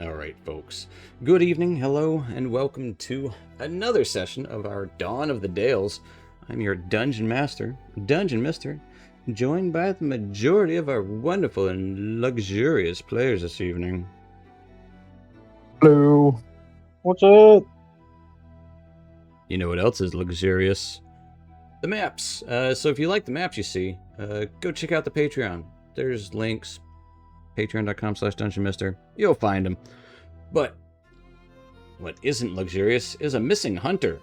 All right, folks. Good evening, hello, and welcome to another session of our Dawn of the Dales. I'm your Dungeon Master, Dungeon Mister, joined by the majority of our wonderful and luxurious players this evening. Hello. What's up? You know what else is luxurious? The maps. So if you like the maps you see, go check out the Patreon. There's links, patreon.com/dungeonmister. You'll find them. But what isn't luxurious is a missing hunter.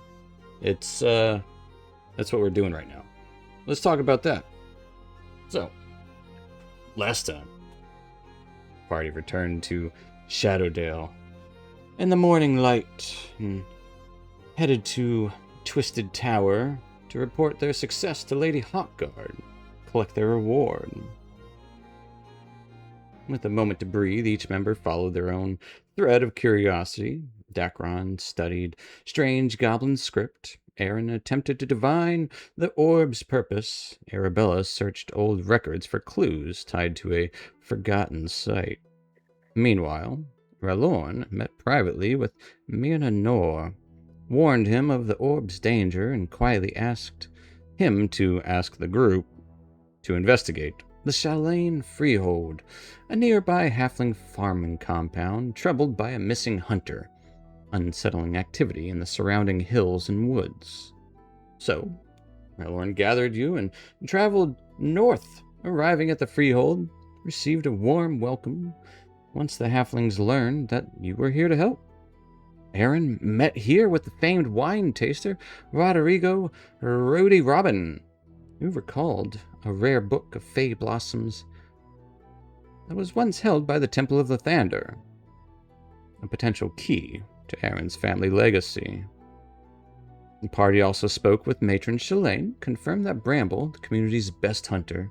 That's what we're doing right now. Let's talk about that. So, last time, party returned to Shadowdale in the morning light and headed to Twisted Tower to report their success to Lady Hawkguard, collect their reward. With a moment to breathe, each member followed their own thread of curiosity. Dacron studied strange goblin script. Aaron attempted to divine the orb's purpose. Arabella searched old records for clues tied to a forgotten site. Meanwhile, Ralorn met privately with Myrna Nor, warned him of the orb's danger, and quietly asked him to ask the group to investigate the Selune Freehold, a nearby halfling farming compound troubled by a missing hunter, unsettling activity in the surrounding hills and woods. So, Ralorn gathered you and traveled north, arriving at the Freehold, received a warm welcome once the halflings learned that you were here to help. Aaron met here with the famed wine taster, Rodrigo Rody Robin, who recalled a rare book of fey blossoms that was once held by the Temple of the Thander, a potential key to Aaron's family legacy. The party also spoke with Matron Shalane, confirmed that Bramble, the community's best hunter,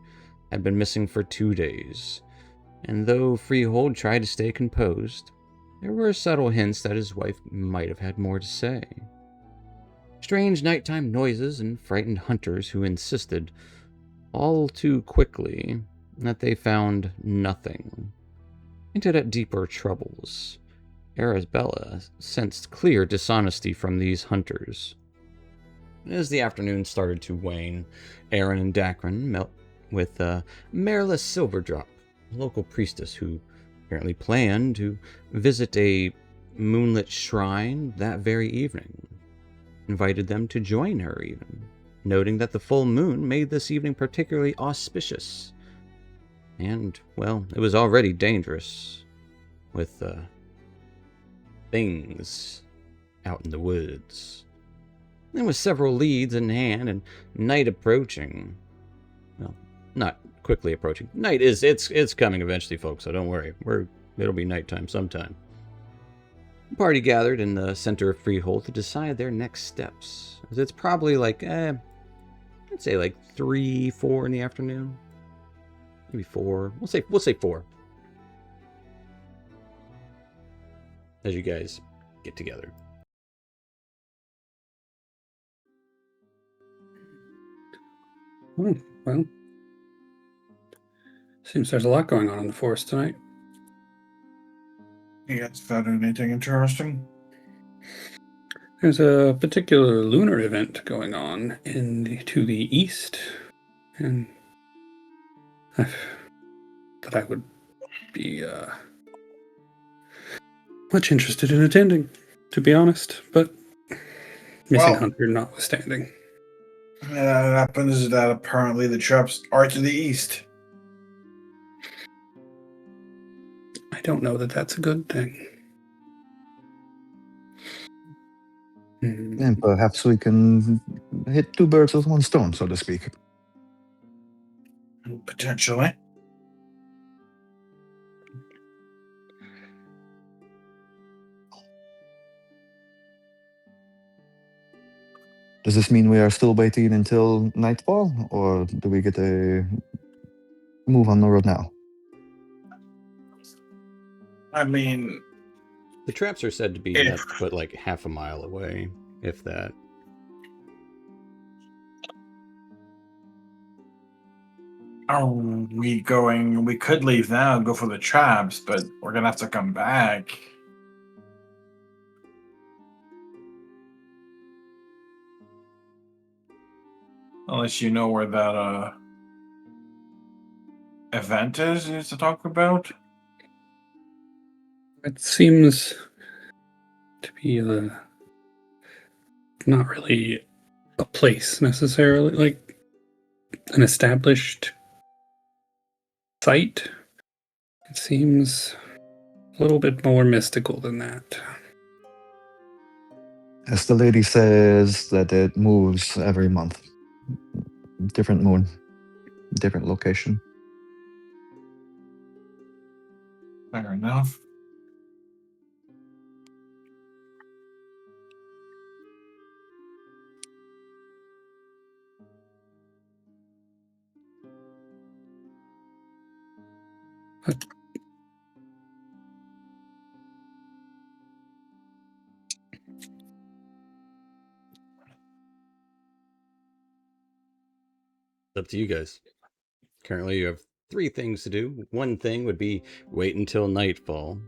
had been missing for 2 days, and though Freehold tried to stay composed, there were subtle hints that his wife might have had more to say. Strange nighttime noises and frightened hunters who insisted, all too quickly, that they found nothing, hinted at deeper troubles. Arabella sensed clear dishonesty from these hunters. As the afternoon started to wane, Aaron and Dacron met with Marilys Silverdrop, a local priestess who apparently planned to visit a moonlit shrine that very evening. Invited them to join her even, noting that the full moon made this evening particularly auspicious. And, well, it was already dangerous, with things out in the woods. And with several leads in hand and night approaching. Well, not quickly approaching. Night it's coming eventually, folks, so don't worry. It'll be nighttime sometime. The party gathered in the center of Freehold to decide their next steps. It's probably like, I'd say like 3, 4 in the afternoon. Maybe 4. We'll say 4. As you guys get together. Oh, well, seems there's a lot going on in the forest tonight. You guys found anything interesting? There's a particular lunar event going on to the east, and I thought I would be much interested in attending, to be honest, but missing hunter notwithstanding. That happens that apparently the traps are to the east. I don't know that that's a good thing. And perhaps we can hit 2 birds with 1 stone, so to speak. Potentially. Does this mean we are still waiting until nightfall, or do we get a move on the road now? I mean, the traps are said to be but like half a mile away, if that. Are we going? We could leave now and go for the traps, but we're gonna have to come back. Unless you know where that event is to talk about. It seems to be not really a place necessarily, like an established site. It seems a little bit more mystical than that. As the lady says that it moves every month. Different moon, different location. Fair enough. It's up to you guys. Currently, you have 3 things to do. One thing would be wait until nightfall.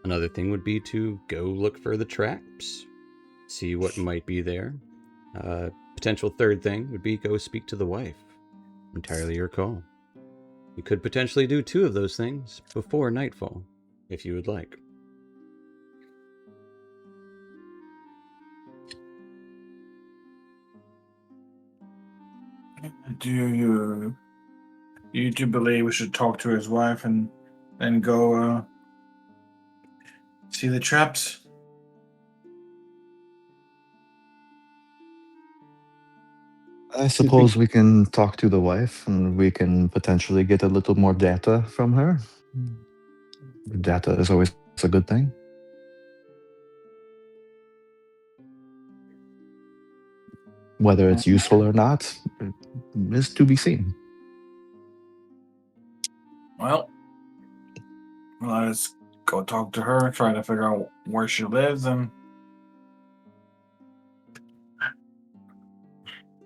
Another thing would be to go look for the traps, see what might be there. Potential third thing would be go speak to the wife. Entirely your call. You could potentially do 2 of those things before nightfall, if you would like. Do you two believe we should talk to his wife and then go see the traps? I suppose we can talk to the wife and we can potentially get a little more data from her. Data is always a good thing. Whether it's useful or not is to be seen. Well, let's go talk to her, try to figure out where she lives, and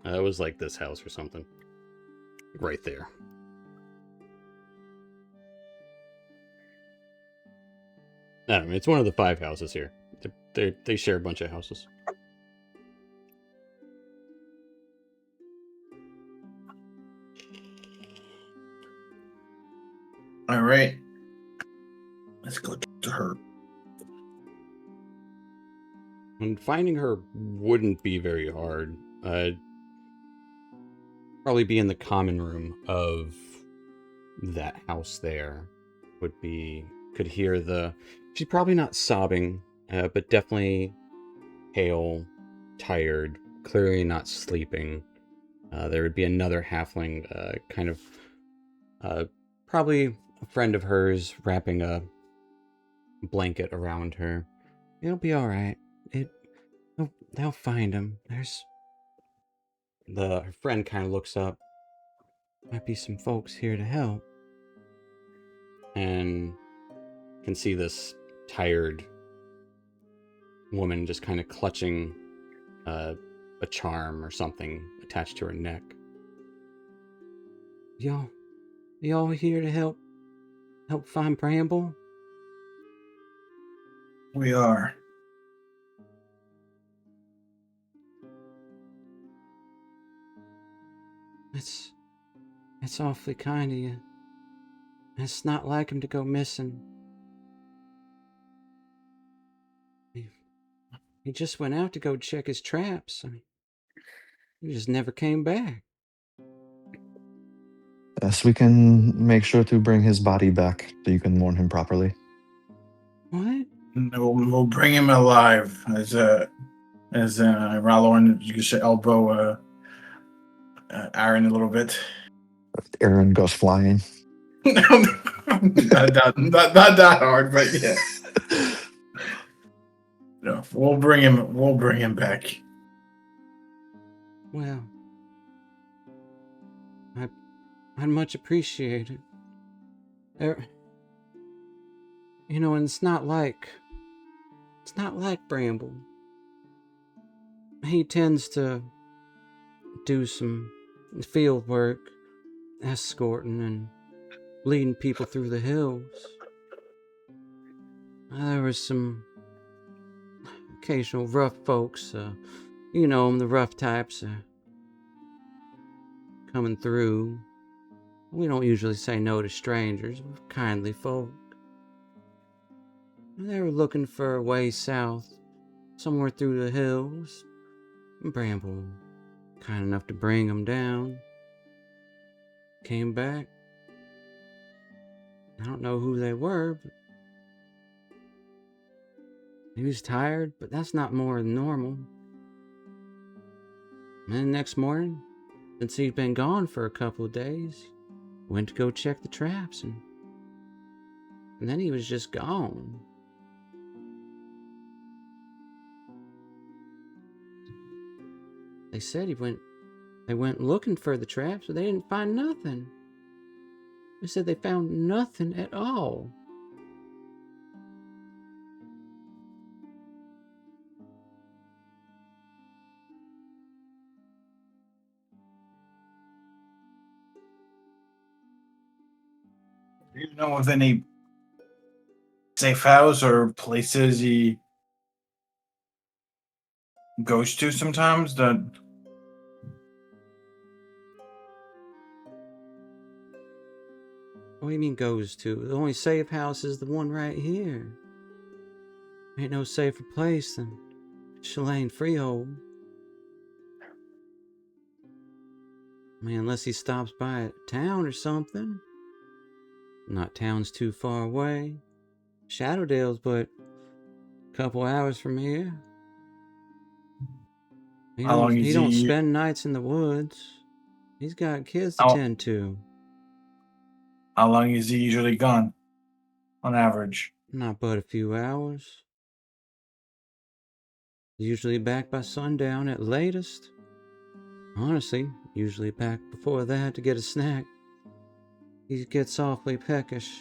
It was like this house or something. Right there. I don't know, it's one of the 5 houses here. They share a bunch of houses. all right, let's go talk to her. And finding her wouldn't be very hard. Probably be in the common room of that house there. Could hear she's probably not sobbing, but definitely pale, tired, clearly not sleeping. There would be another halfling, probably a friend of hers, wrapping a blanket around her. It'll be all right. They'll find him. Her friend kind of looks up. Might be some folks here to help. And can see this tired woman just kind of clutching a charm or something attached to her neck. Y'all here to help find Bramble? We are. It's awfully kind of you. It's not like him to go missing. He just went out to go check his traps. I mean, he just never came back. Yes, we can make sure to bring his body back so you can mourn him properly. What? We'll bring him alive as Rallo, you can say elbow Aaron a little bit. Aaron goes flying. not that hard, but yeah. No, we'll bring him back. Well, I'd much appreciate it. And it's not like Bramble. He tends to do some field work, escorting and leading people through the hills. There was some occasional rough folks, the rough types. coming through. We don't usually say no to strangers. We're kindly folk. They were looking for a way south, somewhere through the hills. Bramble, kind enough to bring them down. Came back. I don't know who they were, but he was tired, but that's not more than normal. And then next morning, since he'd been gone for a couple of days, went to go check the traps, and then he was just gone. They said they went looking for the traps, but they didn't find nothing. They said they found nothing at all. Do you know of any safe house or places he goes to sometimes that What do you mean goes to? The only safe house is the one right here. Ain't no safer place than Shalane Freehold. I mean, unless he stops by a town or something. Not town's too far away. Shadowdale's but a couple hours from here. how long He is don't he spend nights in the woods. He's got kids to how, tend to. how long is he usually gone on average? Not but a few hours. Usually back by sundown at latest. Honestly, usually back before that to get a snack. He gets awfully peckish.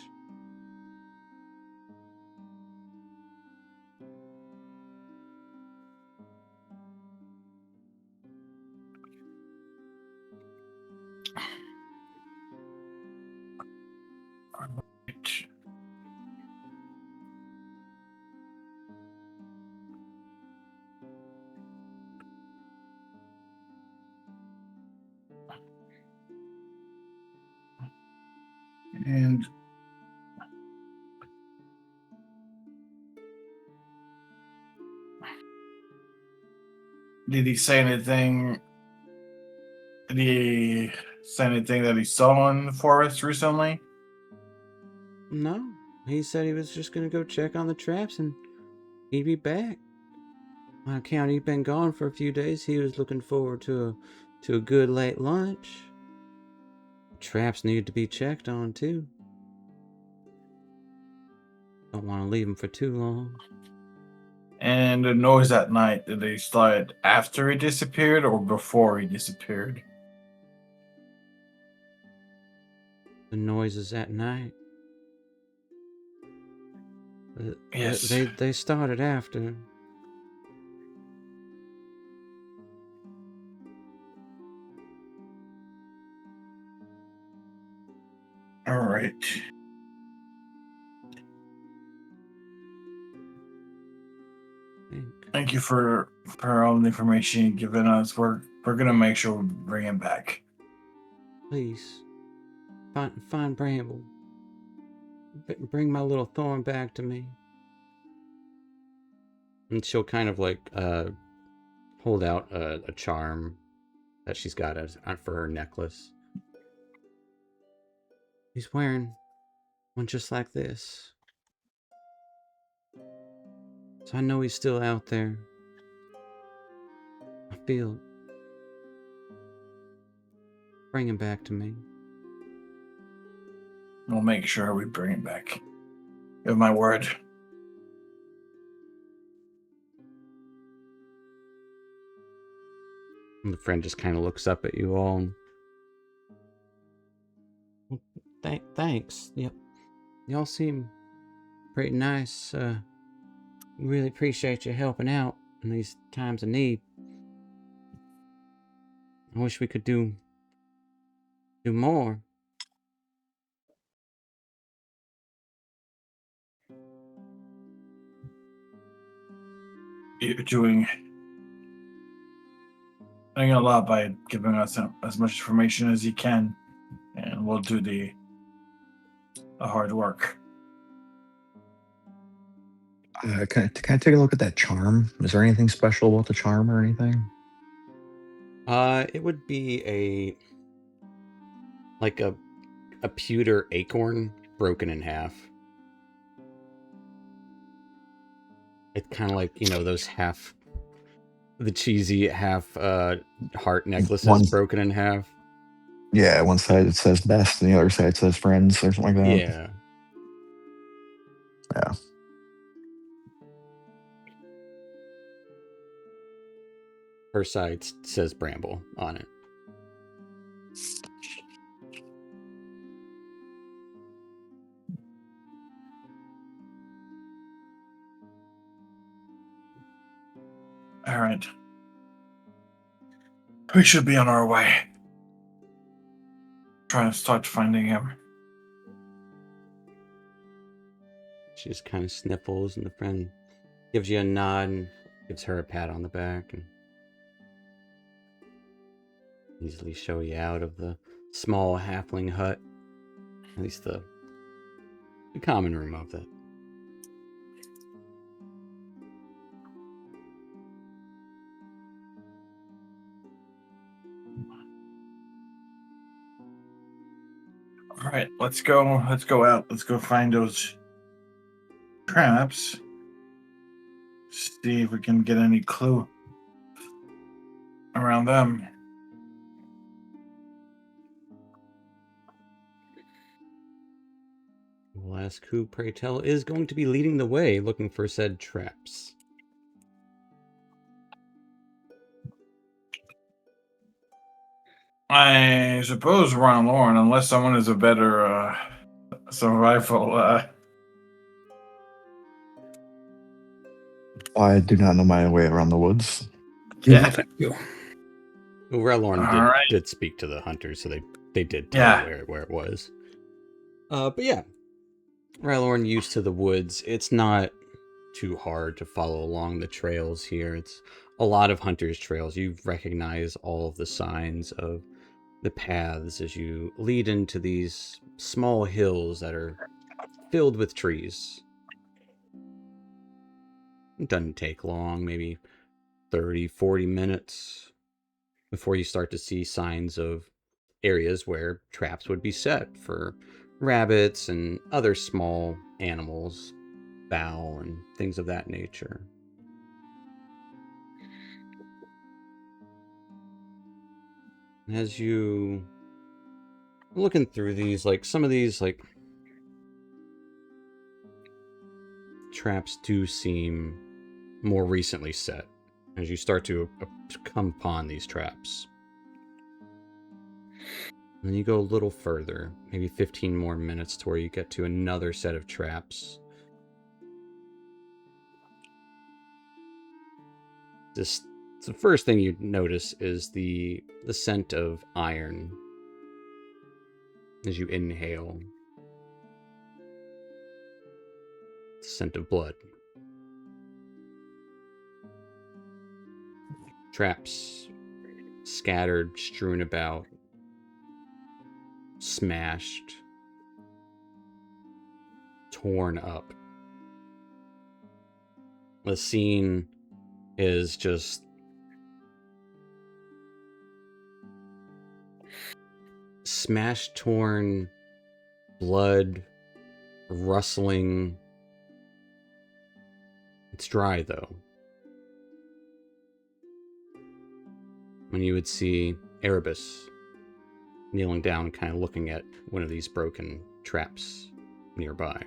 And did he say anything? Did he say anything that he saw in the forest recently? No, he said he was just gonna go check on the traps and he'd be back. On account he'd been gone for a few days, he was looking forward to a good late lunch. Traps need to be checked on too. Don't want to leave him for too long. And the noise at night, did they start after he disappeared or before he disappeared? The noises at night. Yes. They started after. All right. Thank you for all the information you've given us. We're gonna make sure we bring him back. Please, find Bramble. Bring my little thorn back to me. And she'll kind of like hold out a charm that she's got for her necklace. He's wearing one just like this. So I know he's still out there. I feel it. Bring him back to me. We'll make sure we bring him back. You have my word. And the friend just kind of looks up at you all. Thanks. Yep. Y'all seem pretty nice. Really appreciate you helping out in these times of need. I wish we could do more. You're doing doing a lot by giving us as much information as you can, and we'll do the hard work. Can I take a look at that charm? Is there anything special about the charm or anything? It would be a pewter acorn broken in half. It's kind of like, those the cheesy half heart necklaces One, broken in half. yeah, one side it says best, and the other side says friends or something like that. Yeah. Yeah. Her side says Bramble on it. All right. We should be on our way. Trying to start finding him. She just kind of sniffles, and the friend gives you a nod and gives her a pat on the back, and easily show you out of the small halfling hut. At least the common room of it. All right, let's go. Let's go out. Let's go find those traps. See if we can get any clue around them. We'll ask who, pray tell, is going to be leading the way looking for said traps. I suppose Ron Lauren, unless someone is a better survival. I do not know my way around the woods. Yeah. No, thank you. Well, Ralorn All right. did speak to the hunters, so they did tell you where it was. But yeah, Ralorn, used to the woods, it's not too hard to follow along the trails here. It's a lot of hunters' trails. You recognize all of the signs of the paths as you lead into these small hills that are filled with trees. It doesn't take long, maybe 30, 40 minutes before you start to see signs of areas where traps would be set for rabbits and other small animals, fowl, and things of that nature. As you looking through these, some of these, traps do seem more recently set as you start to come upon these traps. And then you go a little further, maybe 15 more minutes to where you get to another set of traps. The first thing you notice is the scent of iron as you inhale. The scent of blood. Traps scattered, strewn about, smashed, torn up. The scene is just smashed, torn, blood, rustling. It's dry, though. When you would see Erebus kneeling down, kind of looking at one of these broken traps nearby.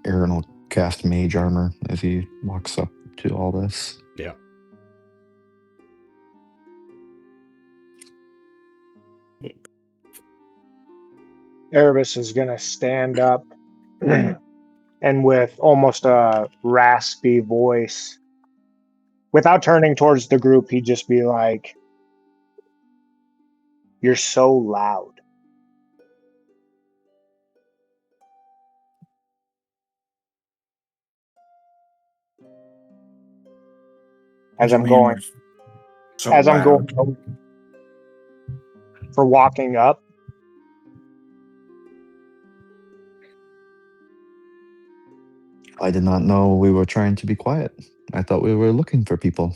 Aaron will cast mage armor as he walks up to all this. Yeah. Erebus is going to stand up and with almost a raspy voice, without turning towards the group, he'd just be like, "You're so loud." as What I'm do you mean going was so as I'm loud? going for walking up. I did not know we were trying to be quiet. I thought we were looking for people.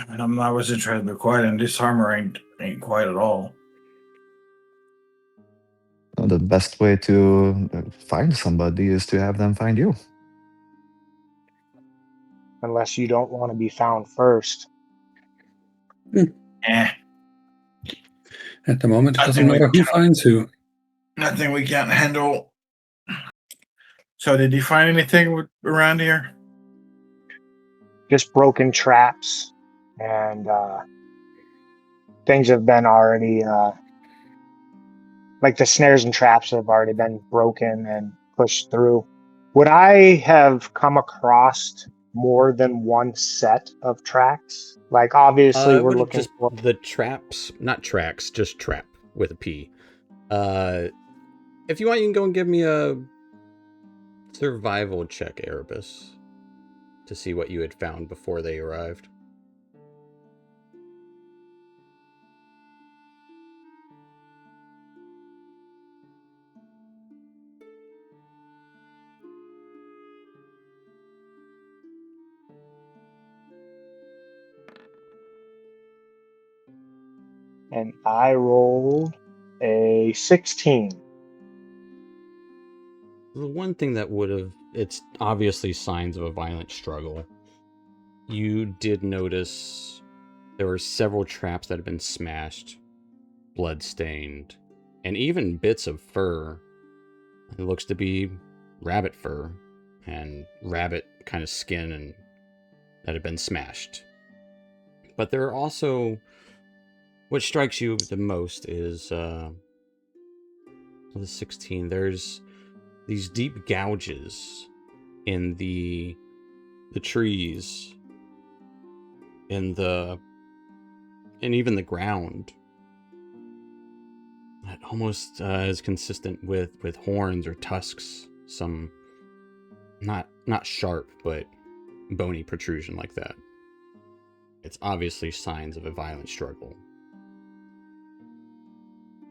I wasn't trying to be quiet, and this armor ain't quiet at all. Well, the best way to find somebody is to have them find you. Unless you don't want to be found first. Eh, At the moment, it I doesn't think we matter who can- finds who. nothing we can't handle. So, did you find anything around here? Just broken traps, and things have been already like the snares and traps have already been broken and pushed through. Would I have come across more than one set of tracks? Like obviously It we're would have looking just for the traps, not tracks, just trap with a P. If you want, you can go and give me a survival check, Erebus, to see what you had found before they arrived. and I rolled a 16. The one thing that would have, it's obviously signs of a violent struggle. You did notice there were several traps that had been smashed, blood-stained, and even bits of fur. It looks to be rabbit fur and rabbit kind of skin and that had been smashed. But there are also, what strikes you the most is the 16. There's these deep gouges in the trees, in the, and even the ground. That almost is consistent with horns or tusks. Some not sharp, but bony protrusion like that. It's obviously signs of a violent struggle.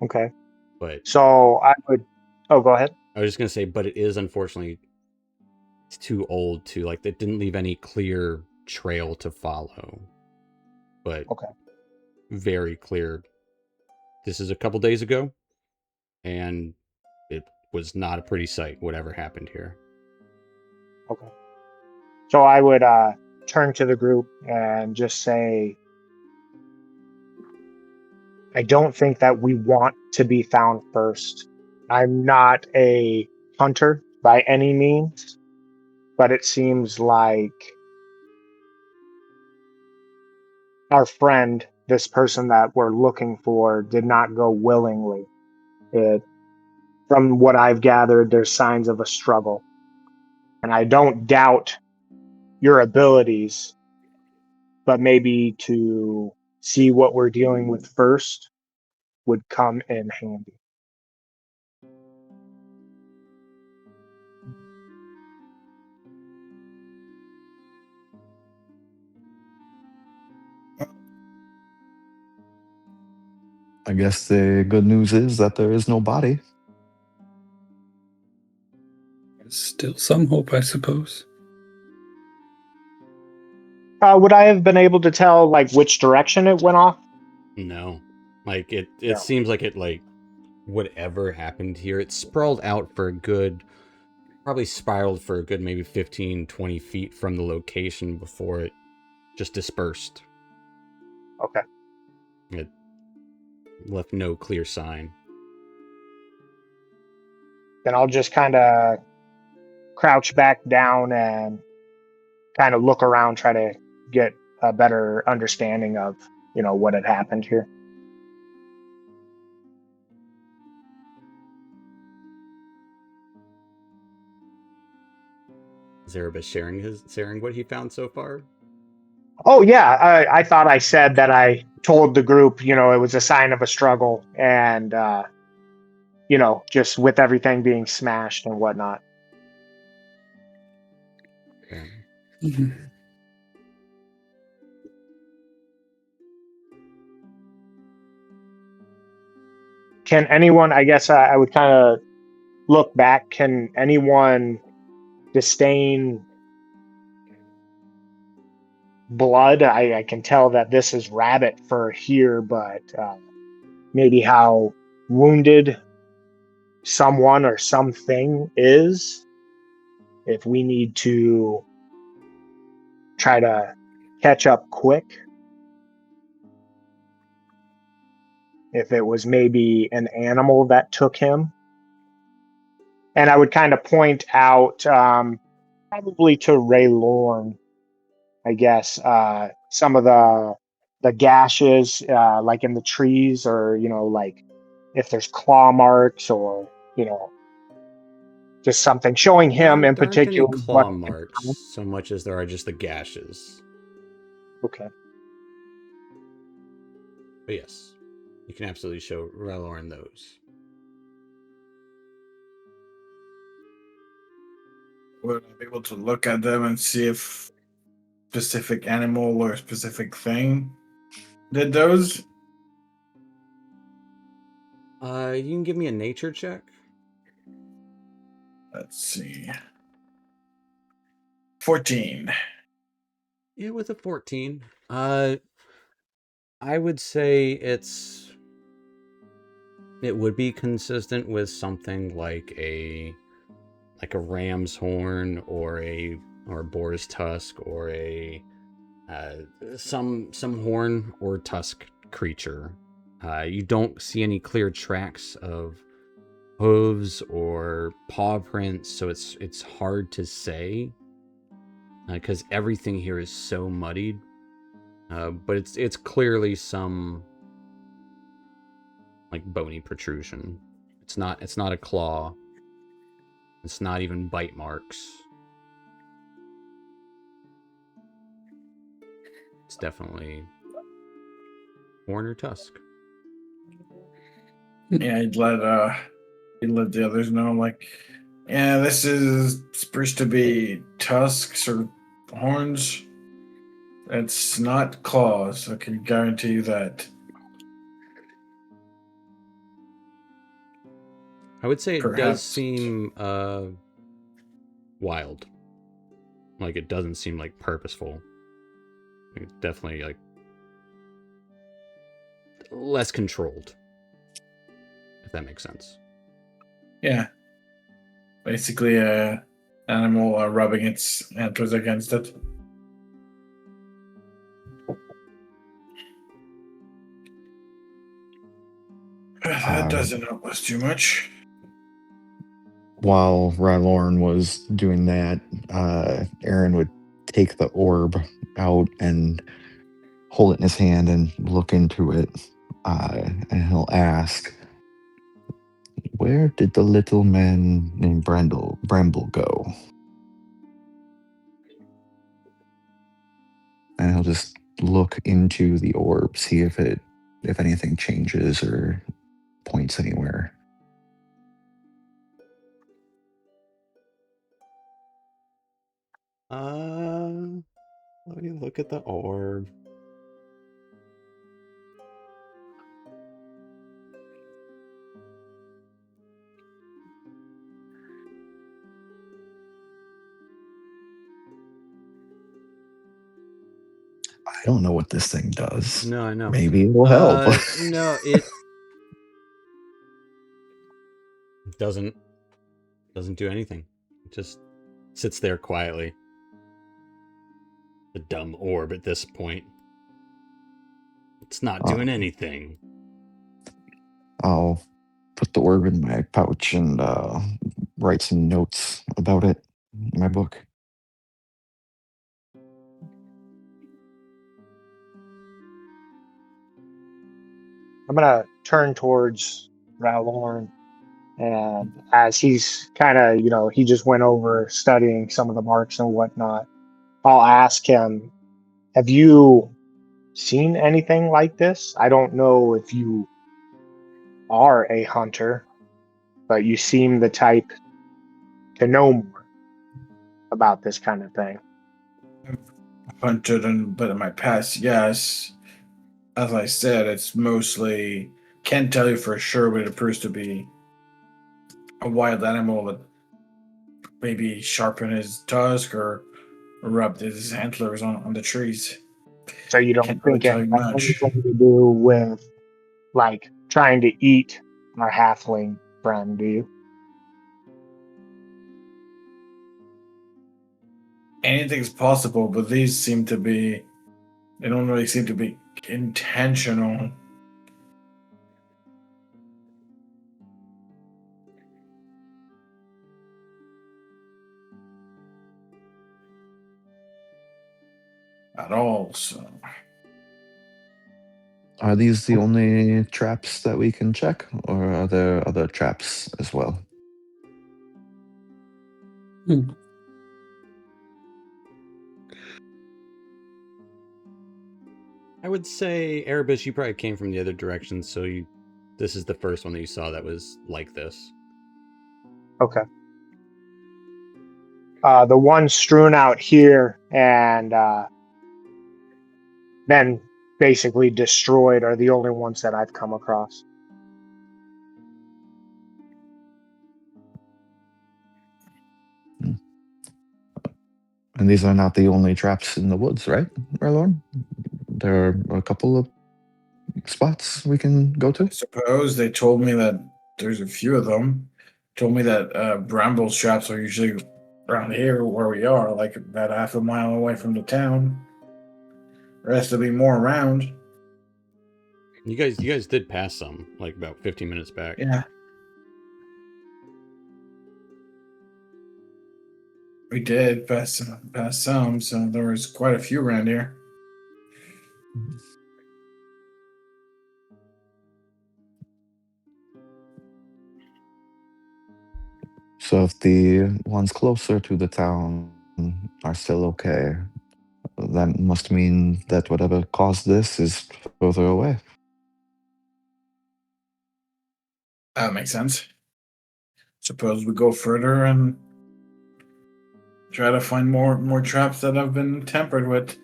Okay. But So I would go ahead. I was just gonna say, but it is unfortunately it's too old to like. It didn't leave any clear trail to follow. But Okay. very clear. This is a couple days ago, and it was not a pretty sight. Whatever happened here. Okay. So I would turn to the group and just say, I don't think that we want to be found first. I'm not a hunter by any means, but it seems like our friend, this person that we're looking for, did not go willingly. From what I've gathered, there's signs of a struggle. And I don't doubt your abilities, but maybe to see what we're dealing with first would come in handy. I guess the good news is that there is no body. There's still some hope, I suppose. Would I have been able to tell like which direction it went off? No, like it No. seems like it like whatever happened here, it sprawled out for a good, probably spiraled for a good maybe 15, 20 feet from the location before it just dispersed. Okay. It left no clear sign. Then I'll just kind of crouch back down and kind of look around, try to get a better understanding of, what had happened here. Is Erebus sharing what he found so far? Oh yeah, I thought I said that I told the group, it was a sign of a struggle, and just with everything being smashed and whatnot. Yeah. Mhm. Can anyone? I guess I would kind of look back. Can anyone disdain blood? I can tell that this is rabbit fur here, but maybe how wounded someone or something is. If we need to try to catch up quick. If it was maybe an animal that took him. And I would kind of point out probably to Ray Lorne, I guess, some of the gashes like in the trees, or like if there's claw marks, or just something showing him in There aren't any particular what. claw marks so much as there are just the gashes. Okay. But yes, you can absolutely show Raloran those. Would I be able to look at them and see if specific animal or specific thing did those? You can give me a nature check. Let's see. 14. Yeah, with a 14. I would say it would be consistent with something like a ram's horn, or a boar's tusk, or a some horn or tusk creature. You don't see any clear tracks of hooves or paw prints, so it's hard to say because everything here is so muddied. But it's clearly some like bony protrusion. It's not a claw. It's not even bite marks. It's definitely horn or tusk. Yeah, he'd let the others know, like, yeah, this is supposed to be tusks or horns. It's not claws. I can guarantee you that. I would say it does Perhaps. seem wild. Like, it doesn't seem like purposeful. It's definitely like less controlled, if that makes sense. Yeah. Basically, animal rubbing its antlers against it. That doesn't help us too much. While Rylorn was doing that, Aaron would take the orb out and hold it in his hand and look into it. And he'll ask, "Where did the little man named Bramble go?" And he'll just look into the orb, see if anything changes or points anywhere. Let me look at the orb. I don't know what this thing does. No, I know. Maybe it will help. No, it doesn't do anything. It just sits there quietly. The dumb orb at this point. It's not doing anything. I'll put the orb in my pouch and write some notes about it in my book. I'm gonna turn towards Ralorn, and as he's kind of, he just went over studying some of the marks and whatnot. I'll ask him, "Have you seen anything like this? I don't know if you are a hunter, but you seem the type to know more about this kind of thing." Hunted, but in my past, yes. As I said, it's mostly can't tell you for sure, but it appears to be a wild animal that maybe sharpened his tusk or rubbed his antlers on the trees. So you don't Can't really think it tell you has much. anything to do with like trying to eat our halfling friend, do you? Anything's possible, but these seem to be. They don't really seem to be intentional. At all, so Are these the only traps that we can check, or are there other traps as well? I would say, Erebus, you probably came from the other direction, so this is the first one that you saw that was like this. Okay. The ones strewn out here and then basically destroyed are the only ones that I've come across. And these are not the only traps in the woods, right, Merlorn? There are a couple of spots we can go to. I suppose they told me that there's a few of them. Told me that bramble traps are usually around here where we are, like about half a mile away from the town. There has to be more around. You guys did pass some, like about 15 minutes back. Yeah. We did pass some, so there was quite a few around here. So if the ones closer to the town are still okay, that must mean that whatever caused this is further away. That makes sense. Suppose we go further and try to find more traps that have been tampered with.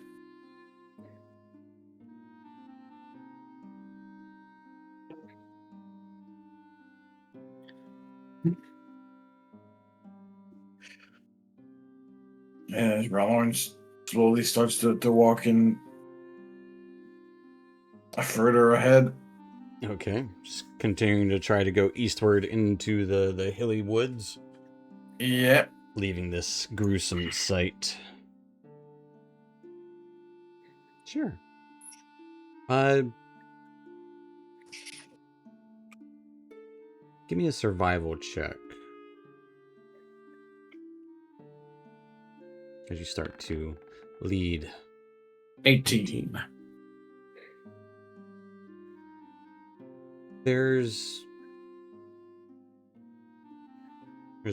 As Rallorn slowly starts to walk in further ahead. Okay, just continuing to try to go eastward into the hilly woods, Yeah. leaving this gruesome sight. Sure. Give me a survival check. As you start to lead. 18. There's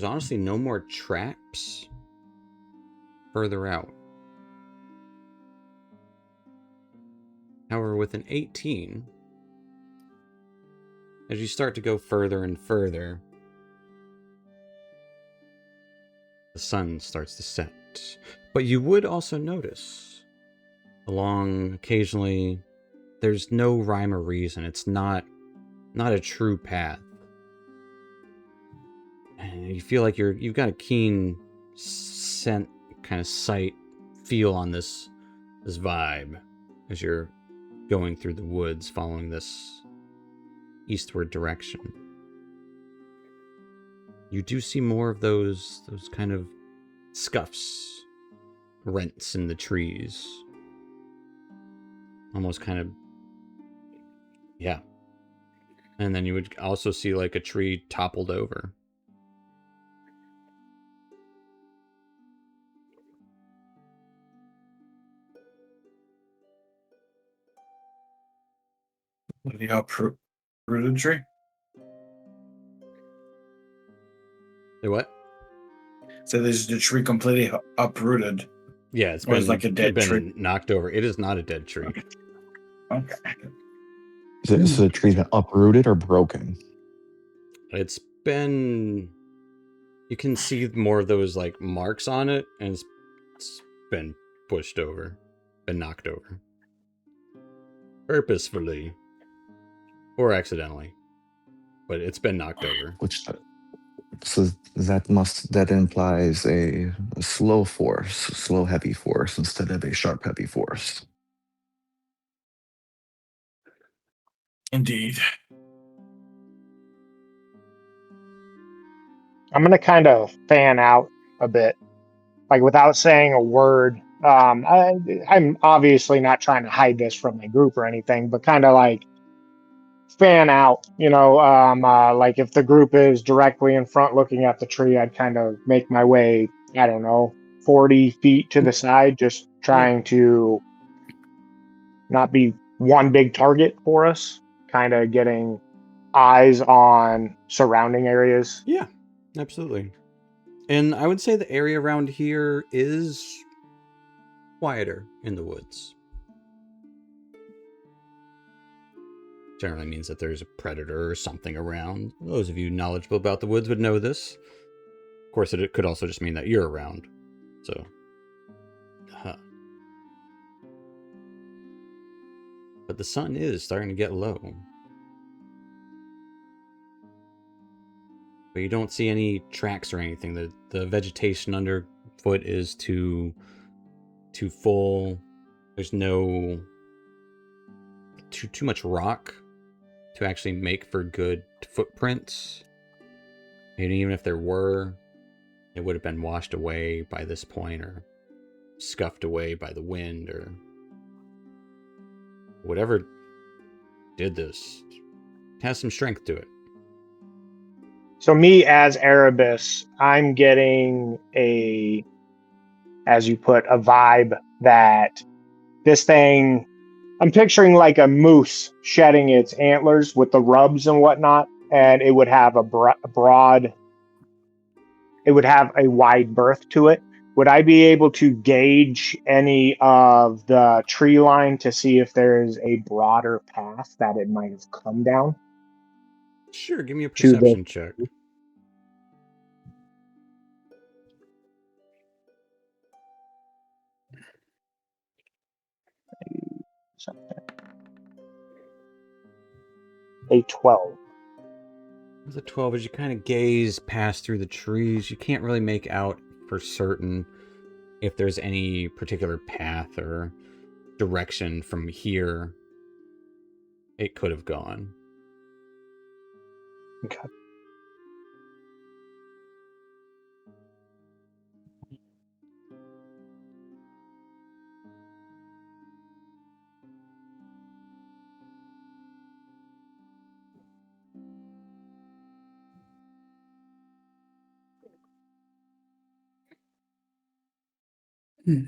honestly no more traps further out. However, with an 18, as you start to go further and further, the sun starts to set. But you would also notice along occasionally there's no rhyme or reason. It's not a true path. And you feel like you've got a keen scent, kind of sight, feel on this vibe as you're going through the woods following this eastward direction. You do see more of those kind of scuffs, rents in the trees. Almost kind of, yeah. And then you would also see like a tree toppled over. The uprooted tree. Say what? So this is the tree completely uprooted. Yeah, it's Or it's been like a dead been tree. knocked over. It is not a dead tree. Okay. So the tree's been uprooted or broken? It's been, you can see more of those like marks on it, and it's been pushed over, been knocked over. Purposefully. Or accidentally. But it's been knocked over. Which so that implies a slow force, slow heavy force instead of a sharp heavy force. Indeed. I'm gonna kind of fan out a bit, like without saying a word. I'm obviously not trying to hide this from my group or anything, but kind of like fan out. Like if the group is directly in front looking at the tree, I'd kind of make my way. I don't know, 40 feet to the side, just trying to not be one big target for us. Kind of getting eyes on surrounding areas. Yeah, absolutely. And I would say the area around here is quieter in the woods. Generally means that there's a predator or something around. Those of you knowledgeable about the woods would know this. Of course, it could also just mean that you're around. So, But the sun is starting to get low. But you don't see any tracks or anything. The vegetation underfoot is too full. There's no too much rock to actually make for good footprints. And even if there were, it would have been washed away by this point, or scuffed away by the wind, or whatever did this. It has some strength to it. So me as Erebus, I'm getting a, as you put, a vibe that this thing, I'm picturing like a moose shedding its antlers with the rubs and whatnot, and it would have a broad, it would have a wide berth to it. Would I be able to gauge any of the tree line to see if there's a broader path that it might have come down? Sure, give me a To the perception check. a 12. With a 12, as you kind of gaze past through the trees, you can't really make out for certain if there's any particular path or direction from here it could have gone. Okay. Hmm.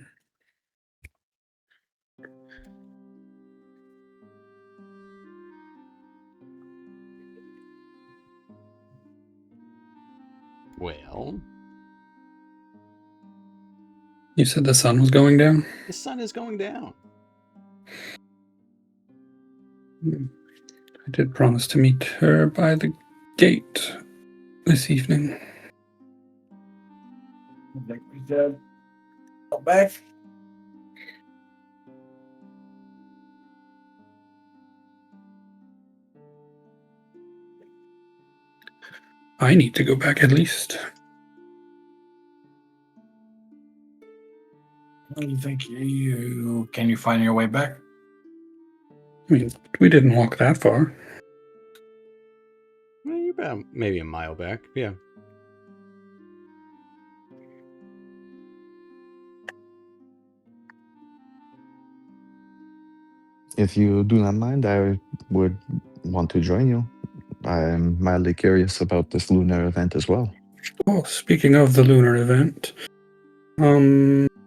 Well, You said the sun was going down? the sun is going down. I did promise to meet her by the gate this evening. Like we said, go back. I need to go back at least. What do you think? Can you find your way back? I mean, we didn't walk that far. Well, you're about maybe a mile back. Yeah. If you do not mind, I would want to join you. I'm mildly curious about this lunar event as well. Oh, speaking of the lunar event,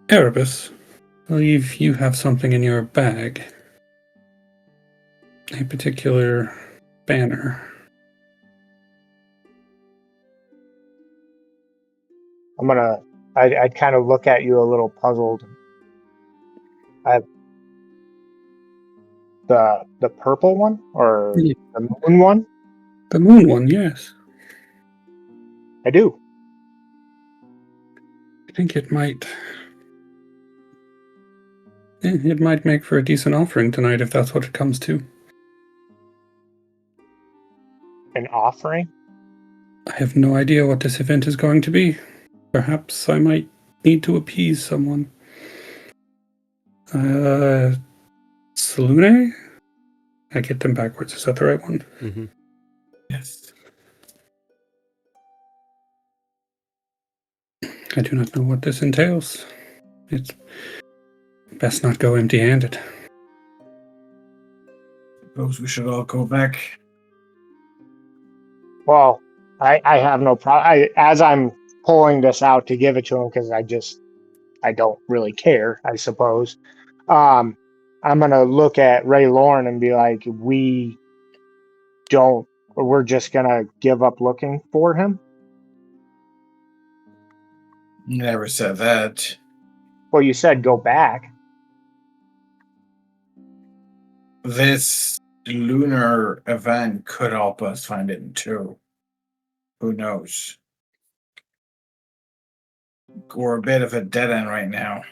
Erebus, I believe you have something in your bag. A particular banner. I'd kind of look at you a little puzzled. The purple one or Yeah. the moon one? The moon one, yes. I do. I think it might make for a decent offering tonight if that's what it comes to. An offering? I have no idea what this event is going to be. Perhaps I might need to appease someone. Selune? I get them backwards. Is that the right one? Mm-hmm. Yes. I do not know what this entails. It's best not go empty-handed. Suppose we should all go back. Well, I have no problem. As I'm pulling this out to give it to him, because I don't really care, I suppose. I'm gonna look at Ray Lauren and be like, we're just gonna give up looking for him. Never said that. Well, you said go back. This lunar event could help us find it too. Who knows? We're a bit of a dead end right now.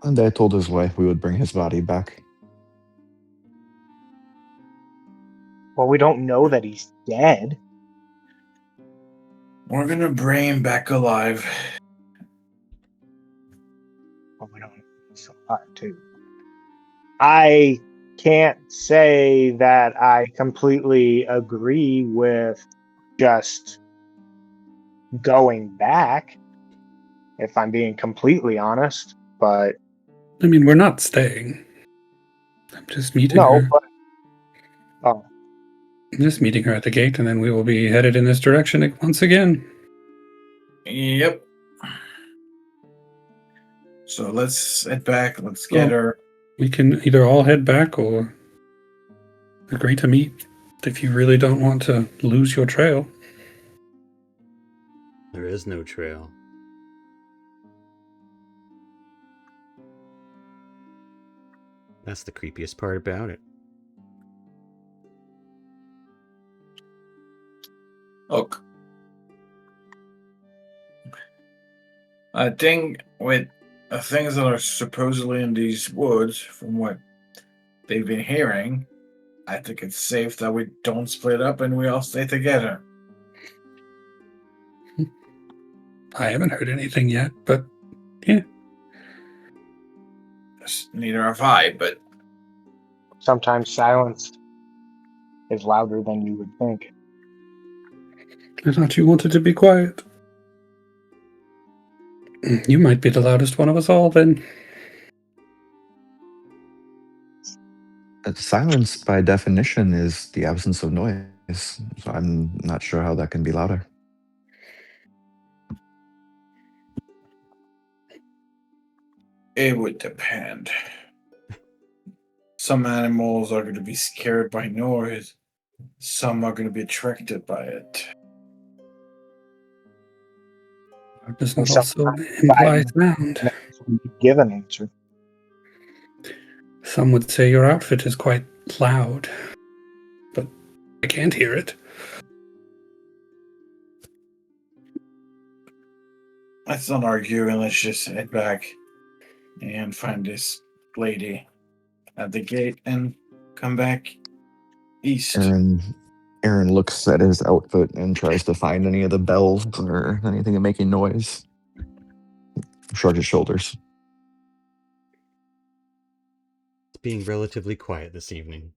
And I told his wife we would bring his body back. Well, we don't know that he's dead. We're gonna bring him back alive. Well, we don't know he's alive too. I can't say that I completely agree with just going back, if I'm being completely honest. But I mean, we're not staying. I'm just meeting no, her. but oh, I'm just meeting her at the gate, and then we will be headed in this direction once again. Yep. So let's head back. Let's get her. We can either all head back or agree to meet if you really don't want to lose your trail. There is no trail. That's the creepiest part about it. Look. I think with the things that are supposedly in these woods, from what they've been hearing, I think it's safe that we don't split up and we all stay together. I haven't heard anything yet, but yeah. Neither have I, but sometimes silence is louder than you would think. I thought you wanted to be quiet. You might be the loudest one of us all, then. Silence, by definition, is the absence of noise. So I'm not sure how that can be louder. it would depend. Some animals are going to be scared by noise. Some are going to be attracted by it. Does not Some- also imply sound. Give an answer. Some would say your outfit is quite loud, but I can't hear it. Let's not argue and let's just head back and find this lady at the gate and come back east. Aaron looks at his outfit and tries to find any of the bells or anything making noise. Shrugs his shoulders. It's being relatively quiet this evening.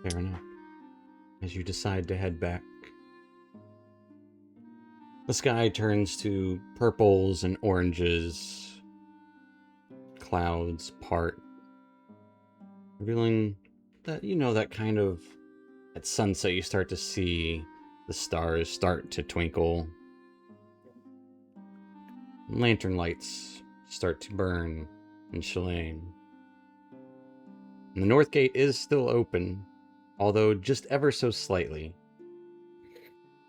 Fair enough. As you decide to head back, the sky turns to purples and oranges. Clouds part, revealing that, that kind of, at sunset you start to see the stars start to twinkle. Lantern lights start to burn in Shalane. And the north gate is still open, although just ever so slightly,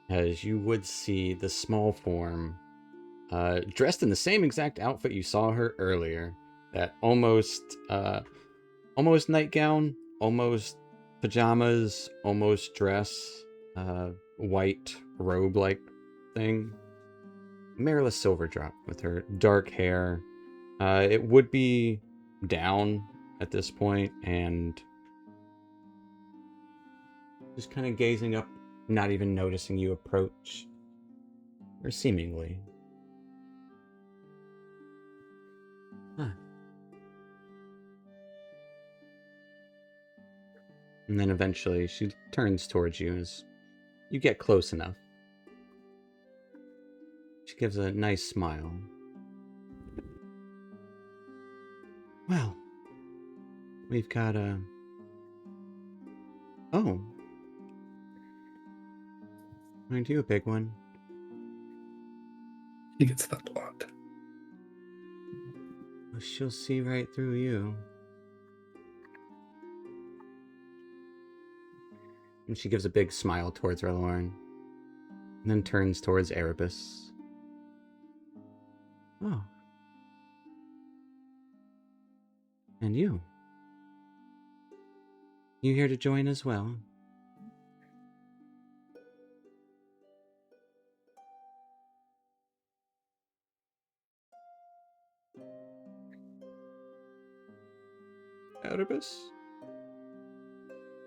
as you would see the small form, dressed in the same exact outfit you saw her earlier. That almost nightgown, almost pajamas, almost dress, white robe-like thing. Marilyn Silverdrop with her dark hair. It would be down at this point and just kind of gazing up, not even noticing you approach, or seemingly. Huh. And then eventually she turns towards you as you get close enough. She gives a nice smile. Well, we've got a... Oh. Aren't you a big one? He gets that a lot. Well, she'll see right through you. And she gives a big smile towards Relorn. And then turns towards Erebus. Oh. And you? You here to join as well? Erebus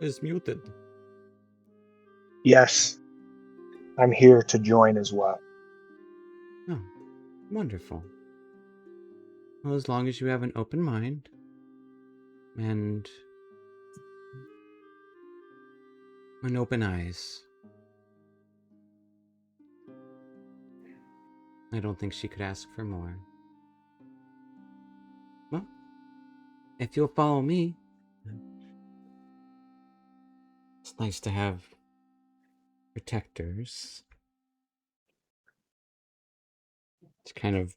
is muted. Yes, I'm here to join as well. Oh, wonderful. Well, as long as you have an open mind and an open eyes, I don't think she could ask for more. Well, if you'll follow me, it's nice to have protectors. She kind of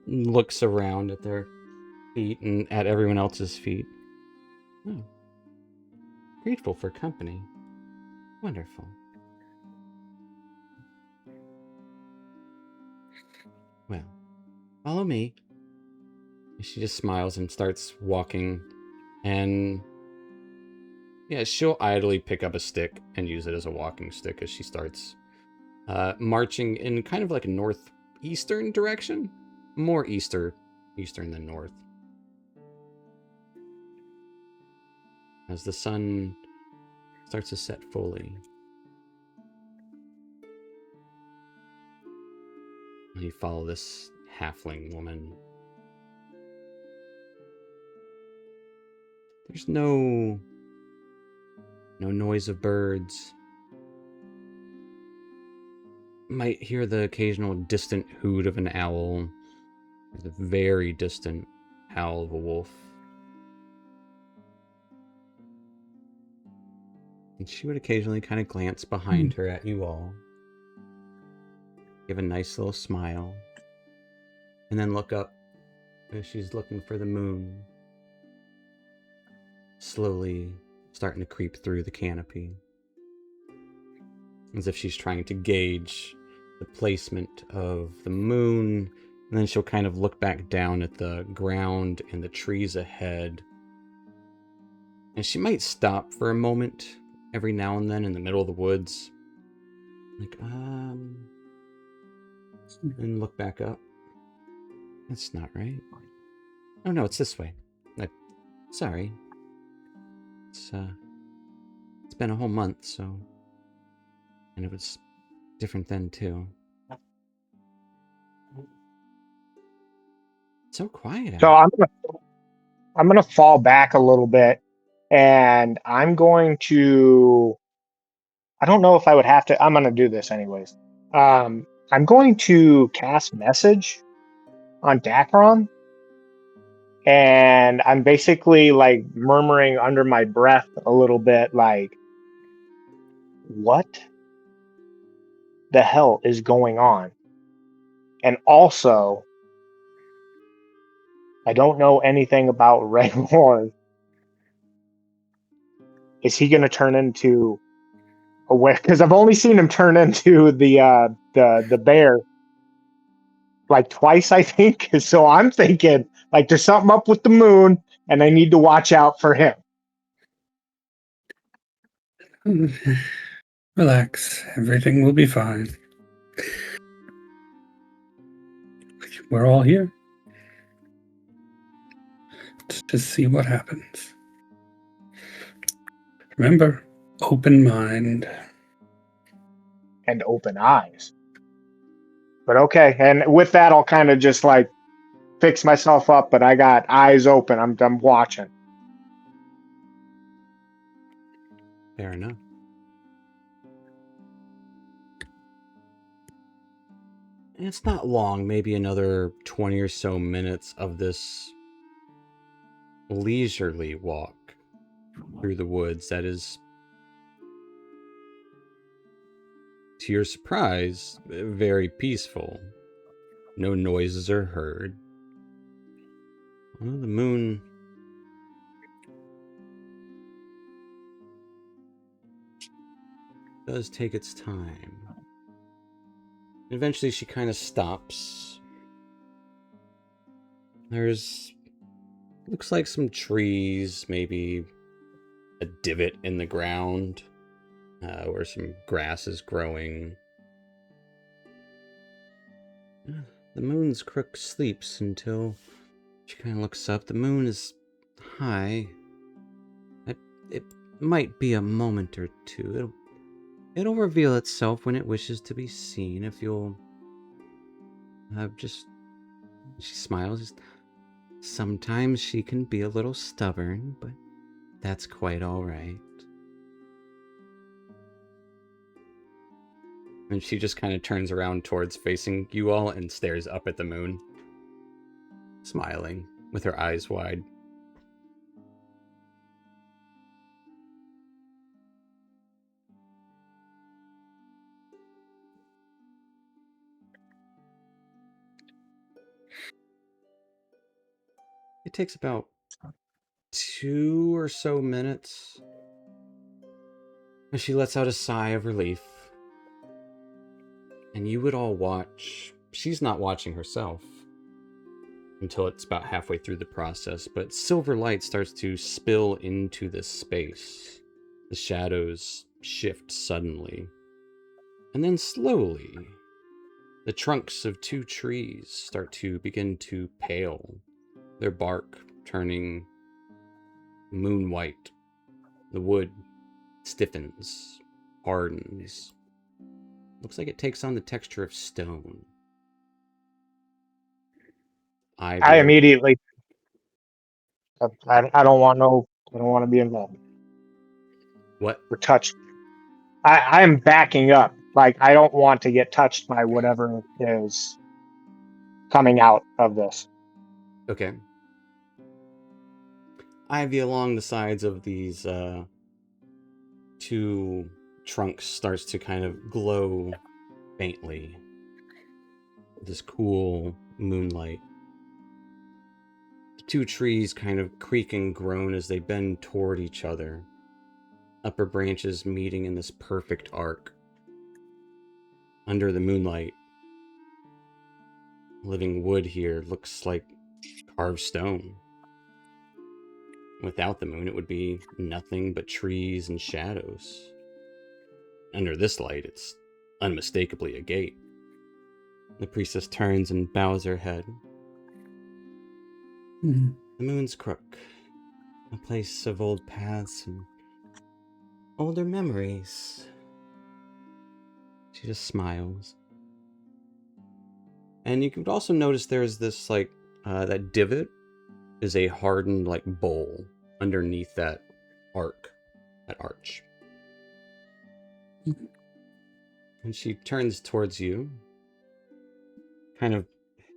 looks around at their feet and at everyone else's feet. Oh, grateful for company. Wonderful. Well, follow me. She just smiles and starts walking, and yeah, she'll idly pick up a stick and use it as a walking stick as she starts marching in kind of like a northeastern direction. More eastern than north. As the sun starts to set fully. And you follow this halfling woman. There's no noise of birds. Might hear the occasional distant hoot of an owl, or the very distant howl of a wolf. And she would occasionally kind of glance behind her at you all, give a nice little smile, and then look up as she's looking for the moon, slowly starting to creep through the canopy, as if she's trying to gauge the placement of the moon. And then she'll kind of look back down at the ground and the trees ahead. And she might stop for a moment every now and then in the middle of the woods. Like, and look back up. That's not right. Oh no, it's this way. Sorry. It's been a whole month, so... And it was different then, too. So quiet out. So I'm gonna fall back a little bit, and I'm going to. I don't know if I would have to. I'm gonna do this anyways. I'm going to cast message on Dacron, and I'm basically like murmuring under my breath a little bit, like, "What the hell is going on?" And also, I don't know anything about Red Horn. Is he going to turn into a were? Because I've only seen him turn into the bear like twice, I think. So I'm thinking like there's something up with the moon, and I need to watch out for him. Relax. Everything will be fine. We're all here Let's just see what happens. Remember, open mind. And open eyes. But okay, and with that, I'll kind of just like fix myself up, but I got eyes open. I'm watching. Fair enough. And it's not long, maybe another 20 or so minutes of this leisurely walk through the woods that is, to your surprise, very peaceful. No noises are heard. Well, the moon does take its time. Eventually she kind of stops. There's, looks like some trees, maybe a divot in the ground where some grass is growing. The moon's crook sleeps until she kind of looks up. The moon is high. It might be a moment or two. It'll reveal itself when it wishes to be seen. If you'll just... She smiles. Sometimes she can be a little stubborn, but that's quite all right. And she just kind of turns around towards facing you all and stares up at the moon, smiling with her eyes wide. It takes about 2 or so minutes, and she lets out a sigh of relief. And you would all watch. She's not watching herself until it's about halfway through the process, but silver light starts to spill into this space. The shadows shift suddenly. And then slowly, the trunks of 2 trees start to begin to pale, their bark turning moon white. The wood stiffens, hardens. Looks like it takes on the texture of stone. I immediately. I don't want no. I don't want to be involved. What? Or touched. I am backing up. Like I don't want to get touched by whatever is coming out of this. Okay. Ivy along the sides of these 2 trunks starts to kind of glow faintly. This cool moonlight. The 2 trees kind of creak and groan as they bend toward each other. Upper branches meeting in this perfect arc. Under the moonlight, living wood here looks like carved stone. Without the moon, it would be nothing but trees and shadows. Under this light, it's unmistakably a gate. The priestess turns and bows her head. Mm-hmm. The moon's crook, a place of old paths and older memories. She just smiles. And you could also notice there's this, like, that divot is a hardened, like, bowl underneath that arch. Mm-hmm. And she turns towards you, kind of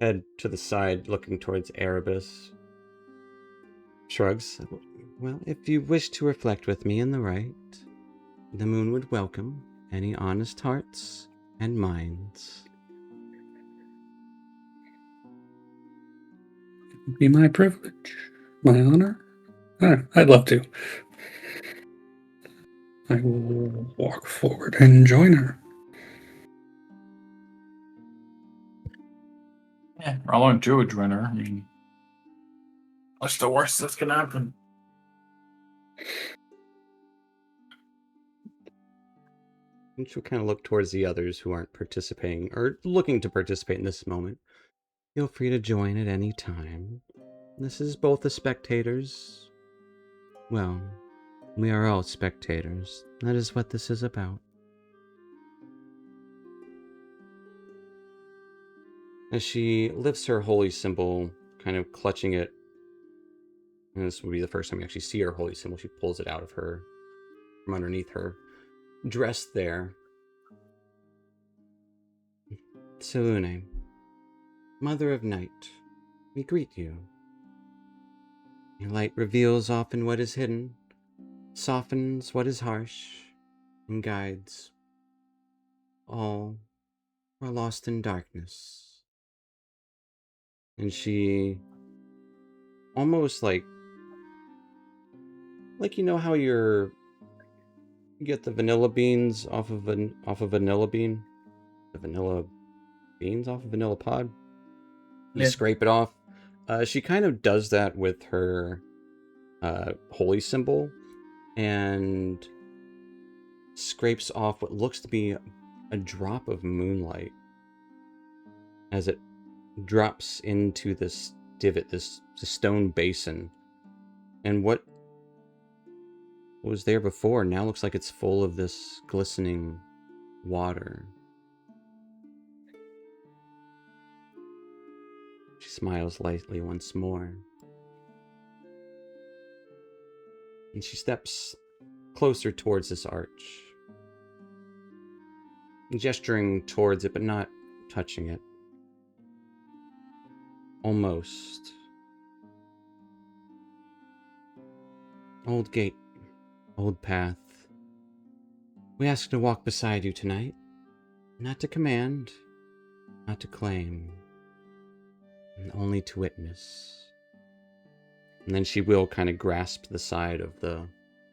head to the side, looking towards Erebus. Shrugs. Well, if you wish to reflect with me in the right, the moon would welcome any honest hearts and minds. It would be my privilege, my honor. I'd love to. I will walk forward and join her. Yeah, I'll enjoy a joiner. I mean, what's the worst that's gonna happen? And she'll kind of look towards the others who aren't participating or looking to participate in this moment. Feel free to join at any time. This is both the spectators. Well, we are all spectators. That is what this is about. As she lifts her holy symbol, kind of clutching it, and this will be the first time you actually see her holy symbol, she pulls it out of her, from underneath her dress there. Selune, Mother of Night, we greet you. Your light reveals often what is hidden, softens what is harsh, and guides all who are lost in darkness. And she almost like you know how you get the vanilla beans off of a vanilla bean, the vanilla beans off a vanilla pod. You Yeah. scrape it off. She kind of does that with her holy symbol, and scrapes off what looks to be a drop of moonlight as it drops into this divot, this stone basin. And what was there before now looks like it's full of this glistening water. She smiles lightly once more. And she steps closer towards this arch, gesturing towards it, but not touching it. Almost. Old gate, old path. We ask to walk beside you tonight, not to command, not to claim, and only to witness. And then she will kind of grasp the side of the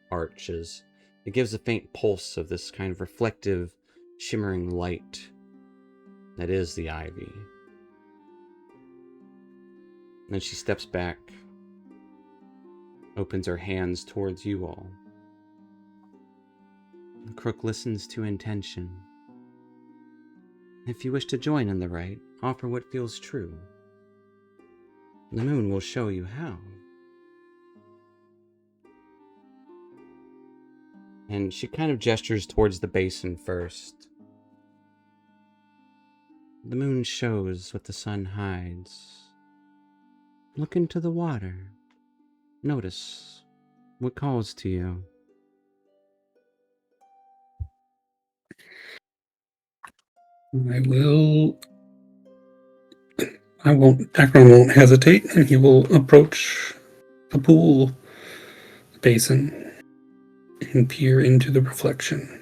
arch as it gives a faint pulse of this kind of reflective, shimmering light that is the ivy. And then she steps back, opens her hands towards you all. The crook listens to intention. If you wish to join in the rite, offer what feels true. The moon will show you how. And she kind of gestures towards the basin first. The moon shows what the sun hides. Look into the water. Notice what calls to you. Akron won't hesitate, and he will approach the pool basin and peer into the reflection.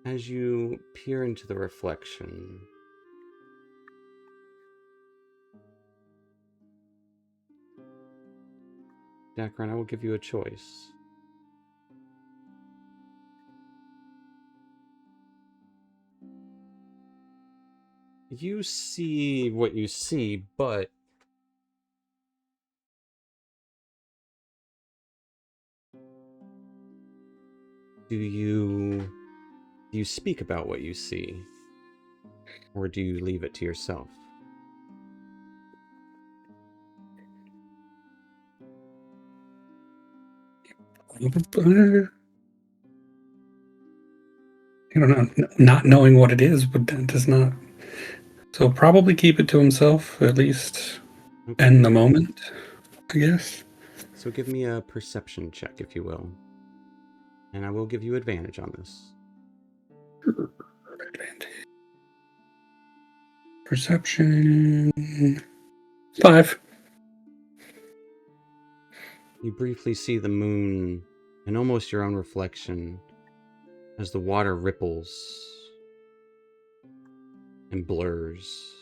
As you peer into the reflection, Dakron, I will give you a choice. You see what you see, but do you speak about what you see, or do you leave it to yourself? I don't know. Not knowing what it is does not. So probably keep it to himself, at least in the moment, I guess. So give me a perception check, if you will. And I will give you advantage on this. Advantage. Perception 5. You briefly see the moon and almost your own reflection as the water ripples and blurs.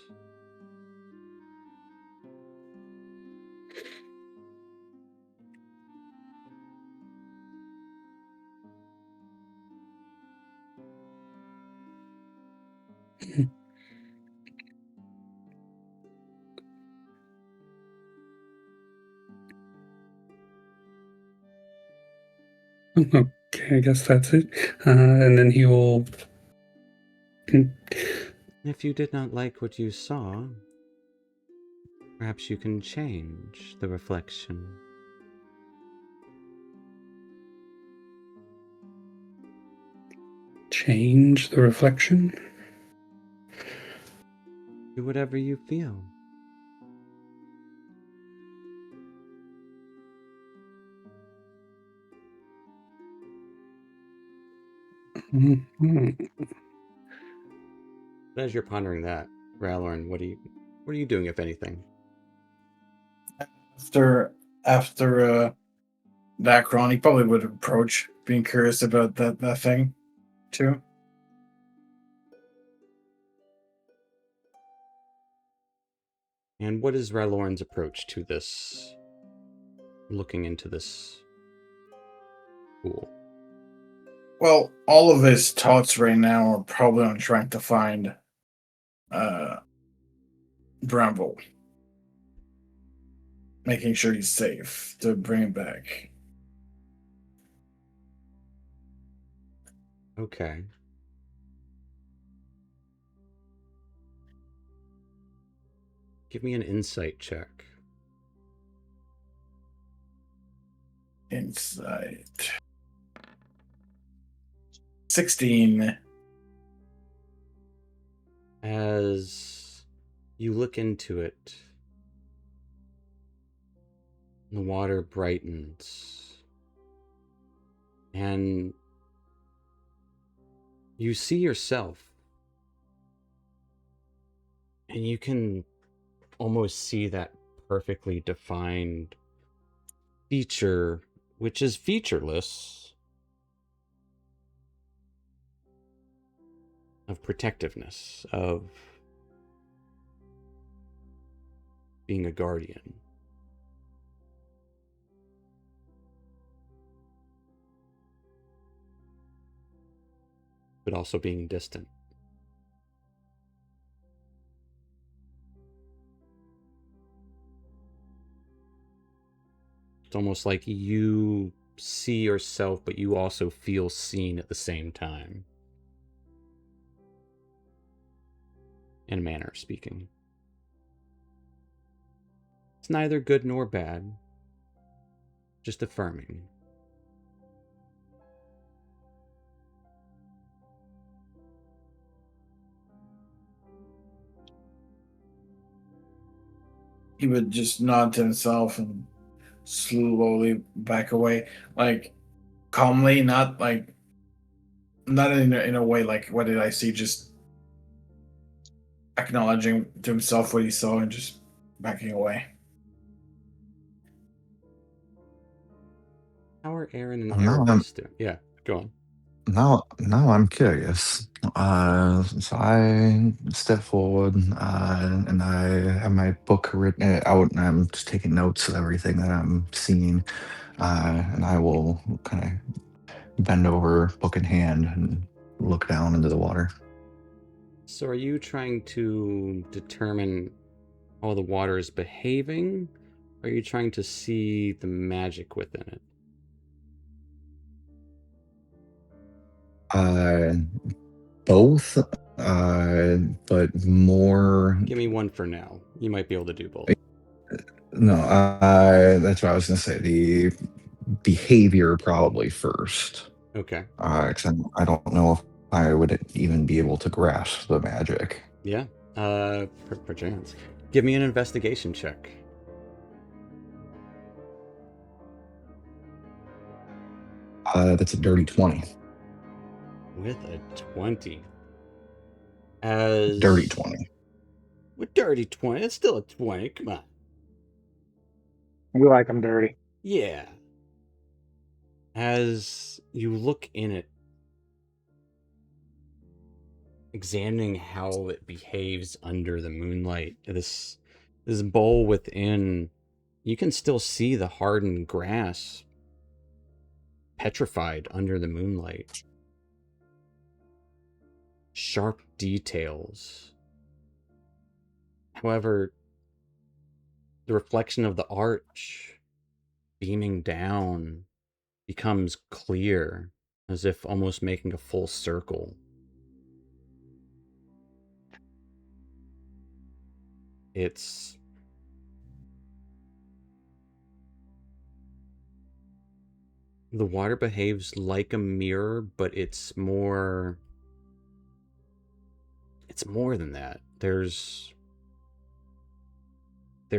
Okay, I guess that's it. And then he will If you did not like what you saw, perhaps you can change the reflection. Change the reflection? Do whatever you feel. Mhm. As you're pondering that, Ralorn, what are you doing, if anything? After Dacron, he probably would approach, being curious about that thing, too. And what is Ralorn's approach to this, looking into this pool? Well, all of his thoughts right now are probably on trying to find Bramble, making sure he's safe to bring him back. Okay. Give me an insight check. Insight. 16. As you look into it, the water brightens, and you see yourself, and you can almost see that perfectly defined feature, which is featureless, of protectiveness, of being a guardian. But also being distant. It's almost like you see yourself, but you also feel seen at the same time. In a manner of speaking. It's neither good nor bad, just affirming. He would just nod to himself and slowly back away, like calmly, not in a way like, what did I see? Just acknowledging to himself what he saw and just backing away. How are Aaron and Well, now I'm Erebus doing? Yeah, go on. now I'm curious. So I step forward, and I have my book written out, and I'm just taking notes of everything that I'm seeing. And I will kind of bend over, book in hand, and look down into the water. So are you trying to determine how the water is behaving? Or are you trying to see the magic within it? Uh, Both, but more. Give me one for now. You might be able to do both. No, that's what I was gonna say. The behavior probably first, Okay. because I don't know if I would even be able to grasp the magic. Yeah. Perchance. Give me an investigation check. That's a dirty 20. With a 20. As Dirty 20. with dirty 20, it's still a 20. Come on. We like them dirty. Yeah. As you look in it, examining how it behaves under the moonlight, this bowl within, you can still see the hardened grass petrified under the moonlight. Sharp details. However, the reflection of the arch beaming down becomes clear, as if almost making a full circle. It's the water behaves like a mirror, but it's more than that. There's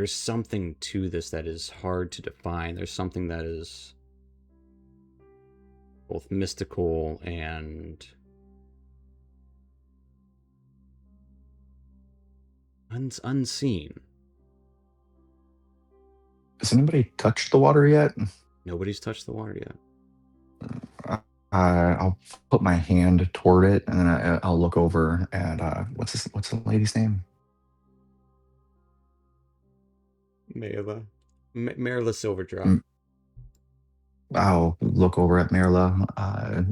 something to this that is hard to define. There's something that is both mystical and unseen. Has anybody touched the water yet? Nobody's touched the water yet. I'll put my hand toward it, and then I'll look over at what's the lady's name? Marla Silverdrop. Mm, I'll look over at Merla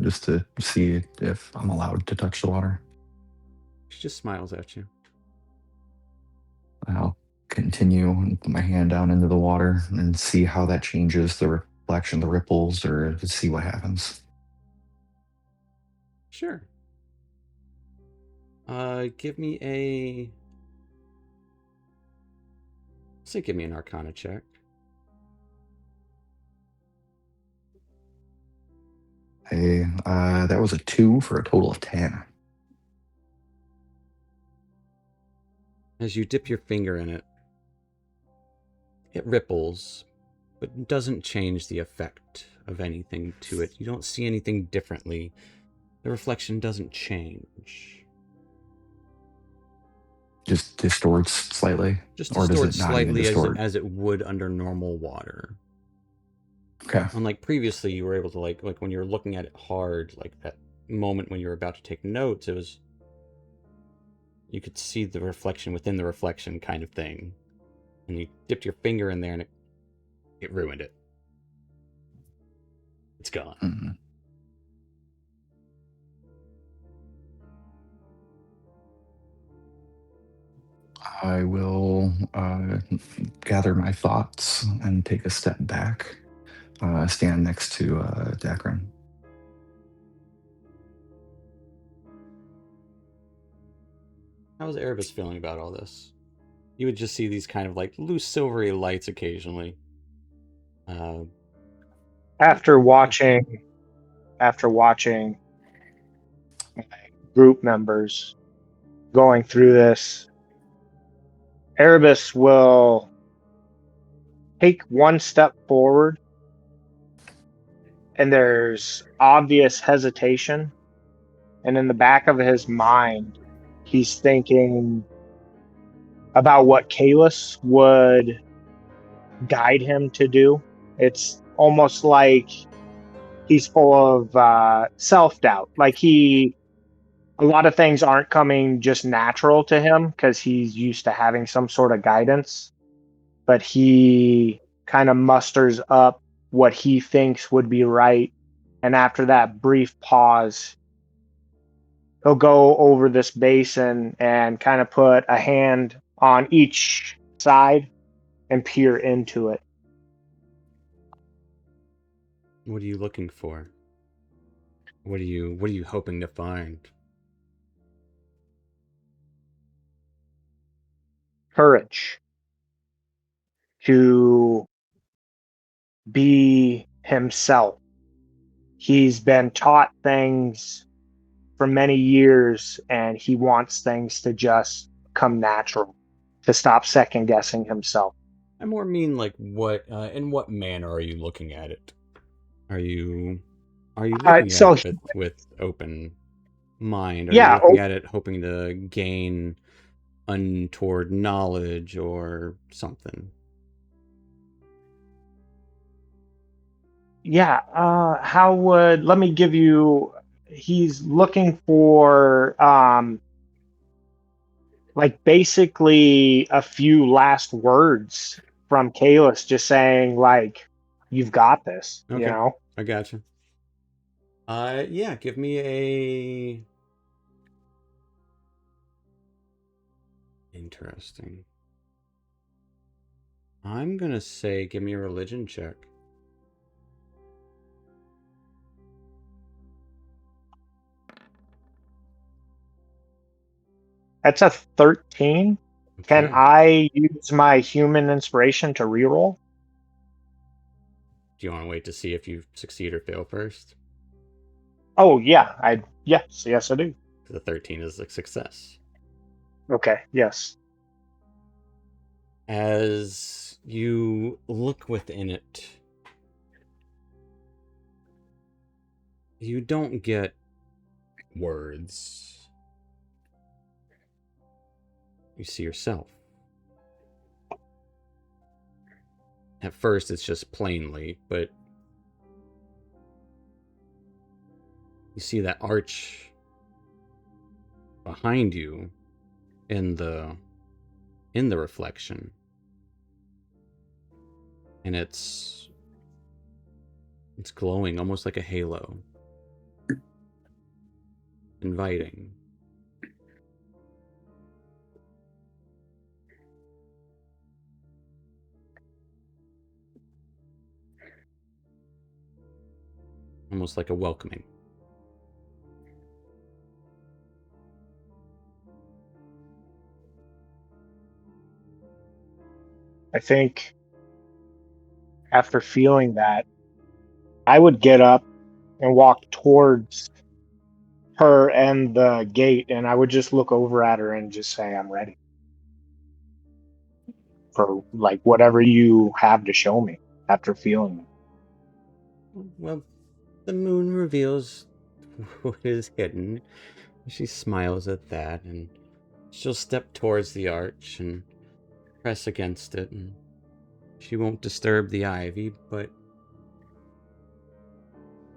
just to see if I'm allowed to touch the water. She just smiles at you. I'll continue and put my hand down into the water and see how that changes the reflection, the ripples, or to see what happens. Sure. Give me an Arcana check. Hey, that was a 2 for a total of 10. As you dip your finger in it, it ripples, but doesn't change the effect of anything to it. You don't see anything differently. The reflection doesn't change. Just distorts slightly? Just Or does distorts it not even slightly distort? as it would under normal water. Okay. Unlike previously, you were able to like when you were looking at it hard, like that moment when you were about to take notes, you could see the reflection within the reflection kind of thing. And you dipped your finger in there and it ruined it. It's gone. Mm-hmm. I will gather my thoughts and take a step back, stand next to Dakron. How's Erebus feeling about all this? You would just see these kind of like loose silvery lights occasionally. After watching my group members going through this, Erebus will take one step forward, and there's obvious hesitation. And in the back of his mind, he's thinking about what Kalis would guide him to do. It's almost like he's full of self-doubt. Like a lot of things aren't coming just natural to him because he's used to having some sort of guidance. But he kind of musters up what he thinks would be right. And after that brief pause, he'll go over this basin and kind of put a hand on each side and peer into it. What are you looking for? What are you hoping to find? Courage to be himself. He's been taught things for many years, and he wants things to just come natural, to stop second guessing himself. I more mean like what in what manner are you looking at it? Are you looking at So it with open mind? Are you yeah, looking at it hoping to gain untoward knowledge or something? yeah. Let me give you. He's looking for like basically a few last words from Kalis, just saying like, "You've got this," you Okay, know. I gotcha. Yeah, give me a interesting. I'm gonna say give me a religion check. That's a 13. Can Okay. I use my human inspiration to reroll? Do you want to wait to see if you succeed or fail first? Oh yeah, yes I do. The 13 is a success. Okay, yes. As you look within it, you don't get words. You see yourself. At first, it's just plainly, but you see that arch behind you in the reflection, and it's glowing almost like a halo, inviting. Almost like a welcoming. I think after feeling that, I would get up and walk towards her and the gate, and I would just look over at her and just say, I'm ready for like whatever you have to show me after feeling it. Well, the moon reveals what is hidden. She smiles at that, and she'll step towards the arch and press against it, and she won't disturb the ivy, but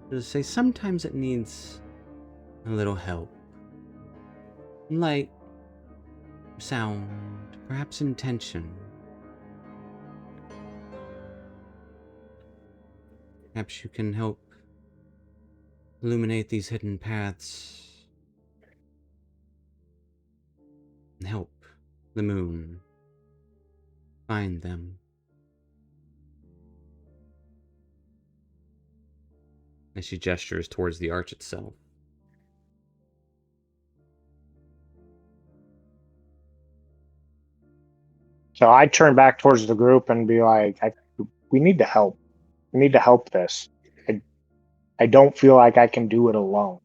she'll say sometimes it needs a little help. Light, sound, perhaps intention. Perhaps you can help illuminate these hidden paths and help the moon find them. As she gestures towards the arch itself. So I turn back towards the group and be like, we need to help. We need to help this. I don't feel like I can do it alone.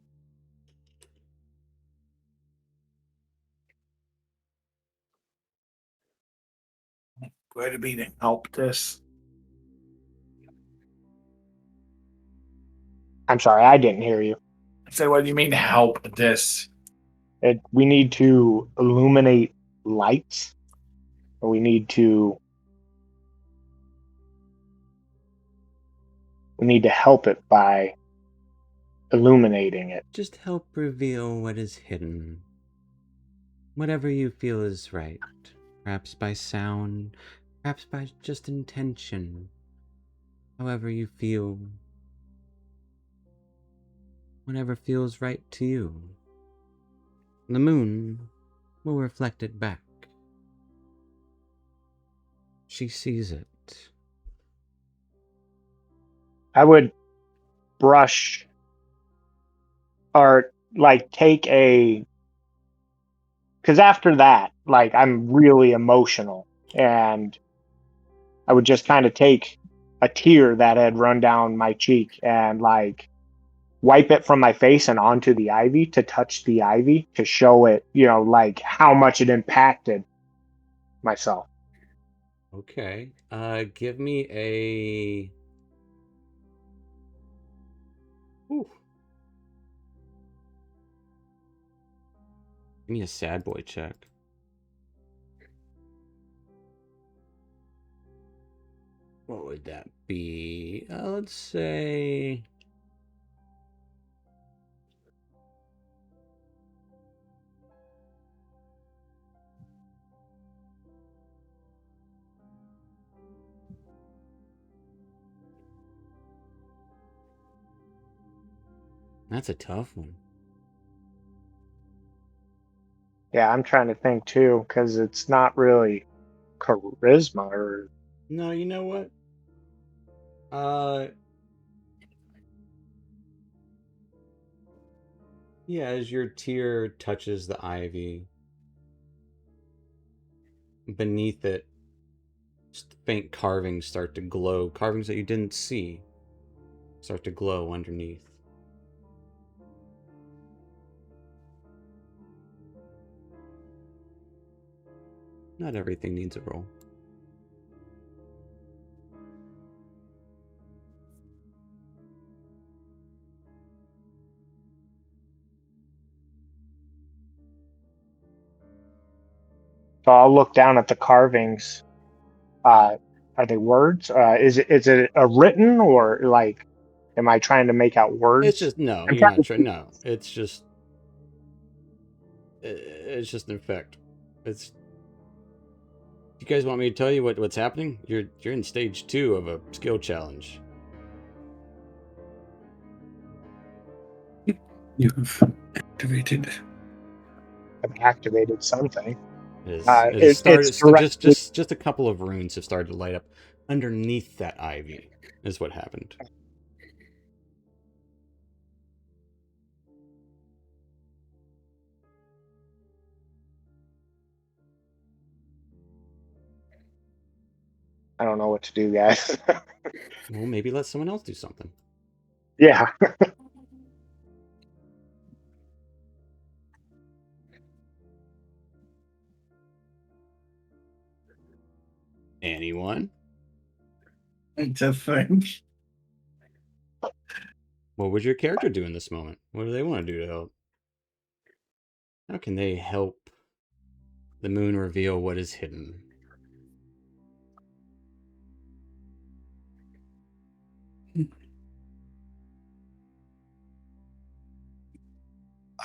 Where to be to help this? I'm sorry, I didn't hear you. I said, what do you mean help this? We need to illuminate lights. We need to help it by illuminating it. Just help reveal what is hidden. Whatever you feel is right. Perhaps by sound, perhaps by just intention. However you feel. Whatever feels right to you. The moon will reflect it back. She sees it. I would brush or like take a, because after that, like I'm really emotional, and I would just kind of take a tear that had run down my cheek and like wipe it from my face and onto the ivy to touch the ivy to show it, like how much it impacted myself. Okay. Give me a... Ooh. Give me a sad boy check. What would that be? Let's say... That's a tough one. Yeah, I'm trying to think too, because it's not really charisma or. No, you know what? Uh... Yeah, as your tear touches the ivy, beneath it, just faint carvings start to glow. Carvings that you didn't see start to glow underneath. Not everything needs a roll. So I'll look down at the carvings. Are they words? Is it a written, or like, am I trying to make out It's words? just, no, I'm you're trying not to. trying. No, it's just an effect. It's. You guys want me to tell you what's happening? You're in stage 2 of a skill challenge. You've activated. I've activated something. It has It's started. So directly. just a couple of runes have started to light up underneath that ivy. Is what happened. I don't know what to do, guys. Well, maybe let someone else do something. Yeah. Anyone? To think. What would your character do in this moment? What do they want to do to help? How can they help the moon reveal what is hidden?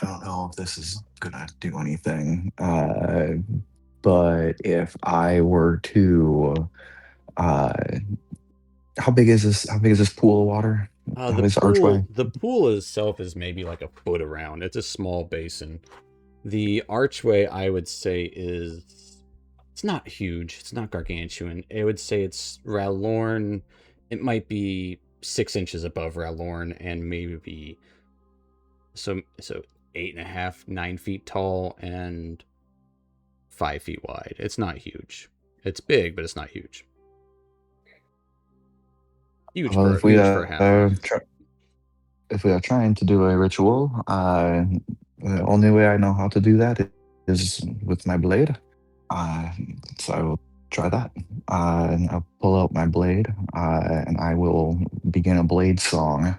I don't know if this is gonna do anything, but if I were to, uh, how big is this? How big is this pool of water? How big is the archway? The pool itself is maybe like a foot around. It's a small basin. The archway, I would say, it's not huge. It's not gargantuan. I would say it's Ralorn. It might be 6 inches above Ralorn, and maybe so 8.5, 9 feet tall, and 5 feet wide. It's not huge. It's big, but it's not huge. Huge Well, for if we a halfling. if we are trying to do a ritual, the only way I know how to do that is with my blade. Uh, so I will try that. And I'll pull out my blade, and I will begin a blade song.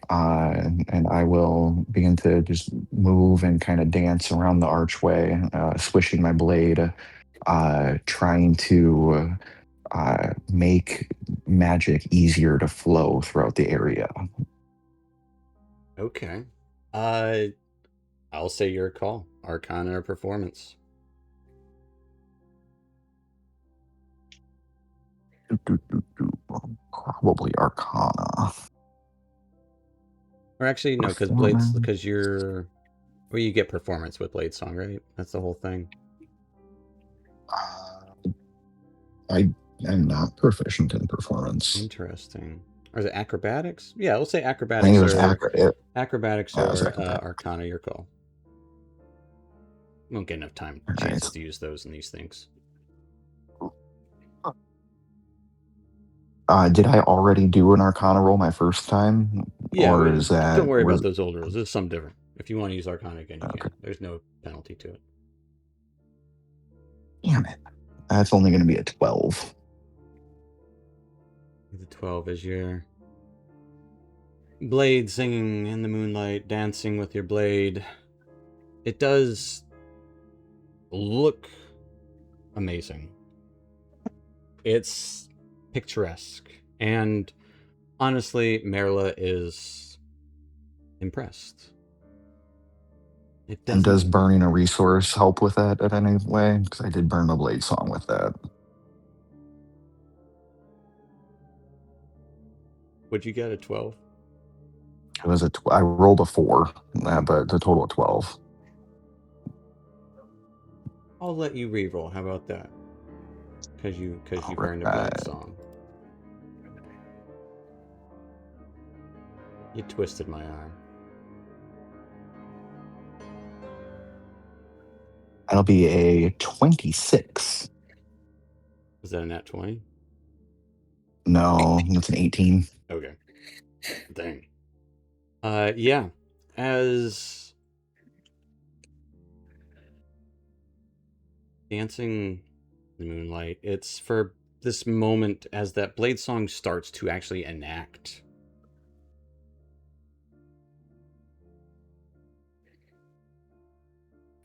And I will begin to just move and kind of dance around the archway, swishing my blade, trying to make magic easier to flow throughout the area. Okay. I'll say your call. Arcana or performance. Probably Arcana. Or actually, no, because you're. Well, you get performance with Blade Song, right? That's the whole thing. I am not proficient in performance. Interesting. Or is it acrobatics? Yeah, we'll say I think acrobatics it was or acrobatics Arcana. Your call. We won't get enough All right. chances to use those in these things. Did I already do an Arcana roll my first time, Yeah, or is don't that worry about those old rules. There's some different. If you want to use Arcana again, you okay? can. There's no penalty to it. Damn it! That's only going to be a 12. The 12 is your blade singing in the moonlight, dancing with your blade. It does look amazing. It's picturesque. And honestly, Merla is impressed. It And doesn't. does burning a resource help with that in any way? Because I did burn the blade song with that. Would you get a 12? It was I rolled a 4, but the total of 12. I'll let you reroll. How about that? Because you All burned a blade right. song. You twisted my arm. That'll be a 26. Is that a nat 20? No, that's an 18. Okay. Dang. Yeah. As dancing in the moonlight, it's for this moment as that blade song starts to actually enact.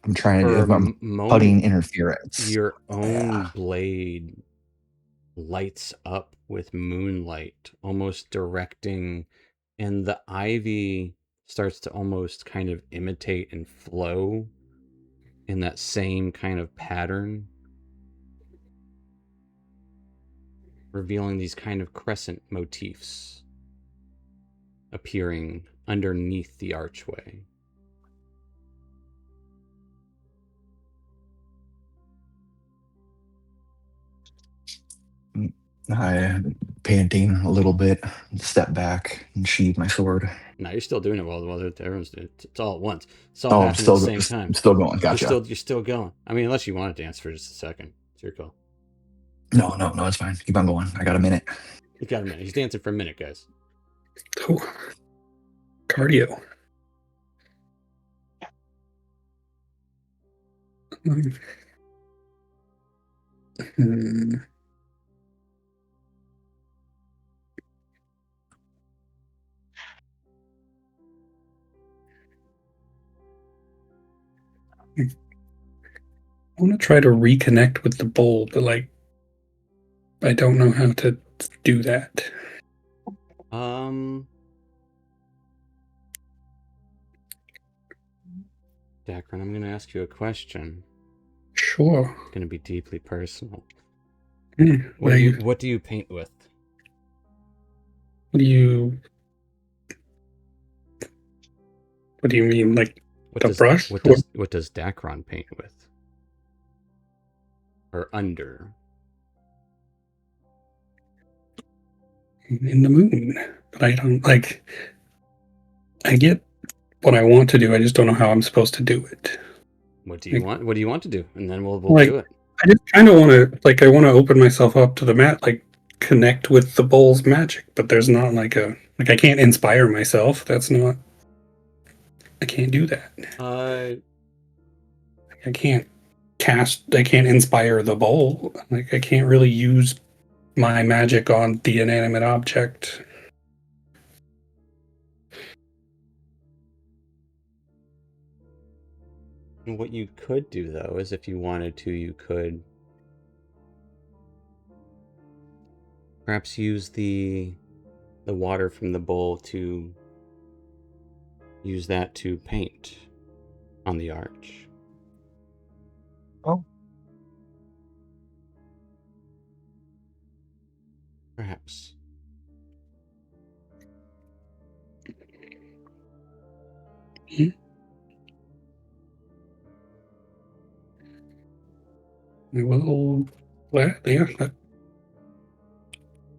I'm trying For to. a I'm moment, putting interference. your own Yeah. blade lights up with moonlight, almost directing, and the ivy starts to almost kind of imitate and flow in that same kind of pattern, revealing these kind of crescent motifs appearing underneath the archway. I panting a little bit, step back and sheathe my sword. Now you're still doing it while everyone's doing it. It's all at once. It's all Oh, I'm happening at the still same time. still going. Gotcha. You're still going. I mean, unless you want to dance for just a second. It's your call. No, it's fine. Keep on going. I got a minute. You got a minute. He's dancing for a minute, guys. Oh, cardio. Hmm. I want to try to reconnect with the bowl, but I don't know how to do that. Dacron, I'm going to ask you a question. Sure. It's going to be deeply personal. What What do you paint with? do you mean? Like What the does brush? what does Dacron paint with? Or under? In the moon. But I don't like. I get what I want to do. I just don't know how I'm supposed to do it. What do you want? What do you want to do? And then we'll Like, do it. I just kind of want to I want to open myself up to the connect with the bowl's magic, but there's not I can't inspire myself. I can't do that. I can't I can't inspire the bowl. I can't really use my magic on the inanimate object. What you could do, though, is if you wanted to, you could perhaps use the water from the bowl to use that to paint on the arch. Oh. Perhaps. Well, yeah, I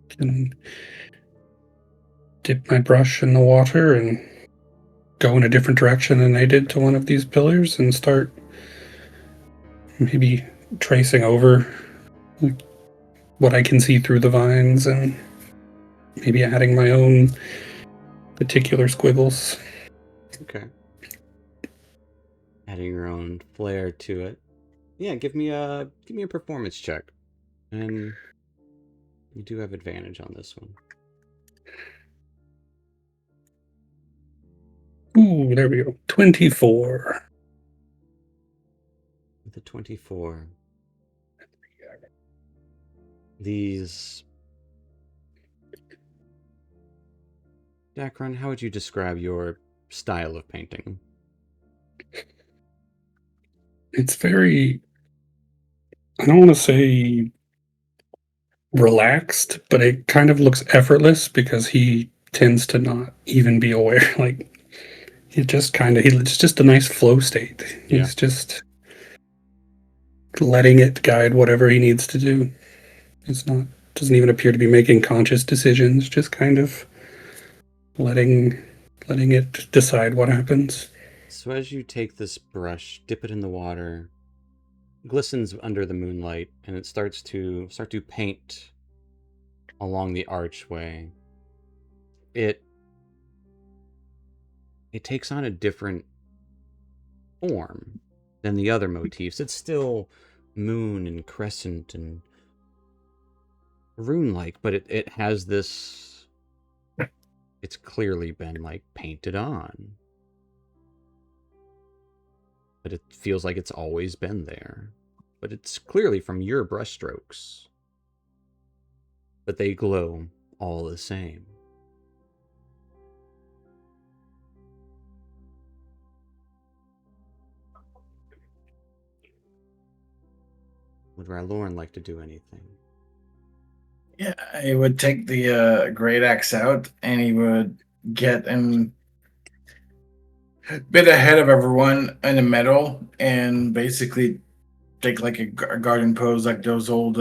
can dip my brush in the water and go in a different direction than I did to one of these pillars and start maybe tracing over what I can see through the vines and maybe adding my own particular squiggles. Okay. Adding your own flair to it. Yeah, give me a performance check. And you do have advantage on this one. Ooh, there we go. 24. With a 24. These... Dacron, how would you describe your style of painting? It's very, I don't want to say relaxed, but it kind of looks effortless because he tends to not even be aware. It's just a nice flow state. Yeah. He's just letting it guide whatever he needs to do. Doesn't even appear to be making conscious decisions, just kind of letting it decide what happens. So as you take this brush, dip it in the water, glistens under the moonlight, and it starts to paint along the archway. It takes on a different form than the other motifs. It's still moon and crescent and rune-like, but it has this. It's clearly been like painted on, but it feels like it's always been there. But it's clearly from your brushstrokes. But they glow all the same. Would Rylorn like to do anything? Yeah, he would take the great axe out, and he would get a bit ahead of everyone in the middle, and basically take like a guardian pose, like those old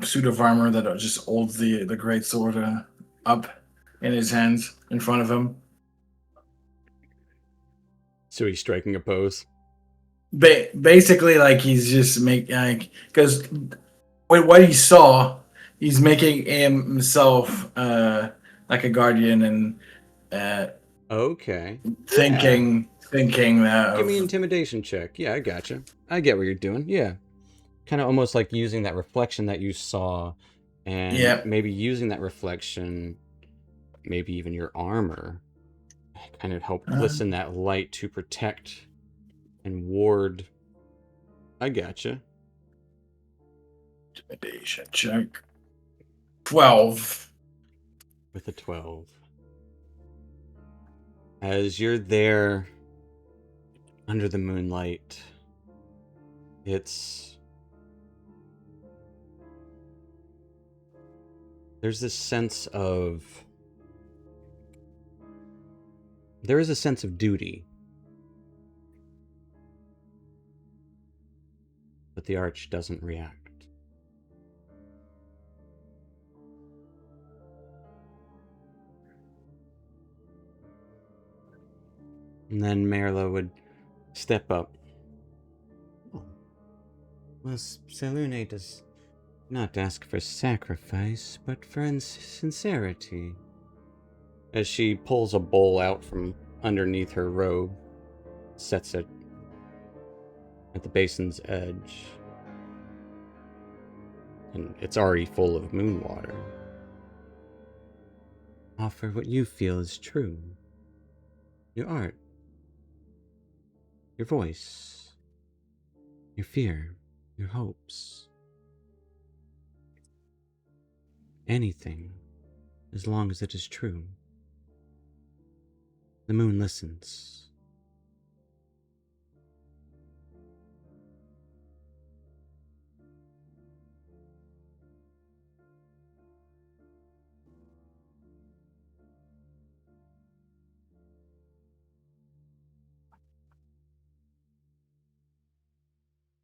suit of armor that just holds the great sword up in his hands in front of him. So he's striking a pose. Basically, like he's just like, because with what he saw, he's making himself like a guardian, and Okay. thinking Give me an of intimidation check. Yeah, I gotcha. I get what you're doing. Yeah. Kind of almost like using that reflection that you saw, and yeah. maybe using that reflection, maybe even your armor, kind of help glisten that light to protect and ward. I gotcha. Intimidation check 12. With a 12. As you're there under the moonlight, there's this sense of there is a sense of duty, but the arch doesn't react. And then Merla would step up. Oh. Well, selune does not ask for sacrifice, but for sincerity. As she pulls a bowl out from underneath her robe, sets it at the basin's edge, and it's already full of moon water. Offer what you feel is true. Your art, your voice, your fear, your hopes. Anything, as long as it is true. The moon listens.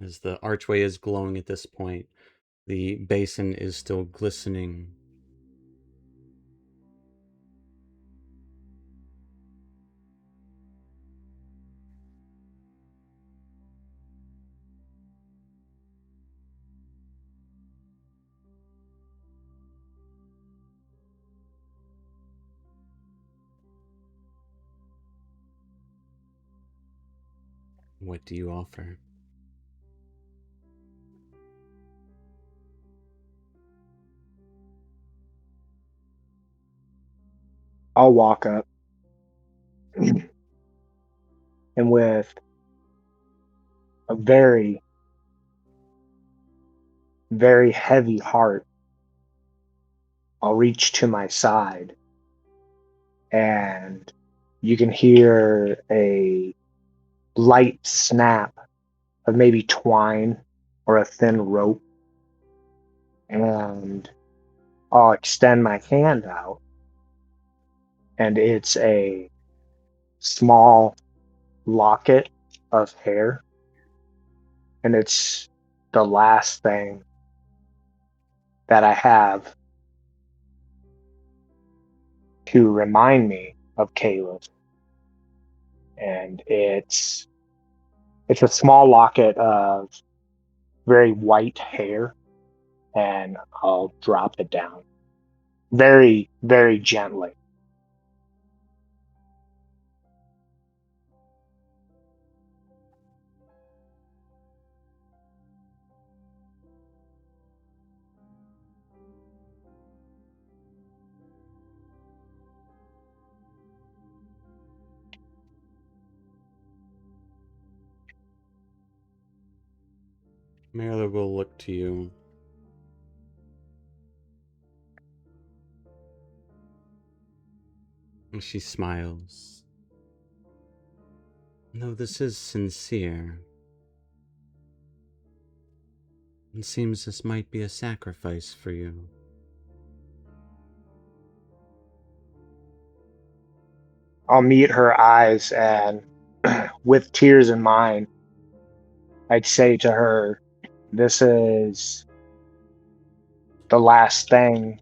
As the archway is glowing at this point, the basin is still glistening. What do you offer? I'll walk up and with a very, very heavy heart, I'll reach to my side and you can hear a light snap of maybe twine or a thin rope. And I'll extend my hand out, and it's a small locket of hair. And it's the last thing that I have to remind me of Caleb. And it's It's a small locket of very white hair, and I'll drop it down very, very gently. Marilla will look to you. And she smiles. No, this is sincere. It seems this might be a sacrifice for you. I'll meet her eyes, and with tears in mine, I'd say to her, this is the last thing.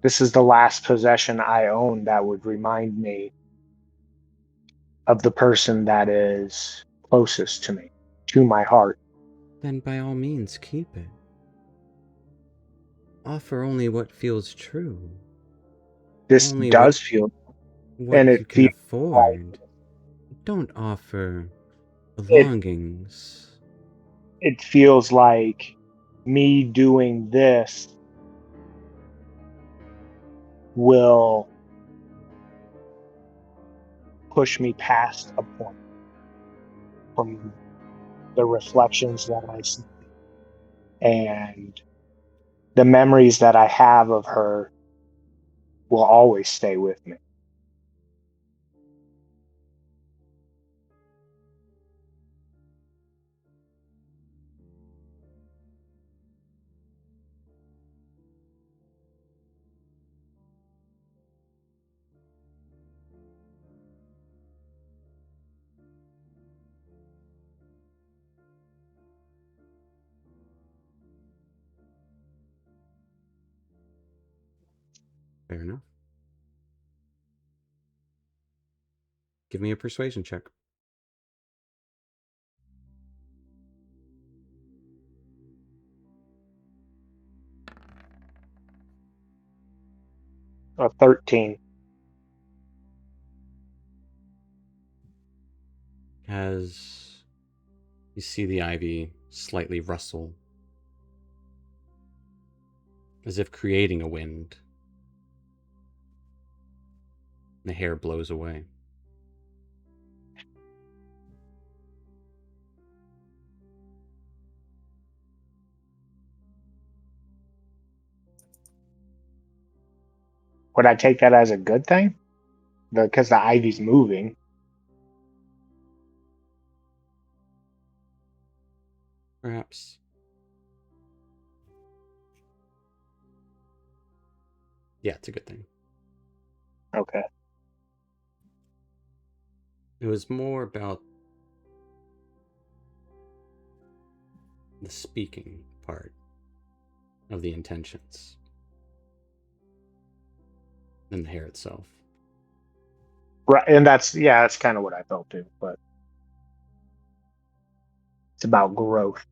This is the last possession I own that would remind me of the person that is closest to me, to my heart. Then by all means keep it. Offer only what feels true. This Only does feel, and what you it can feels afford. Don't offer it. belongings. It feels like me doing this will push me past a point from the reflections that I see and the memories that I have of her will always stay with me. Fair enough. Give me a persuasion check. A 13. As you see the ivy slightly rustle, as if creating a wind, the hair blows away. Would I take that as a good thing? Because the ivy's moving. Perhaps. Yeah, it's a good thing. Okay. It was more about the speaking part of the intentions than the hair itself. Right. And that's kind of what I felt too, but it's about growth.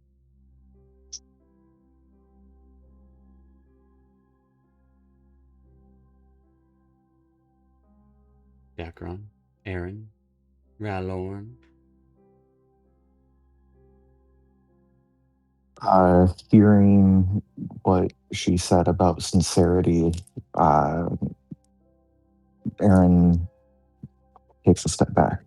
Dacron, Aaron, Ralorn. Hearing what she said about sincerity, Aaron takes a step back.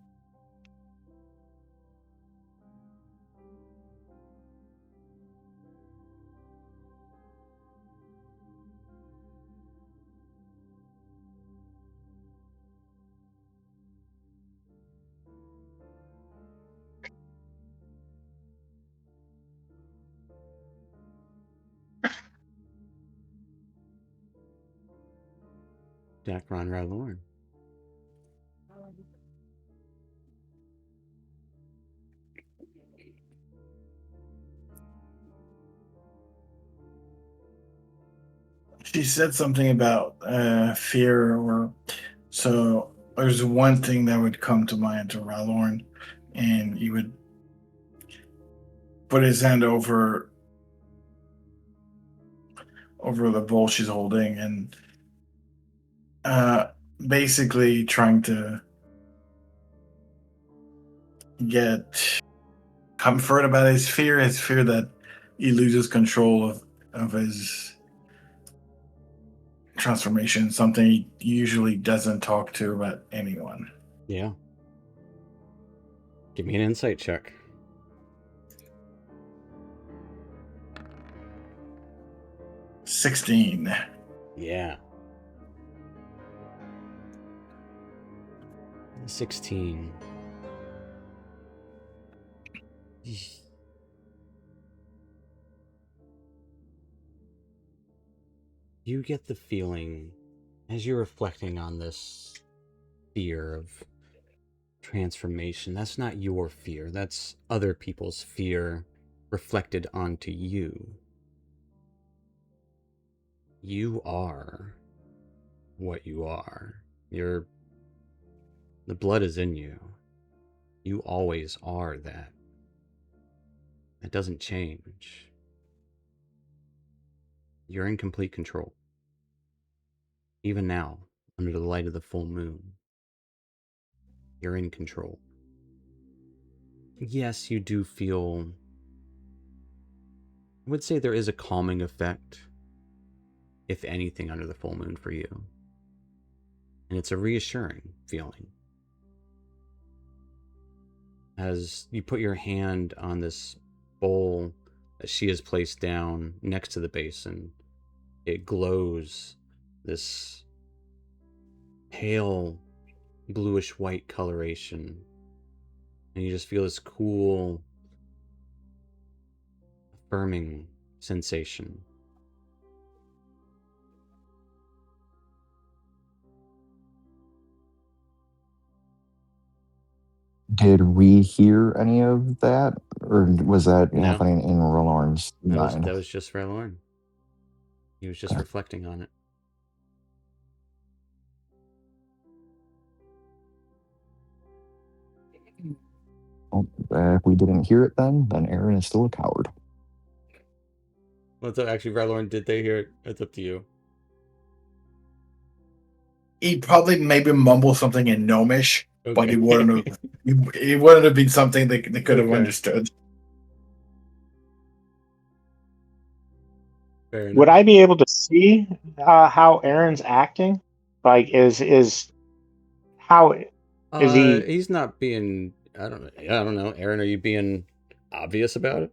Dacron, Ralorn. She said something about fear, or so. There's one thing that would come to mind to Ralorn. and he would put his hand over the bowl she's holding, and basically trying to get comfort about his fear that he loses control of his transformation, something he usually doesn't talk to about anyone. Yeah. Give me an insight check. $16. Yeah. 16. You get the feeling, as you're reflecting on this fear of transformation, that's not your fear, that's other people's fear reflected onto you. You are what you are. The blood is in you. You always are that. That doesn't change. You're in complete control. Even now, under the light of the full moon, you're in control. Yes, you do feel, I would say there is a calming effect, if anything, under the full moon for you. And it's a reassuring feeling. As you put your hand on this bowl that she has placed down next to the basin, it glows this pale bluish white coloration, and you just feel this cool, affirming sensation. Did we hear any of that, or was that No. happening in Rolorn's mind? That was just for Lauren. He was just reflecting on it. Well, if we didn't hear it then Aaron is still a coward. Well, so actually, Lauren, did they hear it? It's up to you. He'd probably maybe mumble something in Gnomish, Okay. but it wouldn't have been something they could have understood. Fair enough. Would I be able to see how Aaron's acting? Like, how is he? He's not being. I don't know. Aaron, are you being obvious about it?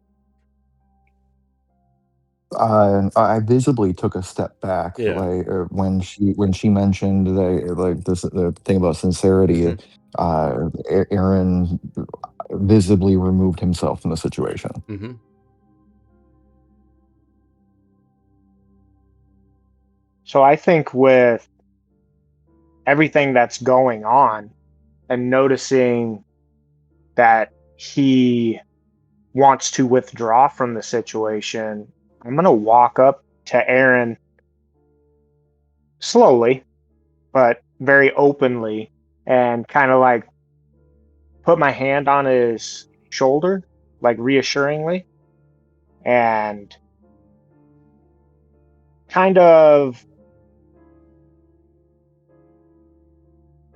I visibly took a step back, Yeah. like when she mentioned the thing about sincerity. Aaron visibly removed himself from the situation. Mm-hmm. So I think with everything that's going on and noticing that he wants to withdraw from the situation, I'm going to walk up to Aaron slowly, but very openly, and kind of like put my hand on his shoulder, like reassuringly, and kind of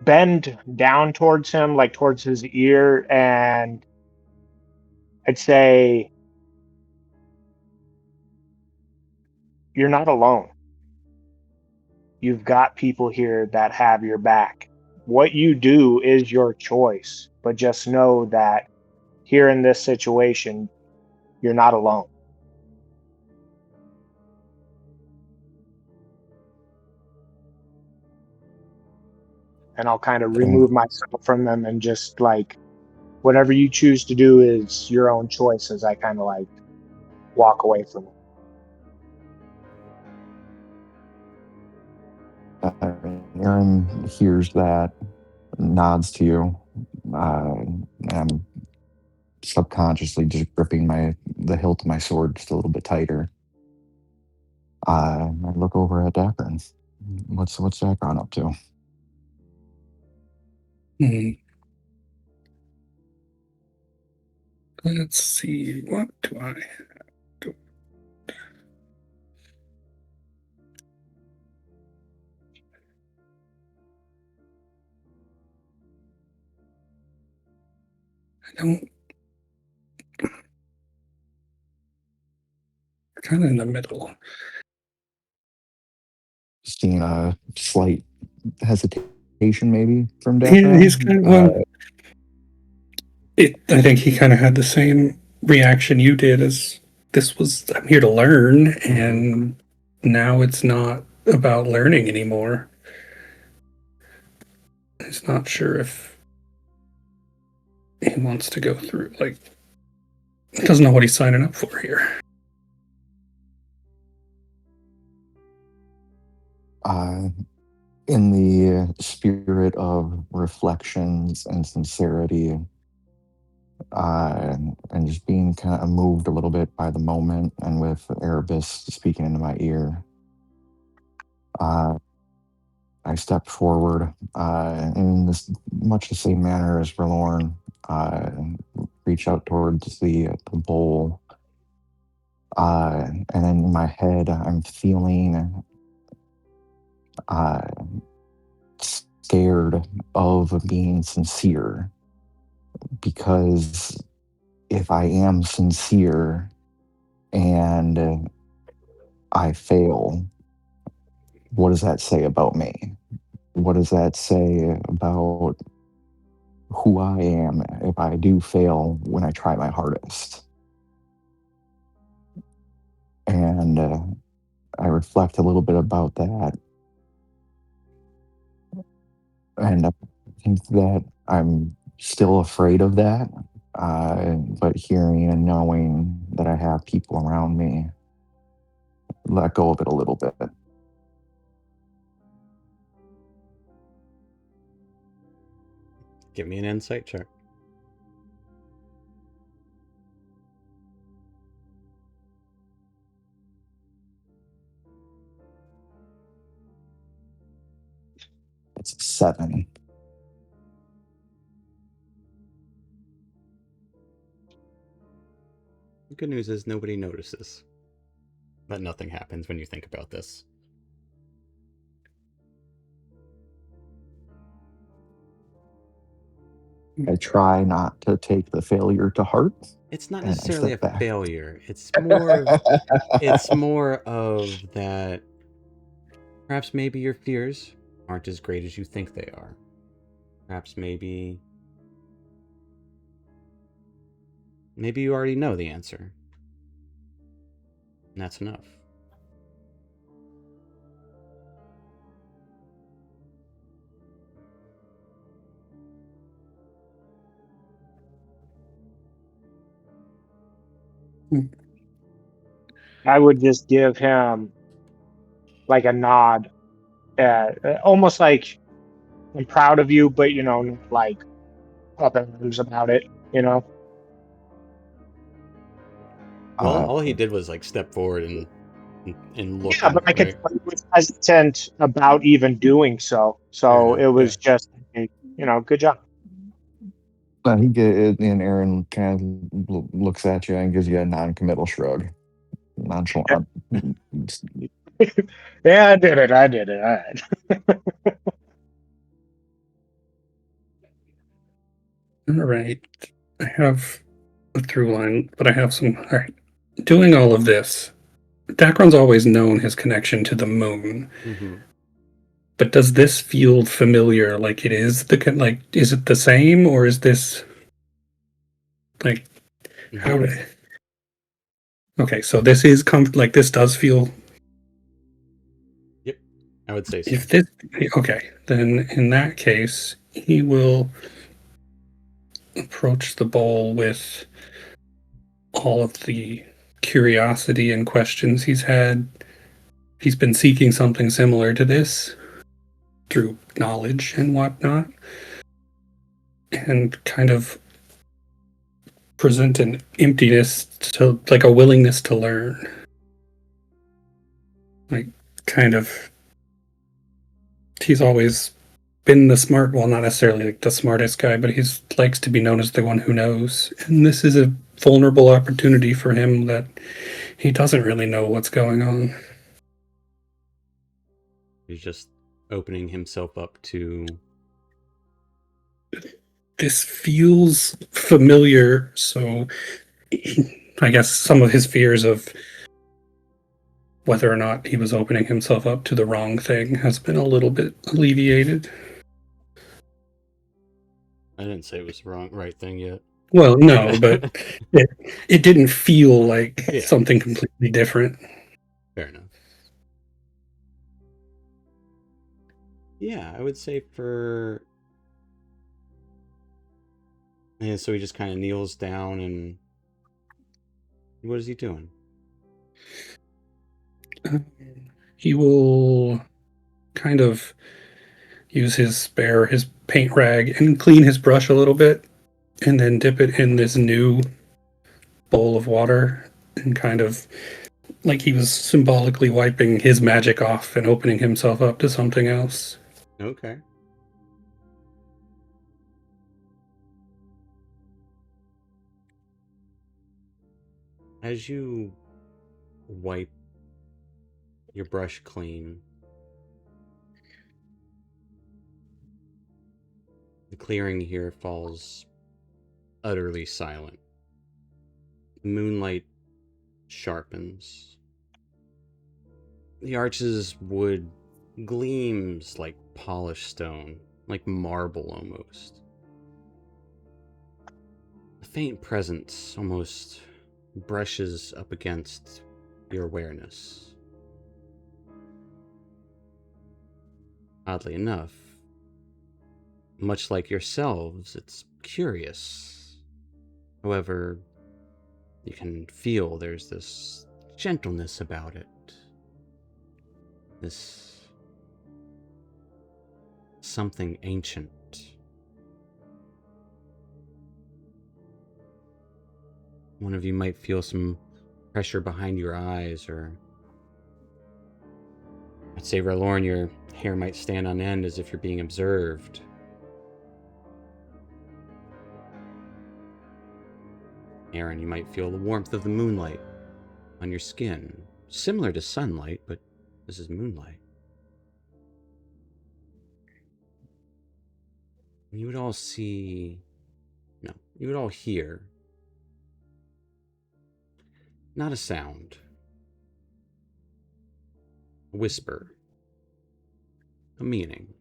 bend down towards him, like towards his ear, and I'd say, "You're not alone. You've got people here that have your back. What you do is your choice, but just know that here in this situation, you're not alone." And I'll kind of remove myself from them and just like, whatever you choose to do is your own choice, as I kind of like walk away from it. Aaron hears that, nods to you, and I'm subconsciously just gripping the hilt of my sword just a little bit tighter. I look over at Dakron. What's Dakron up to? Let's see. What do I do? I don't. Kind of in the middle. Seeing a slight hesitation, maybe from Yeah, he's Decron. kind of. Well, I think he kind of had the same reaction you did. As this was, I'm here to learn, and now it's not about learning anymore. He's not sure if he wants to go through. Like, he doesn't know what he's signing up for here. In the spirit of reflections and sincerity, and just being kind of moved a little bit by the moment, and with Erebus speaking into my ear, I stepped forward in this much the same manner as Verlorn, reach out towards the bowl, and then in my head, I'm feeling scared of being sincere, because if I am sincere and I fail, what does that say about me? What does that say about who I am if I do fail when I try my hardest? And I reflect a little bit about that. And I think that I'm still afraid of that. But hearing and knowing that I have people around me, let go of it a little bit. Give me an insight check. It's 7. The good news is nobody notices. But nothing happens when you think about this. I try not to take the failure to heart. It's not And I necessarily a step back. failure. It's more of that perhaps maybe your fears aren't as great as you think they are. Perhaps maybe you already know the answer. And that's enough. I would just give him like a nod, almost like I'm proud of you, but not like up in arms about it. Well, Uh, all he did was like step forward and look Yeah, at but it, I could right? tell he was hesitant about even doing so. Fair So enough. it was just, good job. and Aaron kind of looks at you and gives you a non-committal shrug, nonchalant. Yeah, I did it. All right. All right. I have a through line, but I have some. All right. Doing all of this, Dacron's always known his connection to the moon. Mm-hmm. But does this feel familiar? Like it is is it the same, or is this like how? Both. Okay, so this is like this does feel. Yep, I would say so. If this okay, then in that case, he will approach the bowl with all of the curiosity and questions he's had. He's been seeking something similar to this through knowledge and whatnot, and kind of present an emptiness to like a willingness to learn. Like kind of he's always been the smart, well, not necessarily like the smartest guy, but he likes to be known as the one who knows. And this is a vulnerable opportunity for him that he doesn't really know what's going on. He's just opening himself up to... This feels familiar, so I guess some of his fears of whether or not he was opening himself up to the wrong thing has been a little bit alleviated. I didn't say it was the right thing yet. Well, no, but it didn't feel like something completely different. Fair enough. Yeah, I would say for... Yeah, so he just kind of kneels down and... What is he doing? He will kind of use his paint rag and clean his brush a little bit, and then dip it in this new bowl of water, and kind of like he was symbolically wiping his magic off and opening himself up to something else. Okay. As you wipe your brush clean, the clearing here falls utterly silent. The moonlight sharpens. The arch's wood gleams like polished stone, like marble almost. A faint presence almost brushes up against your awareness. Oddly enough, much like yourselves, it's curious. However, you can feel there's this gentleness about it. This something ancient. One of you might feel some pressure behind your eyes, or I'd say, R'hllorn, your hair might stand on end as if you're being observed. Aaron, you might feel the warmth of the moonlight on your skin, similar to sunlight, but this is moonlight. You would all you would all hear, not a sound, a whisper, a meaning.